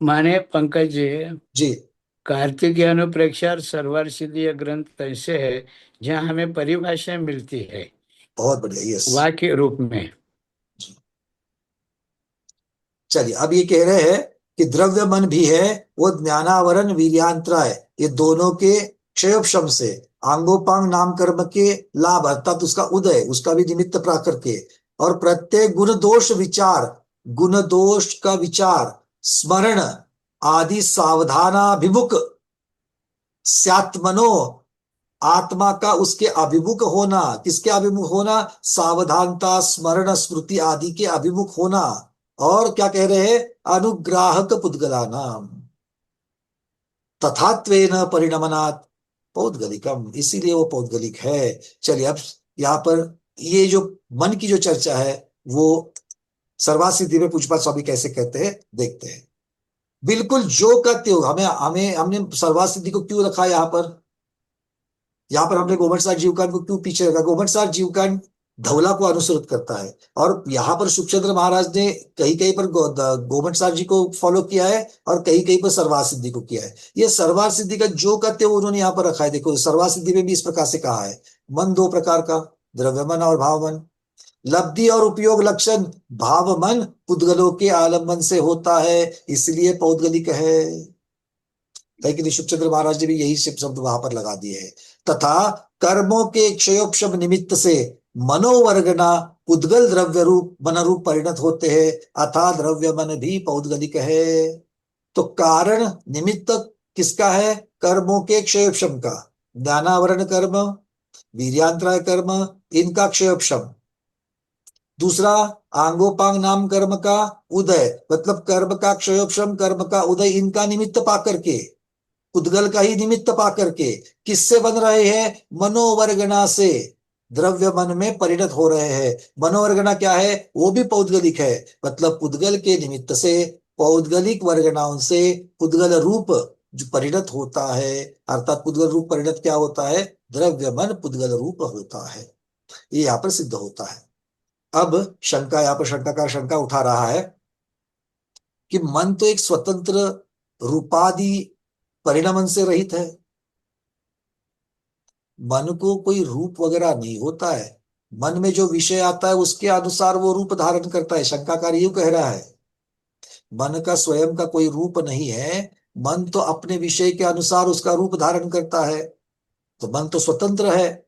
माने पंकज जी, जी। कार्तिकीय अनुप्रेक्षा और सर्वर सिद्धि ये ग्रंथ ऐसे है जहाँ हमें परिभाषा मिलती है बहुत बढ़िया, यस। वाक्य रूप में। चलिए, अब ये कह रहे हैं कि द्रव्य मन भी है, वो ज्ञानावरण वीर्यांतराय, ये दोनों के क्षयोपशम से आंगोपांग नाम कर्म के लाभ अर्थात उसका उदय, उसका भी निमित्त प्राकर के, और प्रत्येक गुण दोष विचार, गुण दोष का विचार, स्मरण आदि सावधानाभिमुख स्यात्मनो, आत्मा का उसके अभिमुख होना, किसके अभिमुख होना, सावधानता स्मरण स्मृति आदि के अभिमुख होना। और क्या कह रहे हैं, अनुग्राहक पुद्गलानाम तथात्वेन परिणमनात् पौद्गलिकम, इसीलिए वो पौद्गलिक है। चलिए, अब यहाँ पर ये जो मन की जो चर्चा है वो सर्वासिद्धि में पूज्यपाद स्वामी कैसे कहते हैं देखते हैं। बिल्कुल जो का त्यों, हमें हमें हमने सर्वासिद्धि को क्यों रखा यहाँ पर, यहाँ पर हमने गोमटसार जीवकांड को क्यों पीछे रखा। गोमटसार जीवकांड धवला को अनुसृत करता है, और यहाँ पर सुखचंद्र महाराज ने कहीं कहीं पर गोमटसार जी को फॉलो किया है, और कहीं कहीं पर सर्वार सिद्धि को किया है। ये सर्वार सिद्धि का जो कहते हैं उन्होंने यहाँ पर रखा है। देखो, सर्वार सिद्धि में भी इस प्रकार से कहा है, मन दो प्रकार का, द्रव्य मन और भाव मन। लब्धि और उपयोग लक्षण भाव मन पुद्गलों के आलम्बन से होता है, इसलिए पौद्गलिक है। लेकिन शुभचंद्र महाराज ने भी यही शब्द वहां पर लगा दिए हैं। तथा कर्मों के क्षयोपशम निमित्त से मनोवर्गना पुद्गल द्रव्य रूप मन रूप परिणत होते हैं, अथा द्रव्य मन भी पौद्गलिक है। तो कारण निमित्त किसका है, कर्मों के क्षयोपशम का, ज्ञानावरण कर्म वीर्यांतराय कर्म, इनका क्षयोपशम। दूसरा, आंगोपांग नाम कर्म का उदय, मतलब कर्म का क्षयोपशम कर्म का उदय, इनका निमित्त पाकर के, उद्गल का ही निमित्त पाकर के किससे बन रहे हैं, मनोवर्गना से द्रव्य मन में परिणत हो रहे हैं। मनोवर्गना क्या है, वो भी पौद्गलिक है, मतलब पुद्गल के निमित्त से पौद्गलिक वर्गनाओं से पुद्गल रूप जो परिणत होता है, अर्थात पुद्गल रूप परिणत क्या होता है, द्रव्य मन पुद्गल रूप होता है। ये यहाँ पर सिद्ध होता है। अब शंका, यहाँ पर शंकाकार शंका उठा रहा है कि मन तो एक स्वतंत्र रूपादि परिणमन से रहित है, मन को कोई रूप वगैरह नहीं होता है, मन में जो विषय आता है उसके अनुसार वो रूप धारण करता है। शंकाकार यूं कह रहा है, मन का स्वयं का कोई रूप नहीं है, मन तो अपने विषय के अनुसार उसका रूप धारण करता है, तो मन तो स्वतंत्र है।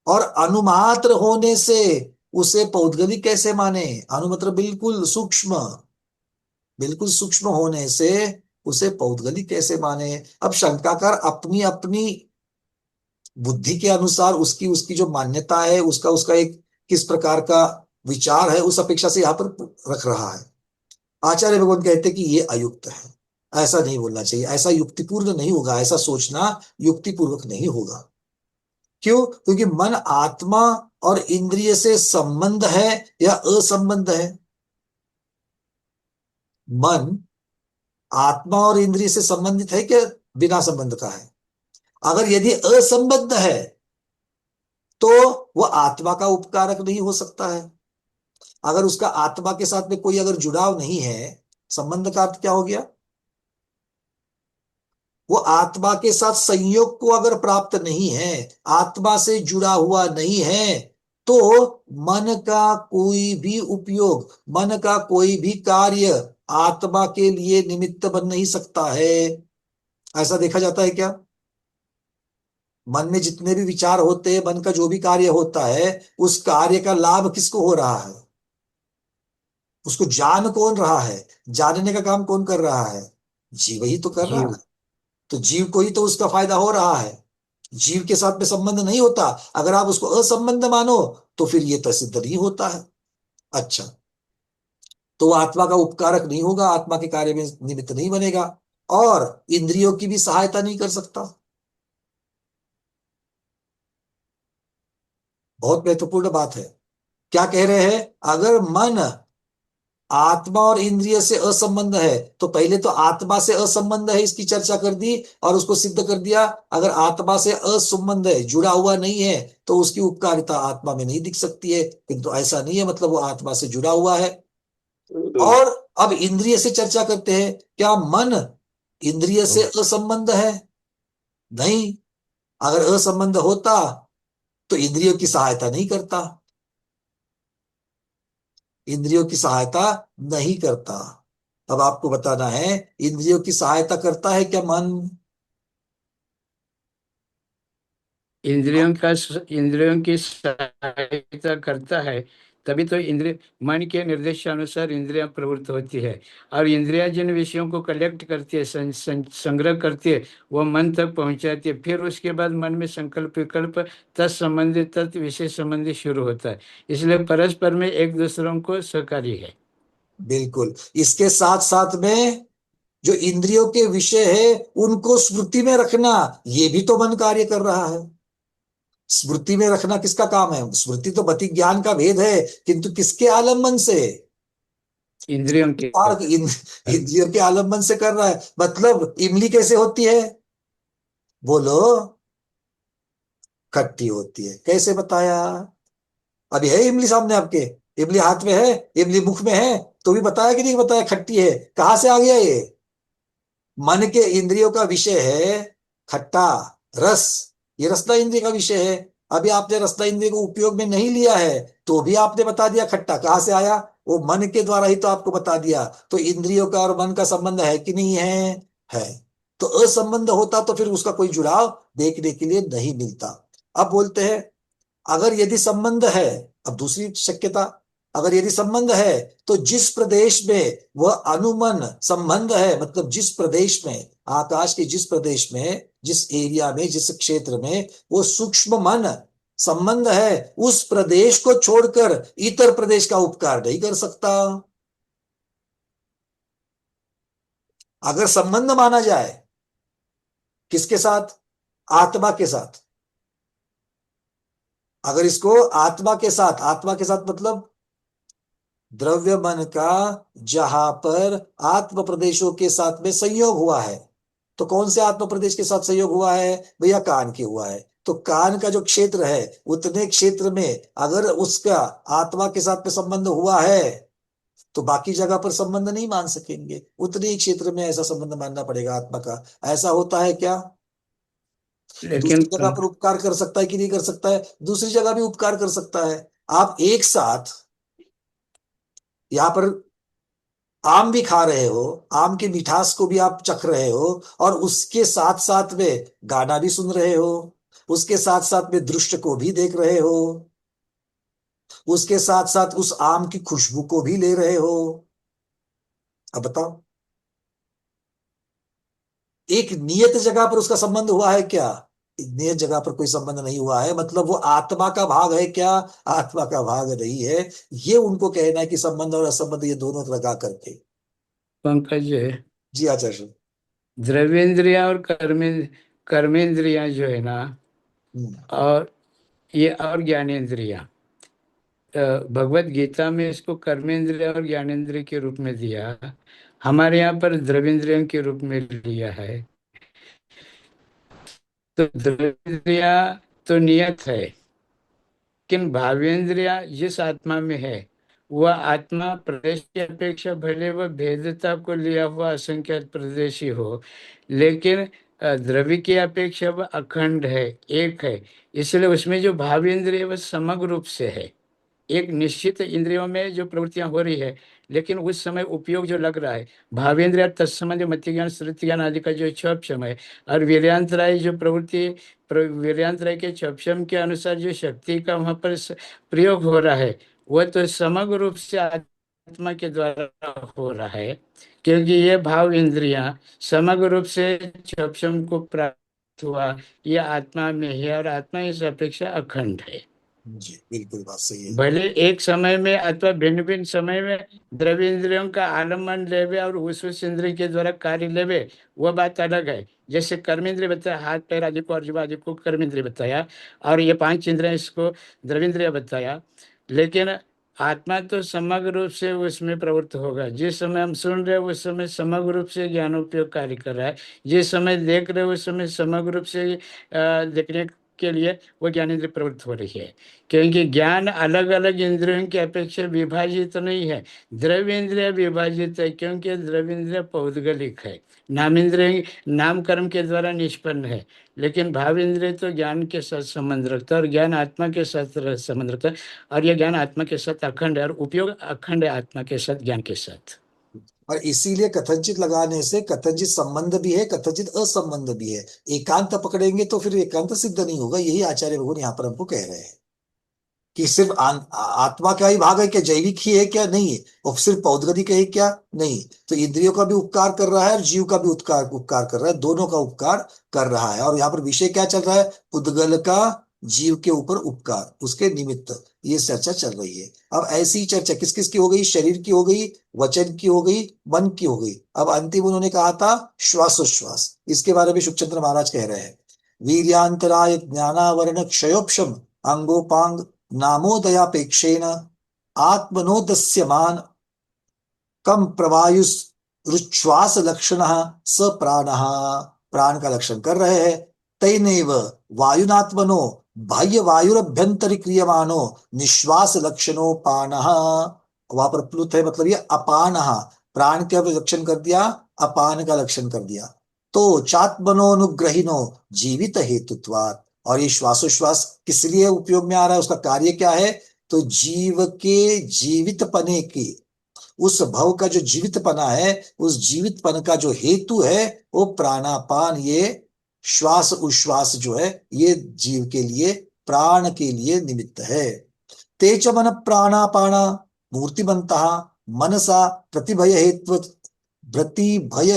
और अनुमात्र होने से उसे पौद्गलिक कैसे माने, अनु मतलब बिल्कुल सूक्ष्म, बिल्कुल सूक्ष्म होने से उसे पौद्गलिक कैसे माने। अब शंकाकार अपनी अपनी बुद्धि के अनुसार उसकी उसकी जो मान्यता है, उसका उसका एक किस प्रकार का विचार है, उस अपेक्षा से यहाँ पर रख रहा है। आचार्य भगवान कहते हैं कि ये अयुक्त है, ऐसा नहीं बोलना चाहिए, ऐसा युक्तिपूर्ण नहीं होगा, ऐसा सोचना युक्तिपूर्वक नहीं होगा। क्यों? क्योंकि मन आत्मा और इंद्रिय से संबंध है या असंबंध है? मन आत्मा और इंद्रिय से संबंधित है कि बिना संबंध का है? अगर यदि असंबद्ध है तो वह आत्मा का उपकारक नहीं हो सकता है। अगर उसका आत्मा के साथ में कोई अगर जुड़ाव नहीं है, संबंध का अर्थ क्या हो गया? वो आत्मा के साथ संयोग को अगर प्राप्त नहीं है, आत्मा से जुड़ा हुआ नहीं है, तो मन का कोई भी उपयोग, मन का कोई भी कार्य आत्मा के लिए निमित्त बन नहीं सकता है। ऐसा देखा जाता है क्या? मन में जितने भी विचार होते हैं, मन का जो भी कार्य होता है, उस कार्य का लाभ किसको हो रहा है? उसको जान कौन रहा है? जानने का काम कौन कर रहा है? जीव ही तो कर रहा है। तो जीव को ही तो उसका फायदा हो रहा है, जीव के साथ में संबंध नहीं होता। अगर आप उसको असंबंध मानो तो फिर ये तो सिद्ध नहीं होता है। अच्छा, तो वो आत्मा का उपकारक नहीं होगा, आत्मा के कार्य में निमित्त नहीं बनेगा, और इंद्रियों की भी सहायता नहीं कर सकता। बहुत महत्वपूर्ण बात है। क्या कह रहे हैं? अगर मन आत्मा और इंद्रिय से असंबंध है, तो पहले तो आत्मा से असंबंध है इसकी चर्चा कर दी और उसको सिद्ध कर दिया। अगर आत्मा से असंबंध है, जुड़ा हुआ नहीं है, तो उसकी उपकारिता आत्मा में नहीं दिख सकती है। किंतु ऐसा नहीं है, मतलब वो आत्मा से जुड़ा हुआ है। और अब इंद्रिय से चर्चा करते हैं। क्या मन इंद्रिय से असंबंध है? नहीं। अगर असंबंध होता तो इंद्रियों की सहायता नहीं करता, इंद्रियों की सहायता नहीं करता। अब आपको बताना है, इंद्रियों की सहायता करता है क्या मन? इंद्रियों की सहायता करता है, तभी तो इंद्रिय मन के निर्देशानुसार इंद्रियां प्रवृत्त होती है। और इंद्रियां जिन विषयों को कलेक्ट करती है, संग्रह करती है, वो मन तक पहुंचाती है। फिर उसके बाद मन में संकल्प विकल्प तत्संबंधित तत्व विषय संबंधी शुरू होता है। इसलिए परस्पर में एक दूसरों को सहकारी है। बिल्कुल। इसके साथ साथ में जो इंद्रियों के विषय है उनको स्मृति में रखना, ये भी तो मन कार्य कर रहा है। स्मृति में रखना किसका काम है? स्मृति तो मति ज्ञान का भेद है, किंतु किसके आलम्बन से? इंद्रियों के इंद्रियों के आलम्बन से कर रहा है। मतलब इमली कैसे होती है? बोलो। खट्टी होती है। कैसे बताया? अभी है इमली सामने आपके, इमली हाथ में है, इमली मुख में है, तो भी बताया कि नहीं बताया खट्टी है? कहां से आ गया ये? मन के इंद्रियों का विषय है खट्टा रस, ये रसना इंद्रिय का विषय है। अभी आपने रसना इंद्रिय को उपयोग में नहीं लिया है, तो भी आपने बता दिया खट्टा। कहां से आया? वो मन के द्वारा ही तो आपको बता दिया। तो इंद्रियों का और मन का संबंध है कि नहीं है? है। तो असंबंध होता तो फिर उसका कोई जुड़ाव देखने के लिए नहीं मिलता। अब बोलते हैं, अगर यदि संबंध है, अब दूसरी शक्यता, अगर यदि संबंध है तो जिस प्रदेश में वह अनुमन संबंध है, मतलब जिस प्रदेश में, आकाश के जिस प्रदेश में, जिस एरिया में, जिस क्षेत्र में वो सूक्ष्म मन संबंध है, उस प्रदेश को छोड़कर इतर प्रदेश का उपकार नहीं कर सकता। अगर संबंध माना जाए किसके साथ? आत्मा के साथ। अगर इसको आत्मा के साथ मतलब द्रव्य मन का जहां पर आत्म प्रदेशों के साथ में संयोग हुआ है, तो कौन से आत्म प्रदेश के साथ संयोग हुआ है? भैया कान के हुआ है। तो कान का जो क्षेत्र है, उतने क्षेत्र में अगर उसका आत्मा के साथ में संबंध हुआ है, तो बाकी जगह पर संबंध नहीं मान सकेंगे, उतने ही क्षेत्र में ऐसा संबंध मानना पड़ेगा आत्मा का। ऐसा होता है क्या? दूसरी जगह पर उपकार कर सकता है कि नहीं कर सकता है? दूसरी जगह भी उपकार कर सकता है। आप एक साथ यहाँ पर आम भी खा रहे हो, आम की मिठास को भी आप चख रहे हो, और उसके साथ साथ में गाना भी सुन रहे हो, उसके साथ साथ में दृश्य को भी देख रहे हो, उसके साथ साथ उस आम की खुशबू को भी ले रहे हो। अब बताओ, एक नियत जगह पर उसका संबंध हुआ है क्या? नियत जगह पर कोई संबंध नहीं हुआ है, मतलब वो आत्मा का भाग है क्या? आत्मा का भाग नहीं है। ये उनको कहना है कि संबंध और असंबंध ये दोनों लगा करके। पंकज जी, जी आचार्य। द्रव्येंद्रिया और कर्मेंद्रिया जो है ना, और ये और ज्ञानेंद्रिया, भगवत गीता में इसको कर्मेंद्रिय और ज्ञानेंद्रिय के रूप में दिया, हमारे यहाँ पर द्रव्येंद्रियों के रूप में लिया है। तो द्रव्येंद्रिया तो नियत है, लेकिन भावेंद्रिया जिस आत्मा में है वह आत्मा प्रदेश की अपेक्षा भले वह भेदता को लिया हुआ असंख्यात प्रदेशी हो, लेकिन द्रव्य की अपेक्षा वह अखंड है, एक है। इसलिए उसमें जो भावेंद्रिय वह समग्र रूप से है। एक निश्चित इंद्रियों में जो प्रवृत्तियां हो रही है, लेकिन उस समय उपयोग जो लग रहा है, भावेंद्रिय तत्संबंध मति ज्ञान श्रुति ज्ञान आदि का जो क्षम है, और वीर्यांतराय जो प्रवृत्ति, वीर्यांतराय के क्षम के अनुसार जो शक्ति का वहां पर प्रयोग हो रहा है, वह तो समग्र रूप से आत्मा के द्वारा हो रहा है, क्योंकि ये भाव इंद्रियां समग्र रूप से क्षम को प्राप्त हुआ, यह आत्मा में है और आत्मा इस अपेक्षा अखंड है। जी बिल्कुल बात सही है। भले एक समय में अथवा भिन्न भिन्न समय में द्रव्य इंद्रियों का आलम्बन लेवे और उस इंद्रिय के द्वारा कार्य लेवे, वह बात अलग है। जैसे कर्मेंद्रिय बताया, हाथ पैर आदि को और जीभ आदि को कर्मेंद्रिय बताया, और ये 5 इंद्रिय इसको द्रव्येंद्रिय बताया। लेकिन आत्मा तो समग्र रूप से उसमें प्रवृत्त होगा। जिस समय हम सुन रहे हैं उस समय समग्र रूप से ज्ञानोपयोग कार्य कर रहा है, जिस समय देख रहे हैं उस समय समग्र रूप से देखने के लिए वो ज्ञानेंद्रिय प्रवृत्त हो रही है। क्योंकि ज्ञान अलग अलग इंद्रियों की अपेक्षा विभाजित नहीं है, द्रव्य इंद्रिय विभाजित है, क्योंकि द्रव्य इंद्रिय पौद्गलिक है, नाम इंद्रिय नाम कर्म के द्वारा निष्पन्न है। लेकिन भाव इंद्रिय तो ज्ञान के साथ संबंध रखता है और ज्ञान आत्मा के साथ संबंध रखता है, और यह ज्ञान आत्मा के साथ अखंड है और उपयोग अखंड है आत्मा के साथ, ज्ञान के साथ। और इसीलिए कथनचित लगाने से कथनचित संबंध भी है, कथनचित असंबंध भी है। एकांत पकड़ेंगे तो फिर एकांत सिद्ध नहीं होगा। यही आचार्य भगवान यहाँ पर हमको कह रहे हैं कि सिर्फ आत्मा का ही भाग है क्या, जैविक ही है क्या, नहीं है, और सिर्फ पौद्गलिक है क्या, नहीं। तो इंद्रियों का भी उपकार कर रहा है और जीव का भी उपकार कर रहा है, दोनों का उपकार कर रहा है। और यहाँ पर विषय क्या चल रहा है? पुद्गल का जीव के ऊपर उपकार, उसके निमित्त ये चर्चा चल रही है। अब ऐसी चर्चा किस किस की हो गई? शरीर की हो गई, वचन की हो गई, मन की हो गई। अब अंतिम उन्होंने कहा था श्वासोश्वास। इसके बारे में शुकचंद्र महाराज कह रहे हैं, वीर्यांतराय ज्ञानावरण क्षयोपशम अंगोपांग नामोदयापेक्षेन आत्मनोदस्यमान कम प्रवायुस रुच्छ्वास लक्षण स प्राण, प्राण का लक्षण कर रहे हैं। तैनैव वायुनात्मनो बाह्य वायुरभ्यंतरी क्रियमानो निश्वास लक्षणो पान। वहां पर प्लुत है, मतलब ये अपान, प्राण का लक्षण कर दिया, अपान का लक्षण कर दिया। तो चात्मनोनुग्रहिनो जीवित हेतुत्वात्, और ये श्वासोश्वास किस लिए उपयोग में आ रहा है, उसका कार्य क्या है? तो जीव के जीवित पने की, उस भव का जो जीवित पना है, उस जीवित पन का जो हेतु है वो प्राणापान, ये श्वास उश्वास जो है ये जीव के लिए, प्राण के लिए निमित्त है। तेज मन प्राणापाना मूर्तिमंतः मनसा प्रतिभय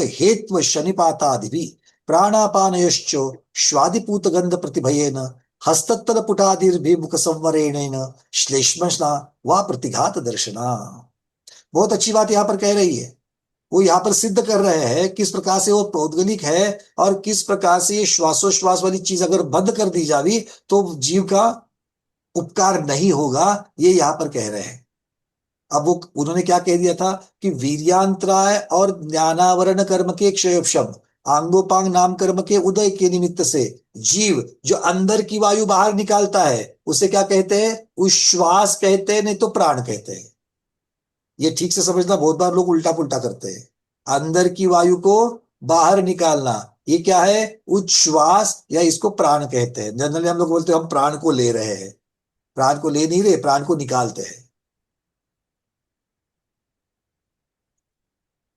हेत्व शनिपातादिभि प्राणापानयश्च श्वादिपूत गंध प्रतिभयेन हस्तत्तल पुटादिर्भिमुख संवरेणेन श्लेष्मशना व प्रतिघात दर्शना। बहुत अच्छी बात यहाँ पर कह रही है। वो यहाँ पर सिद्ध कर रहे हैं किस प्रकार से वो पौद्गलिक है और किस प्रकार से ये श्वासोश्वास वाली चीज अगर बंद कर दी जावी तो जीव का उपकार नहीं होगा, ये यहाँ पर कह रहे हैं। अब वो उन्होंने क्या कह दिया था कि वीर्यांतराय और ज्ञानावरण कर्म के क्षयोपशम, आंगोपांग नाम कर्म के उदय के निमित्त से जीव जो अंदर की वायु बाहर निकालता है उसे क्या कहते हैं? उश्वास कहते हैं, नहीं तो प्राण कहते हैं। ये ठीक से समझना, बहुत बार लोग उल्टा पुल्टा करते हैं। अंदर की वायु को बाहर निकालना ये क्या है? उच्छ्वास, या इसको प्राण कहते हैं। जनरली हम लोग बोलते हैं हम प्राण को ले रहे हैं, प्राण को ले नहीं रहे, प्राण को निकालते हैं।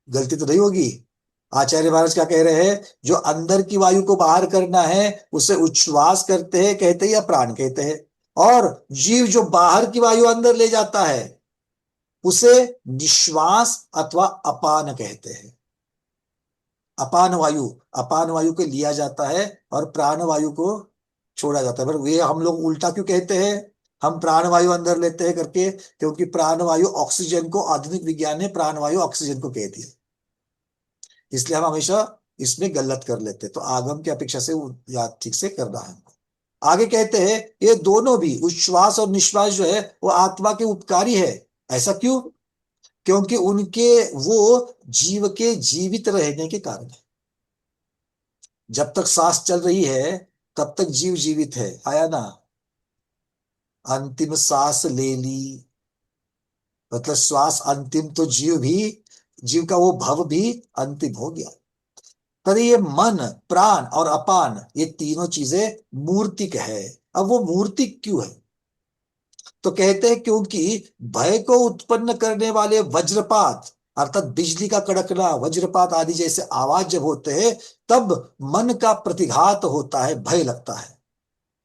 गलती तो नहीं होगी? आचार्य महाराज क्या कह रहे हैं? जो अंदर की वायु को बाहर करना है उसे उच्छ्वास करते हैं, कहते हैं, या प्राण कहते हैं। और जीव जो बाहर की वायु अंदर ले जाता है उसे निश्वास अथवा अपान कहते हैं। अपान वायु को लिया जाता है और प्राण वायु को छोड़ा जाता है। पर वे हम लोग उल्टा क्यों कहते हैं, हम प्राण वायु अंदर लेते हैं करके, क्योंकि प्राण वायु ऑक्सीजन को, आधुनिक विज्ञान ने प्राण वायु ऑक्सीजन को कह दिया, इसलिए हम हमेशा इसमें गलत कर लेते हैं। तो आगम की अपेक्षा से याद ठीक से करना है। आगे कहते हैं ये दोनों भी, उच्छ्वास और निश्वास जो है वो आत्मा के उपकारी है। ऐसा क्यों? क्योंकि उनके वो जीव के जीवित रहने के कारण है। जब तक सांस चल रही है तब तक जीव जीवित है, आया ना। अंतिम सांस ले ली मतलब श्वास अंतिम, तो जीव का वो भव भी अंतिम हो गया। पर ये मन, प्राण और अपान, ये तीनों चीजें मूर्तिक है। अब वो मूर्तिक क्यों है? तो कहते हैं क्योंकि भय को उत्पन्न करने वाले वज्रपात अर्थात बिजली का कड़कना, वज्रपात आदि जैसे आवाज जब होते हैं तब मन का प्रतिघात होता है, भय लगता है।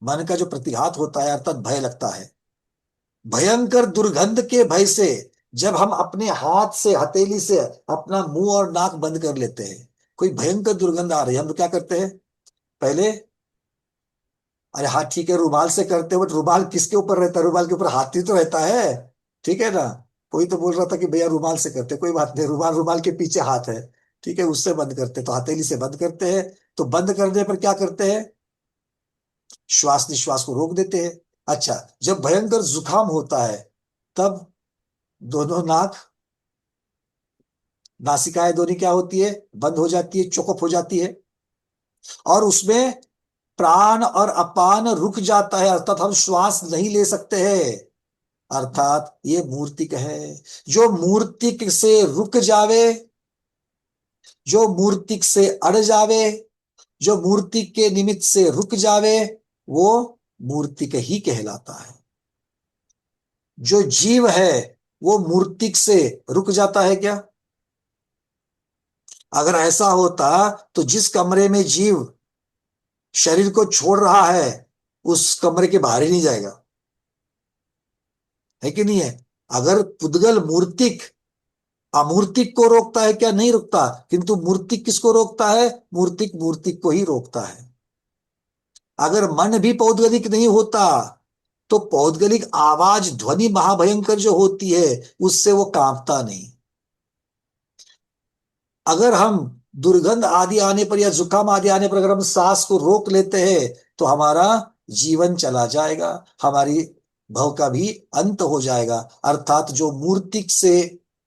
मन का जो प्रतिघात होता है अर्थात भय लगता है। भयंकर दुर्गंध के भय से जब हम अपने हाथ से, हथेली से अपना मुंह और नाक बंद कर लेते हैं, कोई भयंकर दुर्गंध आ रही है, हम क्या करते हैं पहले? अरे हाँ ठीक है, रुमाल से करते हो, बट रुमाल किसके ऊपर रहता है? रुमाल के ऊपर हाथी तो रहता है, ठीक है ना। कोई तो बोल रहा था कि भैया रुमाल से करते, कोई बात नहीं, रुमाल के पीछे हाथ है, ठीक है, उससे बंद करते। तो हथेली से बंद करते हैं। तो बंद करने पर क्या करते हैं? श्वास निश्वास को रोक देते हैं। अच्छा, जब भयंकर जुकाम होता है तब दोनों नासिकाएं दोनों क्या होती है? बंद हो जाती है, चौकअप हो जाती है, और उसमें प्राण और अपान रुक जाता है, अर्थात हम श्वास नहीं ले सकते हैं। अर्थात ये मूर्तिक है। जो मूर्तिक से रुक जावे, जो मूर्तिक से अड़ जावे, जो मूर्तिक के निमित्त से रुक जावे, वो मूर्तिक ही कहलाता है। जो जीव है वो मूर्तिक से रुक जाता है क्या? अगर ऐसा होता तो जिस कमरे में जीव शरीर को छोड़ रहा है उस कमरे के बाहर ही नहीं जाएगा, है कि नहीं है? अगर पुद्गल मूर्तिक अमूर्तिक को रोकता है क्या? नहीं रोकता। किंतु मूर्तिक किसको रोकता है? मूर्तिक को ही रोकता है। अगर मन भी पौद्गलिक नहीं होता तो पौद्गलिक आवाज, ध्वनि महाभयंकर जो होती है उससे वो कांपता नहीं। अगर हम दुर्गंध आदि आने पर या जुकाम आदि आने पर अगर हम सांस को रोक लेते हैं तो हमारा जीवन चला जाएगा, हमारी भव का भी अंत हो जाएगा। अर्थात जो मूर्तिक से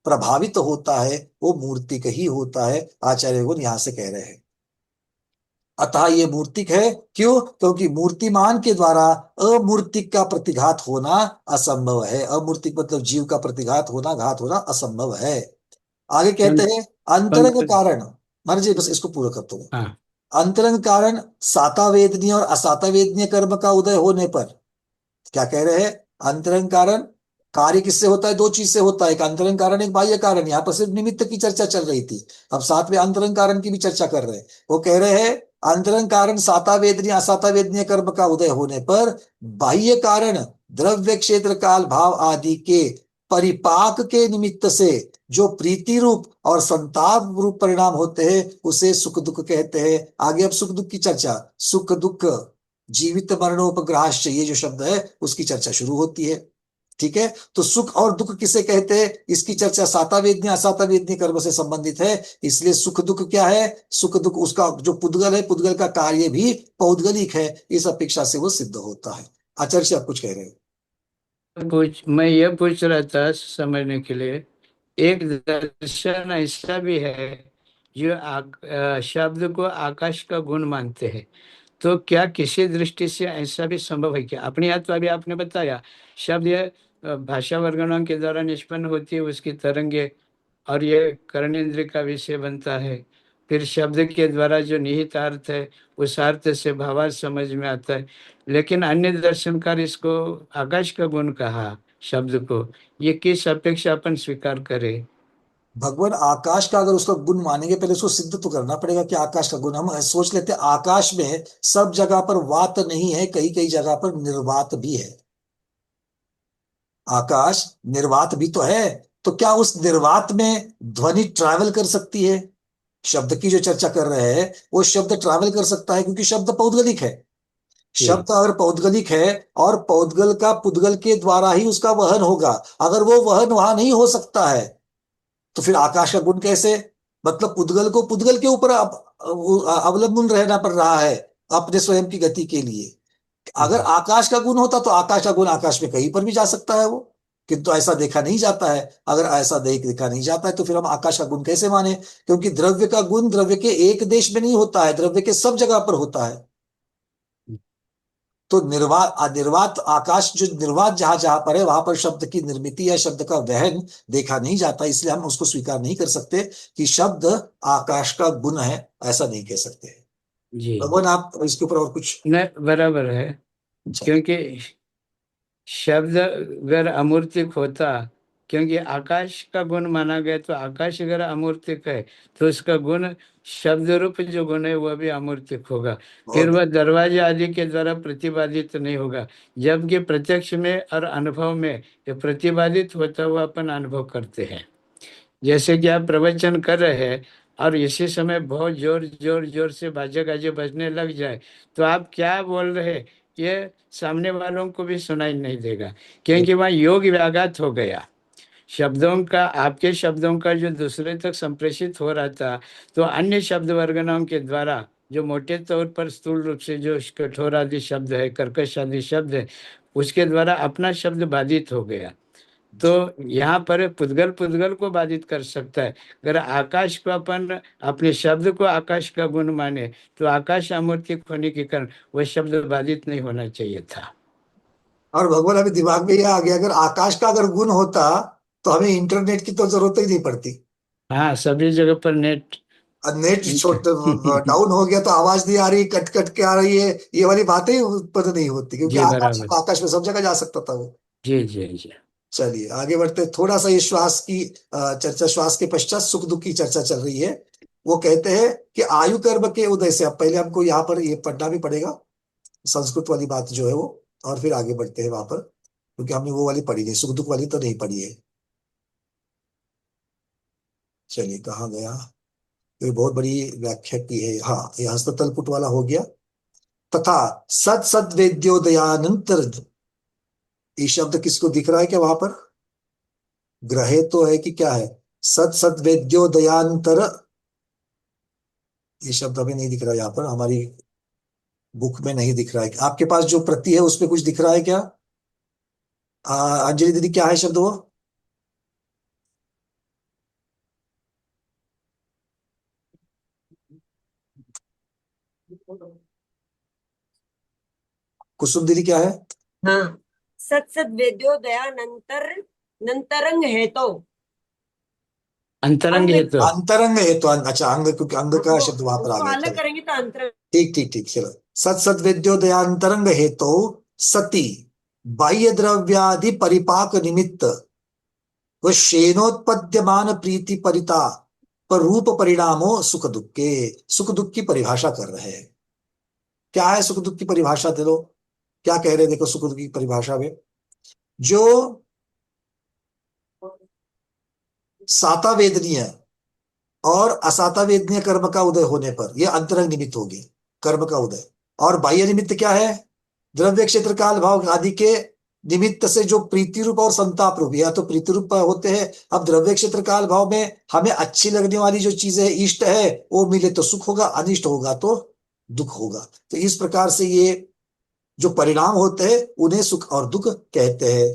प्रभावित होता है वो मूर्तिक ही होता है, आचार्य गुण यहां से कह रहे हैं। अतः ये मूर्तिक है। क्यों? क्योंकि मूर्तिमान के द्वारा अमूर्तिक का प्रतिघात होना असंभव है। अमूर्तिक मतलब जीव का प्रतिघात होना, घात होना असंभव है। आगे कहते हैं अंतरंग कारण, मान जी बस इसको पूरा करता हूं। हाँ। अंतरंग कारण सातावेदनीय और असातावेदनीय कर्म का उदय होने पर क्या कह रहे हैं? अंतरंग कारण कार्य किससे होता है? दो चीज से होता है, एक अंतरंग कारण, एक बाह्य कारण। यहाँ पर सिर्फ निमित्त की चर्चा चल रही थी, अब साथ में अंतरंग कारण की भी चर्चा कर रहे हैं। वो कह रहे हैं अंतरंग कारण सातावेदनीय असातावेदनीय कर्म का उदय होने पर बाह्य कारण द्रव्य, क्षेत्र, काल, भाव आदि के परिपाक के निमित्त से जो प्रीति रूप और संताप रूप परिणाम होते हैं उसे सुख दुख कहते हैं। आगे अब सुख दुख की चर्चा, सुख दुख जीवित मरणोपग्रहाश्च, ये जो शब्द है उसकी चर्चा शुरू होती है। ठीक है, तो सुख और दुख किसे कहते हैं इसकी चर्चा सातावेदनीय असातावेदनीय कर्म से संबंधित है। इसलिए सुख दुख क्या है? सुख दुख उसका जो पुद्गल है, पुद्गल का कार्य भी पौद्गलिक है, इस अपेक्षा से वो सिद्ध होता है। आचार्य जी आप कुछ कह रहे हैं? मैं ये पूछ रहा था समझने के लिए, एक दर्शन ऐसा भी है जो शब्द को आकाश का गुण मानते हैं, तो क्या किसी दृष्टि से ऐसा भी संभव है क्या? अपनी यात्रा भी आपने बताया, शब्द ये भाषा वर्गणों के द्वारा निष्पन्न होती है, उसकी तरंगे, और ये कर्णेंद्र का विषय बनता है। फिर शब्द के द्वारा जो निहित अर्थ है उस अर्थ से भावार्थ समझ में आता है। लेकिन अन्य दर्शनकार इसको आकाश का गुण कहा शब्द को, ये किस अपेक्षा अपन स्वीकार करें? भगवान आकाश का अगर उसका गुण मानेंगे पहले उसको सिद्ध तो करना पड़ेगा कि आकाश का गुण। हम सोच लेते हैं आकाश में सब जगह पर वात नहीं है, कई कई जगह पर निर्वात भी है। आकाश निर्वात भी तो है, तो क्या उस निर्वात में ध्वनि ट्रैवल कर सकती है? शब्द की जो चर्चा कर रहे हैं वो शब्द ट्रैवल कर सकता है, क्योंकि शब्द पौद्गलिक है। शब्द अगर पौद्गलिक है और पौद्गल का पुद्गल के द्वारा ही उसका वहन होगा, अगर वो वहन वहां नहीं हो सकता है तो फिर आकाश का गुण कैसे? मतलब पुद्गल को पुद्गल के ऊपर अवलंबन रहना पड़ रहा है अपने स्वयं की गति के लिए। अगर आकाश का गुण होता तो आकाश का गुण आकाश में कहीं पर भी जा सकता है वो, किंतु ऐसा देखा नहीं जाता है। अगर ऐसा देखा नहीं जाता है तो फिर हम आकाश का गुण कैसे माने? क्योंकि द्रव्य का गुण द्रव्य के एक देश में नहीं होता है, द्रव्य के सब जगह पर होता है। तो निर्वात आकाश, जो निर्वात जहां जहां पर है वहां पर शब्द की निर्मिति या शब्द का वहन देखा नहीं जाता, इसलिए हम उसको स्वीकार नहीं कर सकते कि शब्द आकाश का गुण है, ऐसा नहीं कह सकते। जी भगवान, आप इसके ऊपर और कुछ? नहीं, बराबर है। क्योंकि शब्द अगर अमूर्तिक होता, क्योंकि आकाश का गुण माना गया, तो आकाश अगर अमूर्तिक है तो उसका गुण शब्द रूप जो गुण है वह भी अमूर्तिक होगा, फिर वह दरवाजे आदि के द्वारा प्रतिपादित नहीं होगा। जबकि प्रत्यक्ष में और अनुभव में ये प्रतिपादित होता हुआ अपन अनुभव करते हैं। जैसे कि आप प्रवचन कर रहे हैं और इसी समय बहुत जोर जोर जोर से बाजे गाजे बजने लग जाए तो आप क्या बोल रहे ये सामने वालों को भी सुनाई नहीं देगा, क्योंकि वहाँ योग व्याघात हो गया। शब्दों का, आपके शब्दों का जो दूसरे तक संप्रेषित हो रहा था, तो अन्य शब्द वर्गनाओं के द्वारा जो मोटे तौर पर स्थूल रूप से जो कठोर आदि शब्द है, कर्कश आदि शब्द है, उसके द्वारा अपना शब्द बाधित हो गया। तो यहाँ पर पुद्गल पुद्गल को बाधित कर सकता है। अगर आकाश को अपन अपने शब्द को आकाश का गुण माने तो आकाश अमूर्तिक होने के कारण वह शब्द बाधित नहीं होना चाहिए था। और भगवान, अभी दिमाग में यह आ गया, अगर आकाश का अगर गुण होता तो हमें इंटरनेट की तो जरूरत ही नहीं पड़ती। हाँ, सभी जगह पर नेट डाउन हो गया तो आवाज नहीं आ रही, कट कट के आ रही है, ये वाली बातें उत्पन्न नहीं होती, क्योंकि जी आकाश बराबर। आकाश में सब जगह जा सकता था वो। जी जी जी। चलिए आगे बढ़ते, थोड़ा सा ये श्वास की चर्चा, श्वास के पश्चात सुख दुख की चर्चा चल रही है। वो कहते हैं कि आयु कर्म के उदय से, अब पहले हमको यहाँ पर ये पढ़ना भी पड़ेगा संस्कृत वाली बात जो है वो, और फिर आगे बढ़ते हैं वहां पर, क्योंकि हमने वो वाली पढ़ी नहीं, सुख दुख वाली तो नहीं पढ़ी है। चलिए कहाँ गया, ये बहुत बड़ी व्याख्या की है। हाँ, ये हस्ततल पुट वाला हो गया। तथा सत सत वेद्योदयानंतर, ये शब्द किसको दिख रहा है क्या वहां पर? ग्रहे तो है कि क्या है? सत सत वेद्योदयांतर, ये शब्द हमें नहीं दिख रहा यहाँ पर, हमारी बुक में नहीं दिख रहा है। आपके पास जो प्रति है उसमें कुछ दिख रहा है क्या? अंजलि दीदी, क्या है शब्द वो? कुसुम दीदी, क्या है? हाँ, सत सत वेद्योदयानंतर नंतरंग है तो अंतरंग है तो, अंतरंग है तो, अच्छा अंग, क्योंकि अंग का शब्द वहां पर आ उसको गया। अलग करेंगे तो अंतरंग। ठीक ठीक ठीक, चलो। सत सत वेद्योदयांतरंग हेतु सती बाह्य द्रव्यादि परिपाक निमित्त व शेनोत्पद्यमान प्रीति परिता पर रूप परिणामो सुख दुख के, सुख दुख की परिभाषा कर रहे हैं। क्या है सुख दुख की परिभाषा? दे लो, क्या कह रहे हैं, देखो सुख दुख की परिभाषा में, जो साता वेदनीय और असाता वेदनीय कर्म का उदय होने पर यह अंतरंग निमित्त होगी, कर्म का उदय। और बाह्य निमित्त क्या है? द्रव्य क्षेत्र काल भाव आदि के निमित्त से जो प्रीति रूप और संताप रूप, या तो प्रीति रूप होते हैं। अब द्रव्य क्षेत्र काल भाव में हमें अच्छी लगने वाली जो चीजें इष्ट है वो मिले तो सुख होगा, अनिष्ट होगा तो दुख होगा। तो इस प्रकार से ये जो परिणाम होते हैं उन्हें सुख और दुख कहते हैं।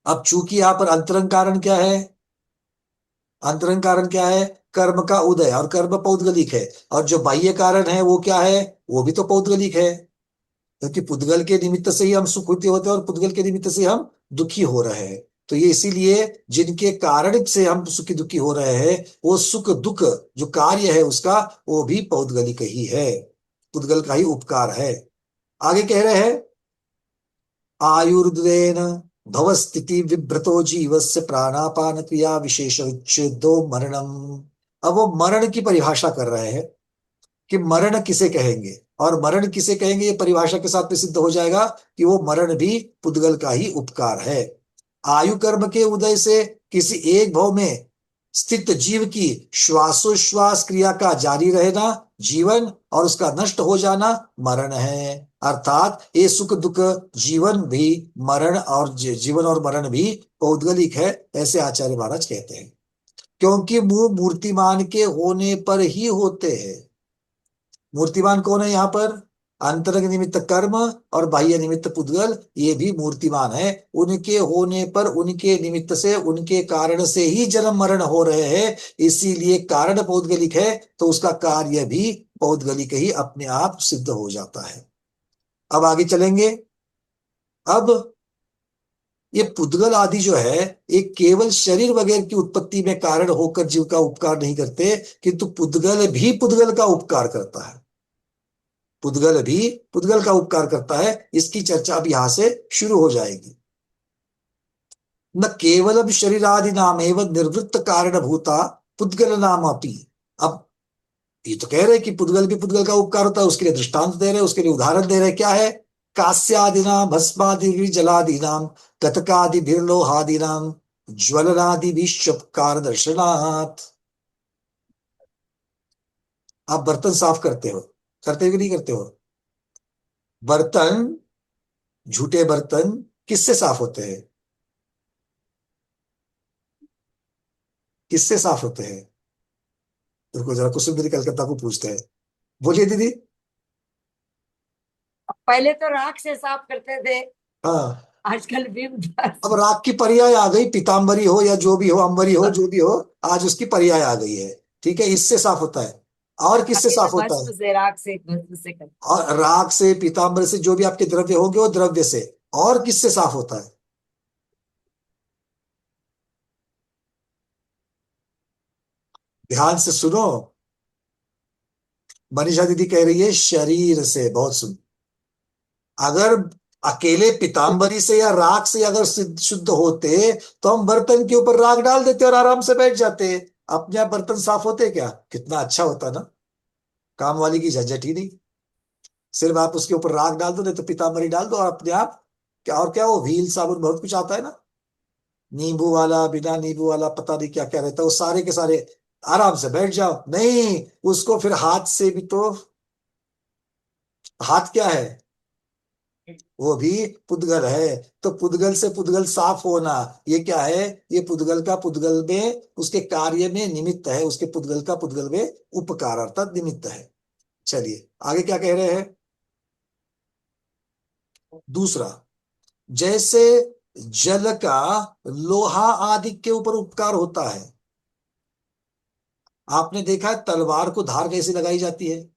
अब चूंकि यहाँ पर अंतरंग कारण क्या है? अंतरंग कारण क्या है? कर्म का उदय, और कर्म पौद्गलिक है। और जो बाह्य कारण है वो क्या है? वो भी तो पौद्गलिक है, क्योंकि पुद्गल के निमित्त से ही हम सुखी होते हैं और पुद्गल के निमित्त से हम दुखी हो रहे हैं। तो ये इसीलिए जिनके कारण से हम सुखी दुखी हो रहे हैं वो सुख दुख जो कार्य है उसका, वो भी पौद्गलिक ही है, पुद्गल का ही उपकार है। आगे कह रहे हैं आयुर्वेदेन भवस्थिति विभ्रतो जीवस्य प्राणापान क्रिया विशेष उच्छेदो मरणम। अब वो मरण की परिभाषा कर रहे हैं कि मरण किसे कहेंगे, और मरण किसे कहेंगे ये परिभाषा के साथ सिद्ध हो जाएगा कि वो मरण भी पुद्गल का ही उपकार है। आयु कर्म के उदय से किसी एक भव में स्थित जीव की श्वासोश्वास क्रिया का जारी रहना जीवन और उसका नष्ट हो जाना मरण है। अर्थात ये सुख दुख जीवन भी मरण और जीवन और मरण भी पौद्गलिक है, ऐसे आचार्य महाराज कहते हैं। क्योंकि मुंह मूर्तिमान के होने पर ही होते हैं। मूर्तिमान कौन है यहाँ पर? अंतरंग निमित्त कर्म और बाह्य निमित्त पुद्गल, ये भी मूर्तिमान है। उनके होने पर, उनके निमित्त से, उनके कारण से ही जन्म मरण हो रहे हैं, इसीलिए कारण पौद्गलिक है तो उसका कार्य भी पौद्गलिक ही अपने आप सिद्ध हो जाता है। अब आगे चलेंगे। अब ये पुद्गल आदि जो है ये केवल शरीर वगैरह की उत्पत्ति में कारण होकर जीव का उपकार नहीं करते, किंतु पुद्गल भी पुद्गल का उपकार करता है। पुद्गल भी पुद्गल का उपकार करता है। इसकी चर्चा अब यहां से शुरू हो जाएगी। न केवलम शरीरादि नाम एवं निर्वृत्त कारण भूता पुद्गल नाम अपी। अब ये तो कह रहे कि पुद्गल भी पुद्गल का उपकार होता है, उसके लिए दृष्टांत दे रहे, उसके लिए उदाहरण दे रहे। क्या है? कास्यादिना भस्मादि जलादीनाम कतकादि भिर्लोहादीनाम ज्वलनादि विश्वकार दर्शनात्। आप बर्तन साफ करते हो, करते हो कि नहीं करते हो? बर्तन, झूठे बर्तन किससे साफ होते हैं? किससे साफ होते हैं? देखो जरा कुसुम दीदी कलकत्ता को पूछते हैं। बोलिए दीदी। पहले तो राख से साफ करते थे, हाँ, आजकल विम अब राख की पर्याय आ गई, पीतांबरी हो या जो भी हो, अंबरी हो, जो भी हो, आज उसकी पर्याय आ गई है। ठीक है, इससे साफ होता है। और किससे साफ होता है? भस्म से, राख से, भस्म से करते। और राख से, पीतांबर से, जो भी आपके द्रव्य होंगे वो द्रव्य से। और किससे साफ होता है? ध्यान से सुनो। मनीषा दीदी कह रही है शरीर से। बहुत सुन। अगर अकेले पीतांबरी से या राख से अगर शुद्ध होते तो हम बर्तन के ऊपर राख डाल देते और आराम से बैठ जाते, अपने आप बर्तन साफ होते। क्या कितना अच्छा होता ना, काम वाली की झंझट ही नहीं। सिर्फ आप उसके ऊपर राख डाल दो, नहीं तो पीतांबरी डाल दो और अपने आप क्या। और क्या वो व्हील साबुन बहुत कुछ आता है ना, नींबू वाला, बिना नींबू वाला, पता नहीं क्या क्या रहता है, वो सारे के सारे आराम से बैठ जाओ। नहीं, उसको फिर हाथ से भी तो, हाथ क्या है? वो भी पुद्गल है। तो पुद्गल से पुद्गल साफ होना, ये क्या है? ये पुद्गल का पुद्गल में, उसके कार्य में निमित्त है, उसके पुद्गल का पुद्गल में उपकार अर्थात निमित्त है। चलिए आगे क्या कह रहे हैं। दूसरा, जैसे जल का लोहा आदि के ऊपर उपकार होता है। आपने देखा है तलवार को धार कैसे लगाई जाती है?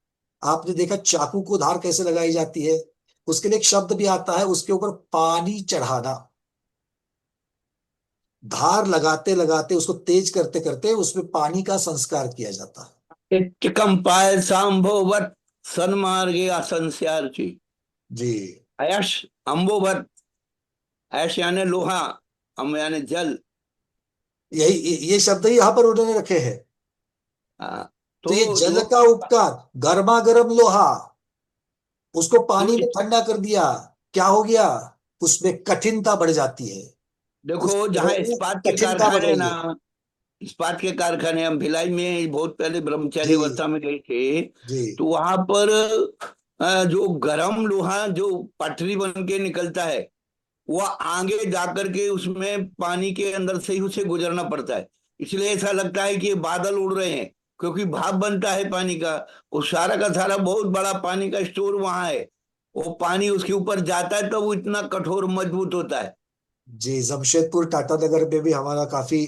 आपने देखा चाकू को धार कैसे लगाई जाती है? उसके लिए एक शब्द भी आता है, उसके ऊपर पानी चढ़ाना। धार लगाते लगाते, उसको तेज करते करते उसमें पानी का संस्कार किया जाता है। कंपाय सांभोवत सन्मार्गे असंस्यार्ची। जी, अयश अंबोवत। ऐश यानी लोहा, अम यानी जल। यही ये शब्द ही यहां पर उन्होंने रखे हैं। तो ये जल का उपकार, गर्मा गर्म लोहा, उसको पानी में ठंडा कर दिया, क्या हो गया? उसमें कठिनता बढ़ जाती है। देखो जहाँ इस्पात के कठिनता बढ़ कारखाने रही है। ना, इस्पात के कारखाने, हम भिलाई में बहुत पहले ब्रह्मचारी जी अवस्था में गए थे, जी तो वहां पर जो गरम लोहा जो पटरी बन के निकलता है, वह आगे जाकर के उसमें पानी के अंदर से ही उसे गुजरना पड़ता है। इसलिए ऐसा लगता है कि ये बादल उड़ रहे हैं, क्योंकि भाप बनता है पानी का। वो सारा का सारा बहुत बड़ा पानी का स्टोर वहां है। वो पानी उसके ऊपर जाता है तो वो इतना कठोर मजबूत होता है। जी, जमशेदपुर टाटानगर में भी हमारा काफी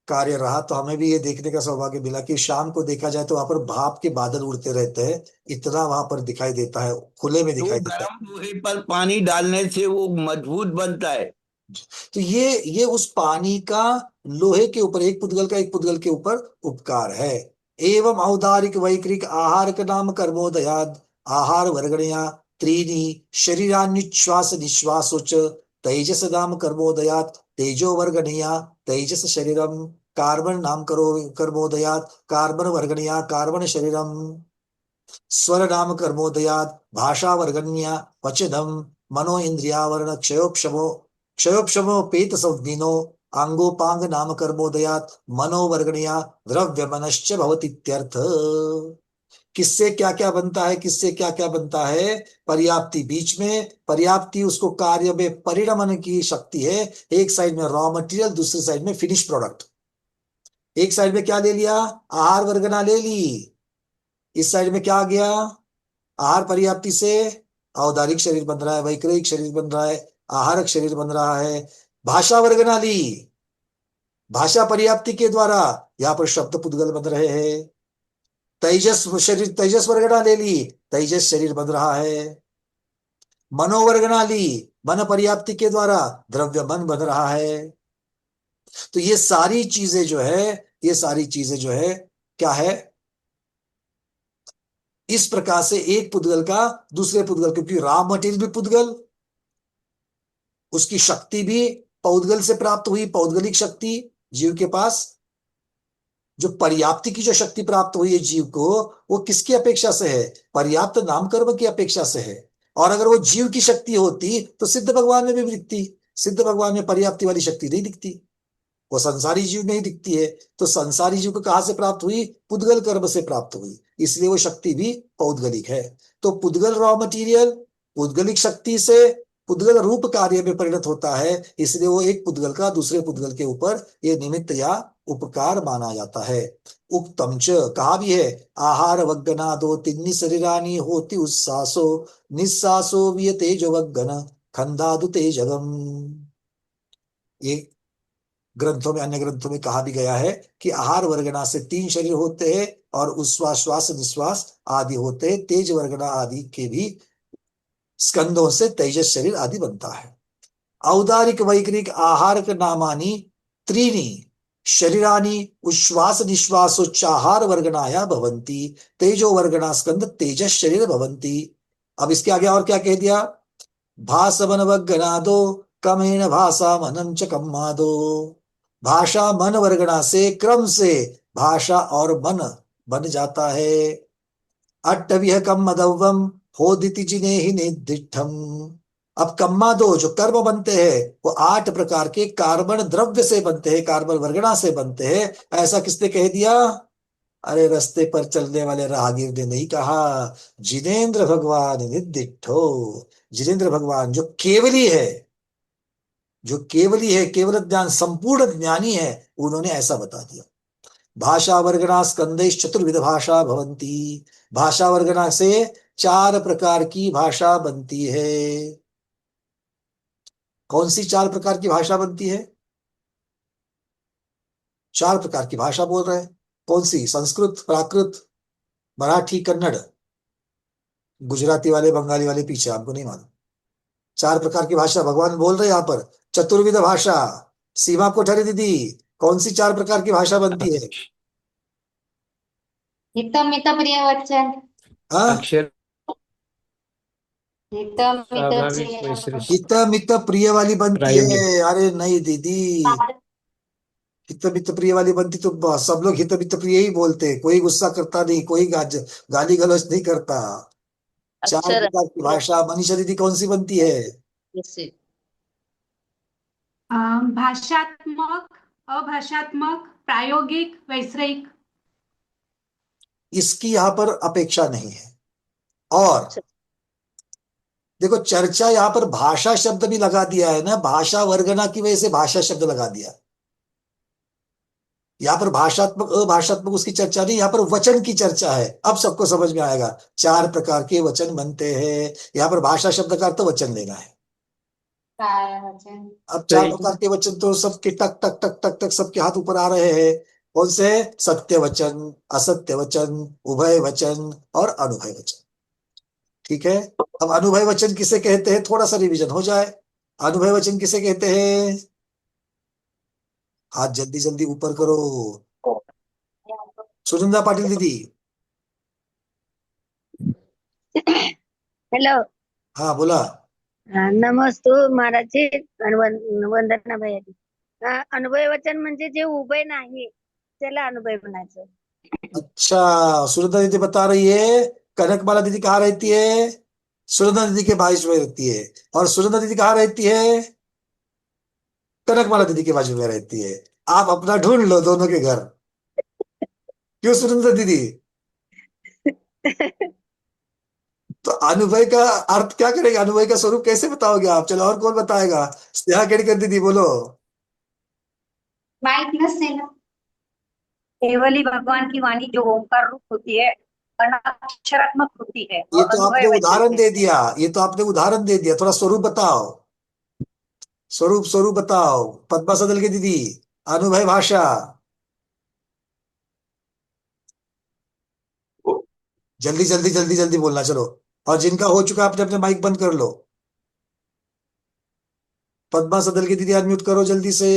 कार्य रहा, तो हमें भी ये देखने का सौभाग्य मिला कि शाम को देखा जाए तो वहां पर भाप के बादल उड़ते रहते हैं। इतना वहां पर दिखाई देता है, खुले में तो दिखाई देता है। गर्म लोहे पर पानी डालने से वो मजबूत बनता है। तो ये उस पानी का लोहे के ऊपर, एक पुद्गल का एक पुद्गल के ऊपर उपकार है। एवं औदारिक वैक्रिक आहार का नाम कर्मोदयाद आहार वर्गणया त्रीनि शरीरान्निश्वास निश्वासोच तेजस नाम कर्मोदयात तेजो वर्गणया तेजस शरीरम कार्बन नाम करो कर्मोदयात कार्बन वर्गणया कार्बन शरीरम स्वर नाम कर्मोदयात भाषा वर्गण्या वचनम मनो इंद्रियावरण क्षयोक्षमो क्षयोपशमोपेत संज्ञिनो अंगोपांग नाम कर्मोदयात मनोवर्गणिया द्रव्य मनश्च भवतीत्यर्थ। किससे क्या क्या बनता है, किससे क्या क्या बनता है? पर्याप्ति बीच में, पर्याप्ति उसको कार्य में परिणमन की शक्ति है। एक साइड में रॉ मटेरियल, दूसरी साइड में फिनिश प्रोडक्ट। एक साइड में क्या ले लिया? आहार वर्गना ले ली। इस साइड में क्या आ गया? आहार पर्याप्ति से औदारिक शरीर बन रहा है, वैक्रयिक शरीर बन रहा है, आहारक शरीर बन रहा है। भाषा वर्गना ली, भाषा पर्याप्ति के द्वारा यहाँ पर शब्द पुद्गल बन रहे हैं। तेजस शरीर, तेजस वर्गना ले ली, तेजस शरीर बन रहा है। मनोवर्गना ली, मन पर्याप्ति के द्वारा द्रव्य मन बन रहा है। तो ये सारी चीजें जो है, ये सारी चीजें जो है क्या है? इस प्रकार से एक पुद्गल का दूसरे पुद्गल, क्योंकि रॉ मटेरियल भी पुद्गल, उसकी शक्ति भी पौद्गल से प्राप्त हुई, पौद्गलिक शक्ति जीव के पास। जो पर्याप्ति की जो शक्ति प्राप्त हुई है जीव को, वो किसकी अपेक्षा से है? पर्याप्त नाम कर्म की अपेक्षा से है। और अगर वो जीव की शक्ति होती तो सिद्ध भगवान में भी दिखती। सिद्ध भगवान में पर्याप्ति वाली शक्ति नहीं दिखती, वो संसारी जीव में ही दिखती है। तो संसारी जीव को कहां से प्राप्त हुई? पुद्गल कर्म से प्राप्त हुई, इसलिए वो शक्ति भी पौद्गलिक है। तो पुद्गल रॉ मटीरियल पुद्गलिक शक्ति से पुद्गल रूप कार्य में परिणत होता है, इसलिए वो एक पुद्गल का दूसरे पुद्गल के ऊपर ये निमित्त या उपकार माना जाता है। उक्तम च, कहा भी है, आहार वग्गना दो तिन्नी शरीरानी होती उत्सासो निस्सासो विय तेजो वग्गन खंदादु तेजगम। ये ग्रंथों में, अन्य ग्रंथों में कहा भी गया है कि आहार वर्गना से 3 शरीर होते हैं और उच्छ्वास श्वास निश्वास आदि होते हैं। तेज वर्गना आदि के भी स्कंदों से तेजस शरीर आदि बनता है। औदारिक वैक्रिक आहार नामानी त्रीणी शरीरानी उच्छ्वास निश्वासोच्चाहार वर्गनाया भवंती तेजो वर्गना स्कंद तेजस शरीर भवंती। अब इसके आगे और क्या कह दिया? भाषवन वग्गनादो कमेन भाषा मनम च कम्मादो। भाषा मन वर्गना से क्रम से भाषा और मन बन जाता है। अट्टविह कम्मदव्वम होदिति जिने ही निर्दिष्टम। अब कम्मा दो जो कर्म बनते हैं वो 8 प्रकार के कार्बन द्रव्य से बनते हैं, कार्बन वर्गना से बनते हैं। ऐसा किसने कह दिया? अरे रास्ते पर चलने वाले राहगीर ने नहीं कहा, जिनेन्द्र भगवान निर्दिष्टो। जिनेन्द्र भगवान जो केवली है, जो केवली है, केवल ज्ञान संपूर्ण ज्ञानी है, उन्होंने ऐसा बता दिया। भाषा वर्गना स्कंदेश चतुर्विध भाषा भवंती। भाषा वर्गना से 4 प्रकार की भाषा बनती है। कौन सी 4 प्रकार की भाषा बनती है? 4 प्रकार की भाषा बोल रहे हैं। कौन सी? संस्कृत, प्राकृत, मराठी, कन्नड़। गुजराती वाले बंगाली वाले पीछे, आपको नहीं मालूम। 4 प्रकार की भाषा भगवान बोल रहे हैं यहाँ पर। चतुर्विध भाषा। सीमा कोठारी दीदी, कौन सी 4 प्रकार की भाषा बनती है? हित मित प्रिय वचन। हाँ, अक्षर हित मित स्वाभाविक प्रिय वैश्रेष्ठ हित मित प्रिय वाली बनती प्रायोगिक। है। अरे नहीं दीदी, हित मित प्रिय वाली बनती तो सब लोग हित मित प्रिय ही बोलते, कोई गुस्सा करता नहीं, कोई गाली गलौज नहीं करता। 4 अक्षर प्रकार की भाषा। मनीषा दीदी कौन सी बनती है? जैसे भाषात्मक, अभाषात्मक, प्रायोगिक, वैश्विक। इसकी यहाँ पर अपेक्षा नहीं है। और देखो, चर्चा यहाँ पर भाषा शब्द भी लगा दिया है ना, भाषा वर्गना की वजह से भाषा शब्द लगा दिया। यहाँ पर भाषात्मक अभाषात्मक उसकी चर्चा नहीं, यहाँ पर वचन की चर्चा है। अब सबको समझ में आएगा। 4 प्रकार के वचन बनते हैं। यहाँ पर भाषा शब्द का अर्थ वचन लेना है। वचन। अब 4 प्रकार के वचन तो सबके टक टक टक टक टक सबके हाथ ऊपर आ रहे हैं। कौन से? सत्य वचन, असत्य वचन, उभय वचन और अनुभय वचन। ठीक है। अब अनुभय वचन किसे कहते हैं? थोड़ा सा रिवीजन हो जाए। अनुभय वचन किसे कहते हैं? हाथ जल्दी जल्दी ऊपर करो। सुनंदा पाटिल दीदी। हेलो। हाँ बोला। नमस्तू महाराजजी, वंदना भैयाजी. अनुभय वचन म्हणजे जे उभय नाही त्याला अनुभय म्हणायचं. अच्छा, सुनंदा दीदी बता रही है। कनकमाला दीदी कहाँ रहती है? सुनंदा दीदी के बाईस में रहती है। और सुनंदा दीदी कहाँ रहती है? कनकमाला दीदी के बाजू में रहती है। आप अपना ढूंढ लो दोनों के घर। क्यों सुरेंद्र दीदी? तो अनुभव का अर्थ क्या करेगा, अनुभव का स्वरूप कैसे बताओगे आप? चलो और कौन बताएगा? स्नेहा केड़कर दीदी बोलो। माइक प्लस लेना। केवल ही भगवान की वाणी जो ओंकार रूप होती है, अक्षरात्मक होती है ये और तो आपने अनुभव उदाहरण वचन दे है। दिया, ये तो आपने उदाहरण दे दिया, थोड़ा स्वरूप बताओ। स्वरूप स्वरूप बताओ पद्मा सदल की दीदी। अनुभव भाषा जल्दी जल्दी जल्दी जल्दी बोलना, चलो। और जिनका हो चुका अपने अपने माइक बंद कर लो। पद्मा सदल की दीदी अनम्यूट करो जल्दी से।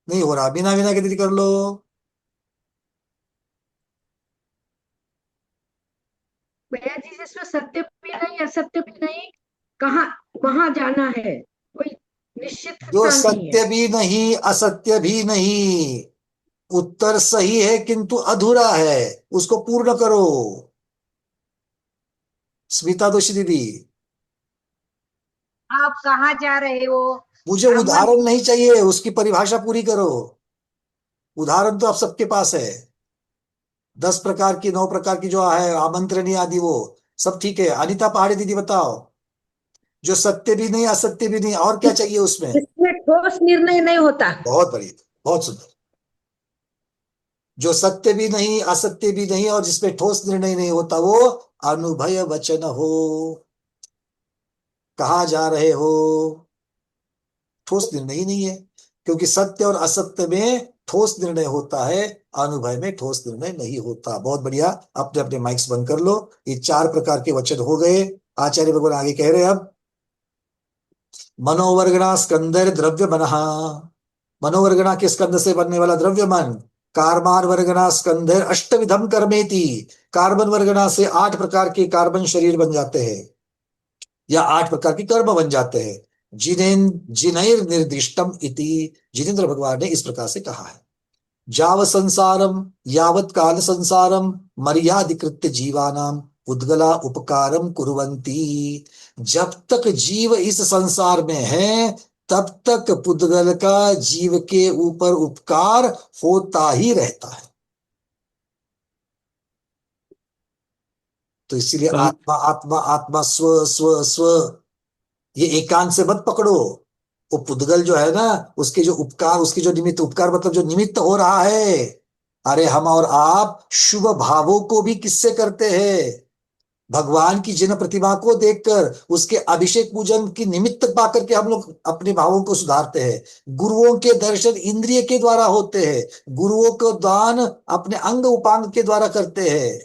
नहीं हो रहा। बिना बिना की दीदी कर लो। भैया जी जिसमें सत्य भी नहीं असत्य भी नहीं, कहाँ वहां जाना है, कोई निश्चित जो स्थान नहीं है। सत्य भी नहीं असत्य भी नहीं, उत्तर सही है किंतु अधूरा है, उसको पूर्ण करो। स्मिता दोषी दीदी। आप कहाँ जा रहे हो? मुझे ब्राह्मण उदाहरण नहीं चाहिए, उसकी परिभाषा पूरी करो। उदाहरण तो आप सबके पास है। 10 प्रकार की 9 प्रकार की जो है आमंत्रणी आदि, वो सब ठीक है। अनिता पहाड़ी दीदी बताओ। जो सत्य भी नहीं असत्य भी नहीं, और क्या चाहिए उसमें? इसमें ठोस निर्णय नहीं होता। बहुत बढ़िया, बहुत सुंदर। जो सत्य भी नहीं असत्य भी नहीं और जिसमें ठोस निर्णय नहीं होता, वो अनुभय वचन हो। कहाँ जा रहे हो? ठोस निर्णय ही नहीं है, क्योंकि सत्य और असत्य में ठोस निर्णय होता है, अनुभव में ठोस निर्णय नहीं होता। बहुत बढ़िया। अपने अपने माइक्स बंद कर लो। ये 4 प्रकार के वचन हो गए। आचार्य भगवान आगे कह रहे हैं अब, मनोवर्गणा स्कंदर द्रव्य मनहा। मनोवर्गणा के स्कंद से बनने वाला द्रव्य मन। कार्बन वर्गणा स्कंधर अष्टविधम कर्मेति। कार्बन वर्गणा से 8 प्रकार के कार्बन शरीर बन जाते हैं, या 8 प्रकार के कर्म बन जाते हैं। जिनैर निर्दिष्टम इति। जिनेन्द्र भगवान ने इस प्रकार से कहा है। जाव संसारम यावत काल संसारम मर्यादिकृत्य जीवानाम उद्गला उपकारम कुर्वन्ति। जब तक जीव इस संसार में है तब तक पुद्गल का जीव के ऊपर उपकार होता ही रहता है। तो इसीलिए आत्मा आत्मा आत्मा स्व स्व स्व, ये एकांत से मत पकड़ो। वो पुद्गल जो है ना, उसके जो उपकार, उसके जो निमित्त, उपकार मतलब जो निमित्त हो रहा है। अरे हम और आप शुभ भावों को भी किससे करते हैं? भगवान की जिन प्रतिमा को देखकर, उसके अभिषेक पूजन की निमित्त पाकर के हम लोग अपने भावों को सुधारते हैं। गुरुओं के दर्शन इंद्रिय के द्वारा होते हैं, गुरुओं को दान अपने अंग उपांग के द्वारा करते हैं।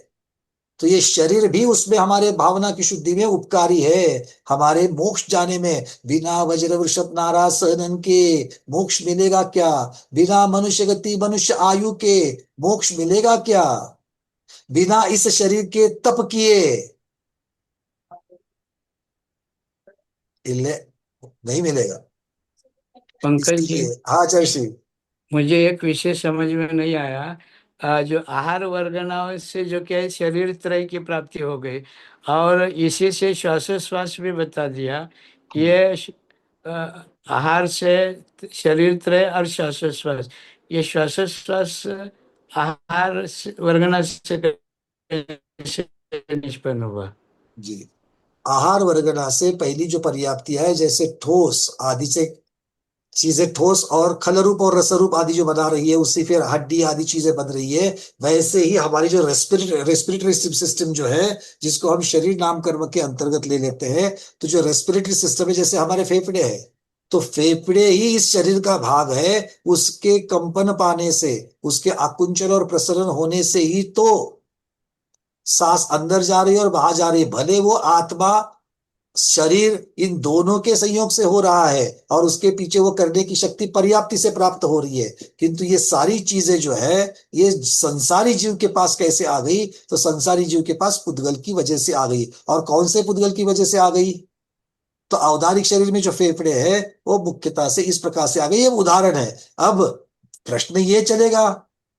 तो ये शरीर भी उसमें हमारे भावना की शुद्धि में उपकारी है, हमारे मोक्ष जाने में। बिना वज्र वृषभ नारासनन के मोक्ष मिलेगा क्या? बिना मनुष्य गति मनुष्य आयु के मोक्ष मिलेगा क्या? बिना इस शरीर के तप किए नहीं मिलेगा। पंकज जी, हाँ जयश्री। मुझे एक विषय समझ में नहीं आया। जो आहार वर्गनाओं से जो क्या है, शरीर त्रय की प्राप्ति हो गई, और इसी से श्वासोश्वास भी बता दिया। ये आहार से शरीर त्रय और श्वासोश्वास, ये श्वासोश्वास आहार वर्गना से कैसे निष्पन्न हुआ? जी, आहार वर्गना से पहली जो पर्याप्तियां है, जैसे ठोस आदि से चीजें, ठोस और खल रूप और रस रूप आदि जो बना रही है, उससे फिर हड्डी आदि चीजें बन रही है। वैसे ही हमारी जो रेस्पिरेटरी सिस्टम जो है, जिसको हम शरीर नाम कर्म के अंतर्गत ले लेते हैं, तो जो रेस्पिरेटरी सिस्टम है, जैसे हमारे फेफड़े है, तो फेफड़े ही इस शरीर का भाग है। उसके कंपन पाने से, उसके आकुंचन और प्रसरण होने से ही तो सांस अंदर जा रही है और बाहर जा रही है। भले वो आत्मा शरीर इन दोनों के संयोग से हो रहा है, और उसके पीछे वो करने की शक्ति पर्याप्ति से प्राप्त हो रही है, किंतु ये सारी चीजें जो है, ये संसारी जीव के पास कैसे आ गई? तो संसारी जीव के पास पुद्गल की वजह से आ गई। और कौन से पुद्गल की वजह से आ गई? तो औदारिक शरीर में जो फेफड़े है, वो मुख्यतः से इस प्रकार से आ गई। ये उदाहरण है। अब प्रश्न ये चलेगा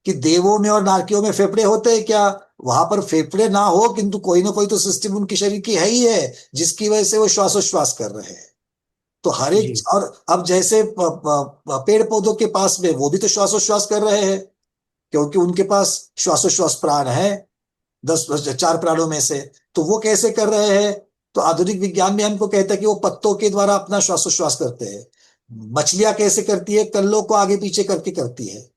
कि देवों में और नारकियों में फेफड़े होते हैं क्या? वहां पर फेफड़े ना हो, किंतु कोई ना कोई तो सिस्टम उनके शरीर की है ही है, जिसकी वजह से वो श्वासोश्वास कर रहे हैं। तो हर एक, जी और अब जैसे पेड़ पौधों के पास में वो भी तो श्वासोश्वास कर रहे हैं, क्योंकि उनके पास श्वासोश्वास प्राण है, 4 प्राणों में से। तो वो कैसे कर रहे हैं? तो आधुनिक विज्ञान में हमको कहता है कि वो पत्तों के द्वारा अपना श्वासोश्वास करते हैं। मछलियां कैसे करती है? कल्लों को आगे पीछे करके करती है।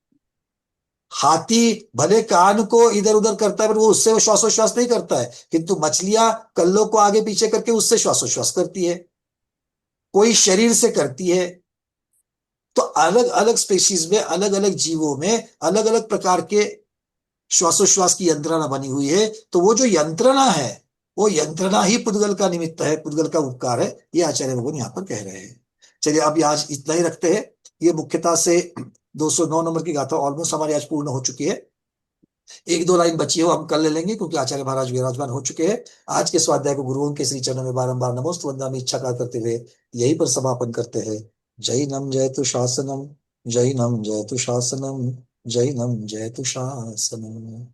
हाथी भले कान को इधर उधर करता है, पर वो उससे वो श्वासोश्वास नहीं करता है, किंतु मछलियां कल्लों को आगे पीछे करके उससे श्वासोश्वास करती है। कोई शरीर से करती है। तो अलग अलग स्पेशीज में, अलग अलग जीवों में अलग अलग प्रकार के श्वासोश्वास की यंत्रणा बनी हुई है। तो वो जो यंत्रणा है, वो यंत्रणा ही पुद्गल का निमित्त है, पुद्गल का उपकार है, ये आचार्य भगवान यहाँ पर कह रहे हैं। चलिए अब आज इतना ही रखते हैं। ये मुख्यतः से 209 नंबर की गाथा ऑलमोस्ट हमारी आज पूर्ण हो चुकी है। 1-2 लाइन बची है, वो हम कल ले लेंगे, क्योंकि आचार्य महाराज विराजमान हो चुके हैं। आज के स्वाध्याय को गुरुओं के श्री चरणों में बारंबार नमोस्तु वंदनामि इच्छाकार करते हुए यही पर समापन करते हैं। जैनम जयतु शासनम, जैनम जयतु शासनम, जैनम जयतु शासनम।